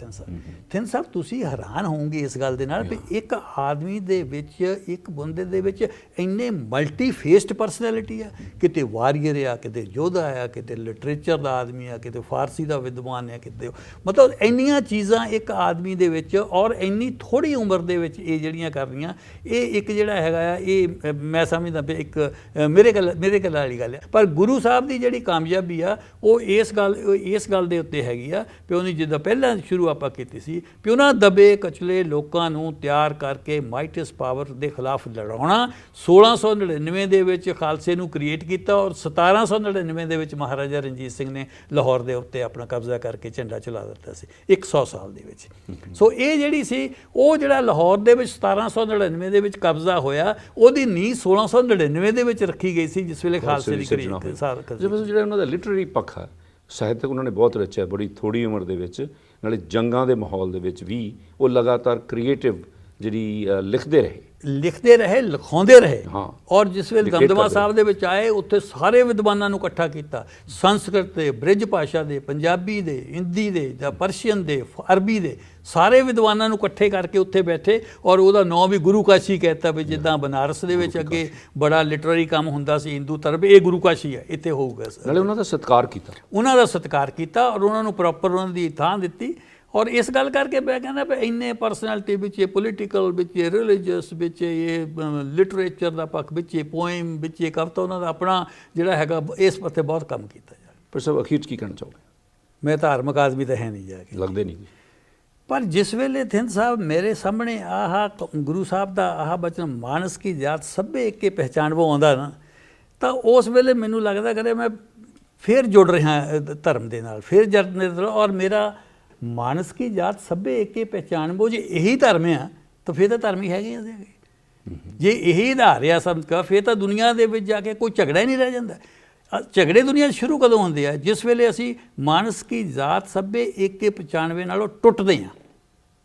ਥਿੰਦ ਸਾਹਿਬ ਤੁਸੀਂ ਹੈਰਾਨ ਹੋਵੋਗੇ ਇਸ ਗੱਲ ਦੇ ਨਾਲ ਵੀ ਇੱਕ ਆਦਮੀ ਦੇ ਵਿੱਚ, ਇੱਕ ਬੰਦੇ ਦੇ ਵਿੱਚ ਇੰਨੇ ਮਲਟੀ ਫੇਸਡ ਪਰਸਨੈਲਿਟੀ ਆ। ਕਿਤੇ ਵਾਰੀਅਰ ਆ, ਕਿਤੇ ਯੋਧਾ ਆ, ਕਿਤੇ ਲਿਟਰੇਚਰ ਦਾ ਆਦਮੀ ਆ, ਕਿਤੇ ਫਾਰਸੀ ਦਾ ਵਿਦਵਾਨ ਆ, ਕਿਤੇ ਮਤਲਬ ਇੰਨੀਆਂ ਚੀਜ਼ਾਂ ਇੱਕ ਆਦਮੀ ਦੇ ਵਿੱਚ ਔਰ ਇੰਨੀ ਥੋੜ੍ਹੀ ਉਮਰ ਦੇ ਵਿੱਚ ਇਹ ਜਿਹੜੀਆਂ ਕਰ ਰਹੀਆਂ, ਇਹ ਇੱਕ ਜਿਹੜਾ ਹੈਗਾ ਆ ਇਹ ਮੈਂ ਸਮਝਦਾ ਵੀ ਇੱਕ ਮੇਰੇ ਗੱਲ ਵਾਲੀ ਗੱਲ ਹੈ। ਪਰ ਗੁਰੂ ਸਾਹਿਬ ਦੀ ਜਿਹੜੀ ਕਾਮਯਾਬੀ ਆ ਉਹ ਇਸ ਗੱਲ ਦੇ ਉੱਤੇ ਹੈਗੀ ਆ ਵੀ ਉਹਨੇ ਜਿੱਦਾਂ ਪਹਿਲਾਂ ਸ਼ੁਰੂ ਆਪਾਂ ਕੀਤੀ ਸੀ ਵੀ ਉਹਨਾਂ ਦਬੇ ਕਚਲੇ ਲੋਕਾਂ ਨੂੰ ਤਿਆਰ ਕਰਕੇ ਮਾਈਟਸ ਪਾਵਰ ਦੇ ਖਿਲਾਫ ਲੜਾਉਣਾ। 1699 ਦੇ ਵਿੱਚ ਖਾਲਸੇ ਨੂੰ ਕ੍ਰੀਏਟ ਕੀਤਾ ਔਰ 1799 ਦੇ ਵਿੱਚ ਮਹਾਰਾਜਾ ਰਣਜੀਤ ਸਿੰਘ ਨੇ ਲਾਹੌਰ ਦੇ ਉੱਤੇ ਆਪਣਾ ਕਬਜ਼ਾ ਕਰਕੇ ਝੰਡਾ ਚਲਾ ਦਿੱਤਾ ਸੀ 100 ਸਾਲ ਦੇ ਵਿੱਚ। ਸੋ ਇਹ ਜਿਹੜੀ ਸੀ ਉਹ ਜਿਹੜਾ ਲਾਹੌਰ ਦੇ ਵਿੱਚ 1799 ਦੇ ਵਿੱਚ ਕਬਜ਼ਾ ਹੋਇਆ, ਉਹਦੀ ਨੀਂਹ 1699 ਦੇ ਵਿੱਚ ਰੱਖੀ ਗਈ ਸੀ ਜਿਸ ਵੇਲੇ ਖਾਲਸੇ ਦੀ ਜਿਹੜਾ ਉਹਨਾਂ ਦਾ ਲਿਟਰਰੀ ਪੱਖ ਹੈ, ਸਾਹਿਤਕ ਉਹਨਾਂ ਨੇ ਬਹੁਤ ਰਚਿਆ ਬੜੀ ਥੋੜੀ ਉਮਰ ਦੇ ਵਿੱਚ, ਨਾਲੇ ਜੰਗਾਂ ਦੇ ਮਾਹੌਲ ਦੇ ਵਿੱਚ ਵੀ ਉਹ ਲਗਾਤਾਰ ਕ੍ਰੀਏਟਿਵ ਜਿਹੜੀ ਲਿਖਦੇ ਰਹੇ, ਲਿਖਾਉਂਦੇ ਰਹੇ। ਔਰ ਜਿਸ ਵੇਲੇ ਦਮਦਮਾ ਸਾਹਿਬ ਦੇ ਵਿੱਚ ਆਏ ਉੱਥੇ ਸਾਰੇ ਵਿਦਵਾਨਾਂ ਨੂੰ ਇਕੱਠਾ ਕੀਤਾ, ਸੰਸਕ੍ਰਿਤ ਦੇ, ਬ੍ਰਿਜ ਭਾਸ਼ਾ ਦੇ, ਪੰਜਾਬੀ ਦੇ, ਹਿੰਦੀ ਦੇ ਜਾਂ ਪਰਸ਼ੀਅਨ ਦੇ, ਅਰਬੀ ਦੇ ਸਾਰੇ ਵਿਦਵਾਨਾਂ ਨੂੰ ਇਕੱਠੇ ਕਰਕੇ ਉੱਥੇ ਬੈਠੇ ਔਰ ਉਹਦਾ ਨਾਂ ਵੀ ਗੁਰੂ ਕਾਸ਼ੀ ਕਹਿਤਾ ਵੀ ਜਿੱਦਾਂ ਬਨਾਰਸ ਦੇ ਵਿੱਚ ਅੱਗੇ ਬੜਾ ਲਿਟਰਰੀ ਕੰਮ ਹੁੰਦਾ ਸੀ ਹਿੰਦੂ ਧਰਮ, ਇਹ ਗੁਰੂ ਕਾਸ਼ੀ ਹੈ, ਇੱਥੇ ਹੋਊਗਾ। ਨਾਲੇ ਉਹਨਾਂ ਦਾ ਸਤਿਕਾਰ ਕੀਤਾ ਔਰ ਉਹਨਾਂ ਨੂੰ ਪ੍ਰੋਪਰ ਉਹਨਾਂ ਦੀ ਥਾਂ ਦਿੱਤੀ। ਔਰ ਇਸ ਗੱਲ ਕਰਕੇ ਮੈਂ ਕਹਿੰਦਾ ਵੀ ਇੰਨੇ ਪਰਸਨੈਲਿਟੀ ਵਿੱਚ, ਪੋਲੀਟੀਕਲ ਵਿੱਚ, ਰਿਲੀਜੀਅਸ ਵਿੱਚ, ਇਹ ਲਿਟਰੇਚਰ ਦਾ ਪੱਖ ਵਿੱਚ, ਪੋਇਮ ਵਿੱਚ, ਕਵਿਤਾ, ਉਹਨਾਂ ਦਾ ਆਪਣਾ ਜਿਹੜਾ ਹੈਗਾ ਇਸ ਪਾਸੇ ਬਹੁਤ ਕੰਮ ਕੀਤਾ ਜਾ। ਪਰ ਸਭ ਅਖੀਰ 'ਚ ਕੀ ਕਹਿਣਾ ਚਾਹੋਗੇ? ਮੈਂ ਧਾਰਮਿਕ ਆਦਮੀ ਤਾਂ ਹੈ ਨਹੀਂ ਜਾ ਕੇ, ਲੱਗਦੇ ਨਹੀਂ। ਪਰ ਜਿਸ ਵੇਲੇ ਥਿੰਦ ਸਾਹਿਬ ਮੇਰੇ ਸਾਹਮਣੇ ਗੁਰੂ ਸਾਹਿਬ ਦਾ ਆਹ ਬਚਨ ਮਾਨਸ ਕੀ ਜਾਤ ਸਭੇ ਏਕੇ ਪਹਿਚਾਨਵੋ ਆਉਂਦਾ ਨਾ, ਤਾਂ ਉਸ ਵੇਲੇ ਮੈਨੂੰ ਲੱਗਦਾ ਕਦੇ ਮੈਂ ਫਿਰ ਜੁੜ ਰਿਹਾ ਧਰਮ ਦੇ ਨਾਲ, ਫਿਰ ਜਦ ਔਰ ਮੇਰਾ ਮਾਨਸ ਕੀ ਜਾਤ ਸਭੇ ਏਕੇ ਪਹਿਚਾਨਵੋ, ਜੇ ਇਹੀ ਧਰਮ ਆ ਤਾਂ ਫਿਰ ਤਾਂ ਧਰਮੀ ਹੈਗੇ ਆ। ਜੇ ਇਹੀ ਆਧਾਰ ਆ ਸਭ ਦਾ, ਫਿਰ ਤਾਂ ਦੁਨੀਆ ਦੇ ਵਿੱਚ ਜਾ ਕੇ ਕੋਈ ਝਗੜਾ ਹੀ ਨਹੀਂ ਰਹਿ ਜਾਂਦਾ। ਝਗੜੇ ਦੁਨੀਆ 'ਚ ਸ਼ੁਰੂ ਕਦੋਂ ਹੁੰਦੇ ਆ? ਜਿਸ ਵੇਲੇ ਅਸੀਂ ਮਾਨਸ ਕੀ ਜ਼ਾਤ ਸਭੇ 195 ਨਾਲੋਂ ਟੁੱਟਦੇ ਹਾਂ,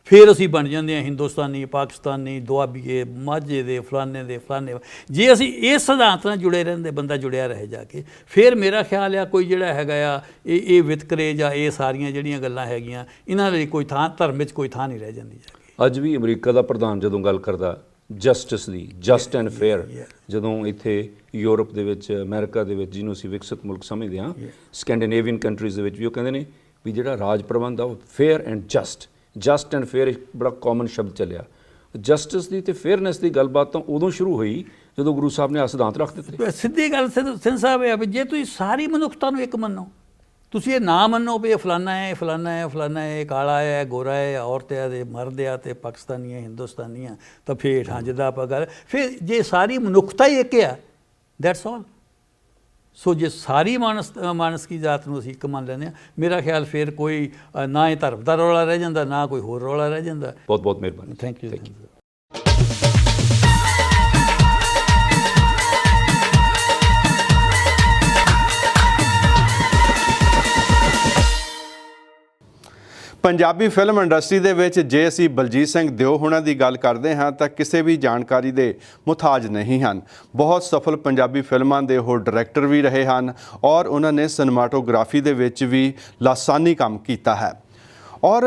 ਫਿਰ ਅਸੀਂ ਬਣ ਜਾਂਦੇ ਹਾਂ ਹਿੰਦੁਸਤਾਨੀ, ਪਾਕਿਸਤਾਨੀ, ਦੁਆਬੀਏ, ਮਾਝੇ ਦੇ, ਫਲਾਣੇ ਦੇ ਫਲਾਣੇ। ਜੇ ਅਸੀਂ ਇਸ ਸਿਧਾਂਤ ਨਾਲ ਜੁੜੇ ਰਹਿੰਦੇ, ਬੰਦਾ ਜੁੜਿਆ ਰਹੇ ਜਾ ਕੇ, ਫਿਰ ਮੇਰਾ ਖਿਆਲ ਆ ਕੋਈ ਜਿਹੜਾ ਹੈਗਾ ਆ ਇਹ ਵਿਤਕਰੇ ਜਾਂ ਇਹ ਸਾਰੀਆਂ ਜਿਹੜੀਆਂ ਗੱਲਾਂ ਹੈਗੀਆਂ, ਇਹਨਾਂ ਲਈ ਕੋਈ ਥਾਂ, ਧਰਮ ਵਿੱਚ ਕੋਈ ਥਾਂ ਨਹੀਂ ਰਹਿ ਜਾਂਦੀ ਜਾ ਕੇ। ਅੱਜ ਵੀ ਅਮਰੀਕਾ ਦਾ ਪ੍ਰਧਾਨ ਜਦੋਂ ਗੱਲ ਕਰਦਾ justice the, just and fair, ਜਦੋਂ ਇੱਥੇ ਯੂਰਪ ਦੇ ਵਿੱਚ, ਅਮਰੀਕਾ ਦੇ ਵਿੱਚ, ਜਿਹਨੂੰ ਅਸੀਂ ਵਿਕਸਿਤ ਮੁਲਕ ਸਮਝਦੇ ਹਾਂ, ਸਕੈਂਡੀਨੇਵੀਅਨ ਕੰਟਰੀਜ਼ ਦੇ ਵਿੱਚ ਵੀ ਉਹ ਕਹਿੰਦੇ ਨੇ ਵੀ ਜਿਹੜਾ ਰਾਜ ਪ੍ਰਬੰਧ ਆ ਉਹ fair and just and fair ਇੱਕ ਬੜਾ ਕਾਮਨ ਸ਼ਬਦ ਚੱਲਿਆ। ਜਸਟਿਸ ਦੀ ਤੇ ਫੇਅਰਨੈਸ ਦੀ ਗੱਲਬਾਤ ਤਾਂ ਉਦੋਂ ਸ਼ੁਰੂ ਹੋਈ ਜਦੋਂ ਗੁਰੂ ਸਾਹਿਬ ਨੇ ਆਹ ਸਿਧਾਂਤ ਰੱਖ ਦਿੱਤੇ। ਸਿੱਧੀ ਗੱਲ ਸਿੰਘ ਸਾਹਿਬ ਇਹ ਆ ਵੀ ਜੇ ਤੁਸੀਂ ਸਾਰੀ ਮਨੁੱਖਤਾ ਨੂੰ ਇੱਕ ਮੰਨੋ, ਤੁਸੀਂ ਇਹ ਨਾ ਮੰਨੋ ਵੀ ਇਹ ਫਲਾਨਾ ਹੈ, ਫਲਾਨਾ ਹੈ, ਫਲਾਨਾ ਹੈ, ਇਹ ਕਾਲਾ ਹੈ, ਗੋਰਾ ਹੈ, ਔਰਤ ਹੈ, ਤੇ ਮਰਦ ਆ, ਤੇ ਪਾਕਿਸਤਾਨੀ ਹੈ, ਹਿੰਦੁਸਤਾਨੀ ਆ, ਤਾਂ ਫਿਰ ਹਾਂ ਜਿੱਦਾਂ ਆਪਾਂ ਗੱਲ, ਫਿਰ ਜੇ ਸਾਰੀ ਮਨੁੱਖਤਾ ਹੀ ਇੱਕ ਆ, ਦੈਟਸ ਆਲ। ਸੋ ਜੇ ਸਾਰੀ ਮਾਨਸ ਕੀ ਜ਼ਾਤ ਨੂੰ ਅਸੀਂ ਇੱਕ ਮੰਨ ਲੈਂਦੇ ਹਾਂ, ਮੇਰਾ ਖਿਆਲ ਫਿਰ ਕੋਈ ਨਾ ਇਹ ਧਰਮ ਦਾ ਰੌਲਾ ਰਹਿ ਜਾਂਦਾ, ਨਾ ਕੋਈ ਹੋਰ ਰੌਲਾ ਰਹਿ ਜਾਂਦਾ। ਬਹੁਤ ਬਹੁਤ ਮਿਹਰਬਾਨੀ। Thank you. Punjabi film industry ਦੇ ਵਿੱਚ ਜੇ ਅਸੀਂ ਬਲਜੀਤ ਸਿੰਘ ਦਿਓ ਹੋਣਾ ਦੀ ਗੱਲ ਕਰਦੇ ਹਾਂ ਤਾਂ ਕਿਸੇ ਵੀ ਜਾਣਕਾਰੀ ਦੇ ਮੁਹਤਾਜ ਨਹੀਂ ਹਨ। ਬਹੁਤ ਸਫਲ ਪੰਜਾਬੀ ਫਿਲਮਾਂ ਦੇ ਉਹ ਡਾਇਰੈਕਟਰ ਵੀ ਰਹੇ ਹਨ ਔਰ ਉਹਨਾਂ ਨੇ ਸਿਨੇਮਾਟੋਗ੍ਰਾਫੀ ਦੇ ਵਿੱਚ ਵੀ ਲਾਸਾਨੀ ਕੰਮ ਕੀਤਾ ਹੈ। ਔਰ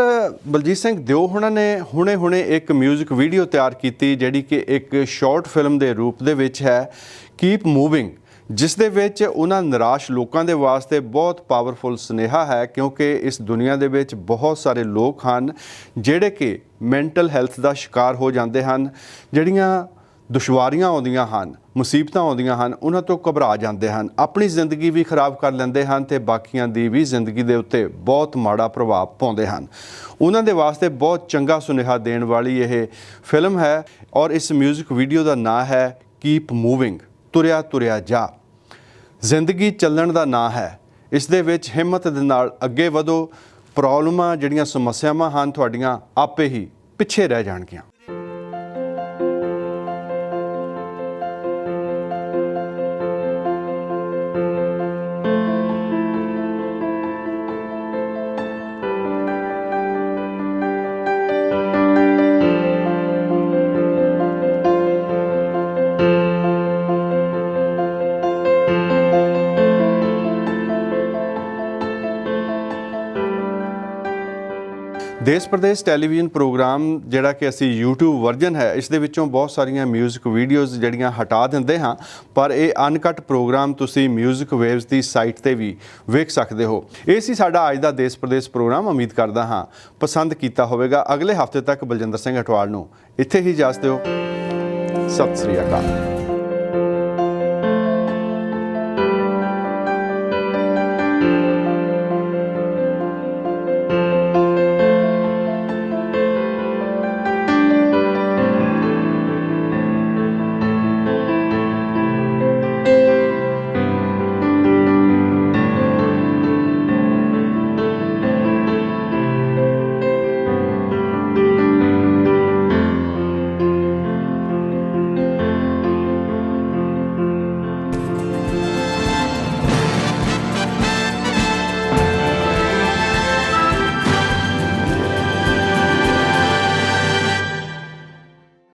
ਬਲਜੀਤ ਸਿੰਘ ਦਿਓ ਹੋਣਾ ਨੇ ਹੁਣੇ ਇੱਕ ਮਿਊਜ਼ਿਕ ਵੀਡੀਓ ਤਿਆਰ ਕੀਤੀ ਜਿਹੜੀ ਕਿ ਇੱਕ ਸ਼ਾਰਟ ਫਿਲਮ ਦੇ ਰੂਪ ਦੇ ਵਿੱਚ ਹੈ, ਕੀਪ ਮੂਵਿੰਗ, ਜਿਸ ਦੇ ਵਿੱਚ ਉਹਨਾਂ ਨਿਰਾਸ਼ ਲੋਕਾਂ ਦੇ ਵਾਸਤੇ ਬਹੁਤ ਪਾਵਰਫੁਲ ਸੁਨੇਹਾ ਹੈ, ਕਿਉਂਕਿ ਇਸ ਦੁਨੀਆ ਦੇ ਵਿੱਚ ਬਹੁਤ ਸਾਰੇ ਲੋਕ ਹਨ ਜਿਹੜੇ ਕਿ ਮੈਂਟਲ ਹੈਲਥ ਦਾ ਸ਼ਿਕਾਰ ਹੋ ਜਾਂਦੇ ਹਨ। ਜਿਹੜੀਆਂ ਦੁਸ਼ਵਾਰੀਆਂ ਆਉਂਦੀਆਂ ਹਨ, ਮੁਸੀਬਤਾਂ ਆਉਂਦੀਆਂ ਹਨ, ਉਹਨਾਂ ਤੋਂ ਘਬਰਾ ਜਾਂਦੇ ਹਨ, ਆਪਣੀ ਜ਼ਿੰਦਗੀ ਵੀ ਖਰਾਬ ਕਰ ਲੈਂਦੇ ਹਨ ਤੇ ਬਾਕੀਆਂ ਦੀ ਵੀ ਜ਼ਿੰਦਗੀ ਦੇ ਉੱਤੇ ਬਹੁਤ ਮਾੜਾ ਪ੍ਰਭਾਵ ਪਾਉਂਦੇ ਹਨ। ਉਹਨਾਂ ਦੇ ਵਾਸਤੇ ਬਹੁਤ ਚੰਗਾ ਸੁਨੇਹਾ ਦੇਣ ਵਾਲੀ ਇਹ ਫਿਲਮ ਹੈ ਔਰ ਇਸ ਮਿਊਜ਼ਿਕ ਵੀਡੀਓ ਦਾ ਨਾਂ ਹੈ ਕੀਪ ਮੂਵਿੰਗ, ਤੁਰਿਆ ਤੁਰਿਆ ਜਾ। ਜ਼ਿੰਦਗੀ ਚੱਲਣ ਦਾ ਨਾਂ ਹੈ। ਇਸ ਦੇ ਵਿੱਚ ਹਿੰਮਤ ਦੇ ਨਾਲ ਅੱਗੇ ਵਧੋ। ਪ੍ਰੋਬਲਮਾਂ ਜਿਹੜੀਆਂ ਸਮੱਸਿਆਵਾਂ ਹਨ ਤੁਹਾਡੀਆਂ ਆਪੇ ਹੀ ਪਿੱਛੇ ਰਹਿ ਜਾਣਗੀਆਂ। ਦੇਸ਼ ਪ੍ਰਦੇਸ਼ ਟੈਲੀਵਿਜ਼ਨ ਪ੍ਰੋਗਰਾਮ ਜਿਹੜਾ ਕਿ ਅਸੀਂ YouTube ਵਰਜ਼ਨ ਹੈ, ਇਸ ਦੇ ਵਿੱਚੋਂ ਬਹੁਤ ਸਾਰੀਆਂ ਮਿਊਜ਼ਿਕ ਵੀਡੀਓਜ਼ ਜਿਹੜੀਆਂ ਹਟਾ ਦਿੰਦੇ ਹਾਂ, ਪਰ ਇਹ ਅਨਕਟ ਪ੍ਰੋਗਰਾਮ ਤੁਸੀਂ ਮਿਊਜ਼ਿਕ ਵੇਵਜ਼ ਦੀ ਸਾਈਟ ਤੇ ਵੀ ਵੇਖ ਸਕਦੇ ਹੋ। ਇਹ ਸੀ ਸਾਡਾ ਅੱਜ ਦਾ ਦੇਸ਼ ਪ੍ਰਦੇਸ਼ ਪ੍ਰੋਗਰਾਮ। ਉਮੀਦ ਕਰਦਾ ਹਾਂ ਪਸੰਦ ਕੀਤਾ ਹੋਵੇਗਾ। ਅਗਲੇ ਹਫ਼ਤੇ ਤੱਕ ਬਲਜਿੰਦਰ ਸਿੰਘ ਅਟਵਾਲ ਨੂੰ ਇੱਥੇ ਹੀ ਇਜਾਜ਼ਤ ਦਿਓ। ਸਤਿ ਸ੍ਰੀ ਅਕਾਲ।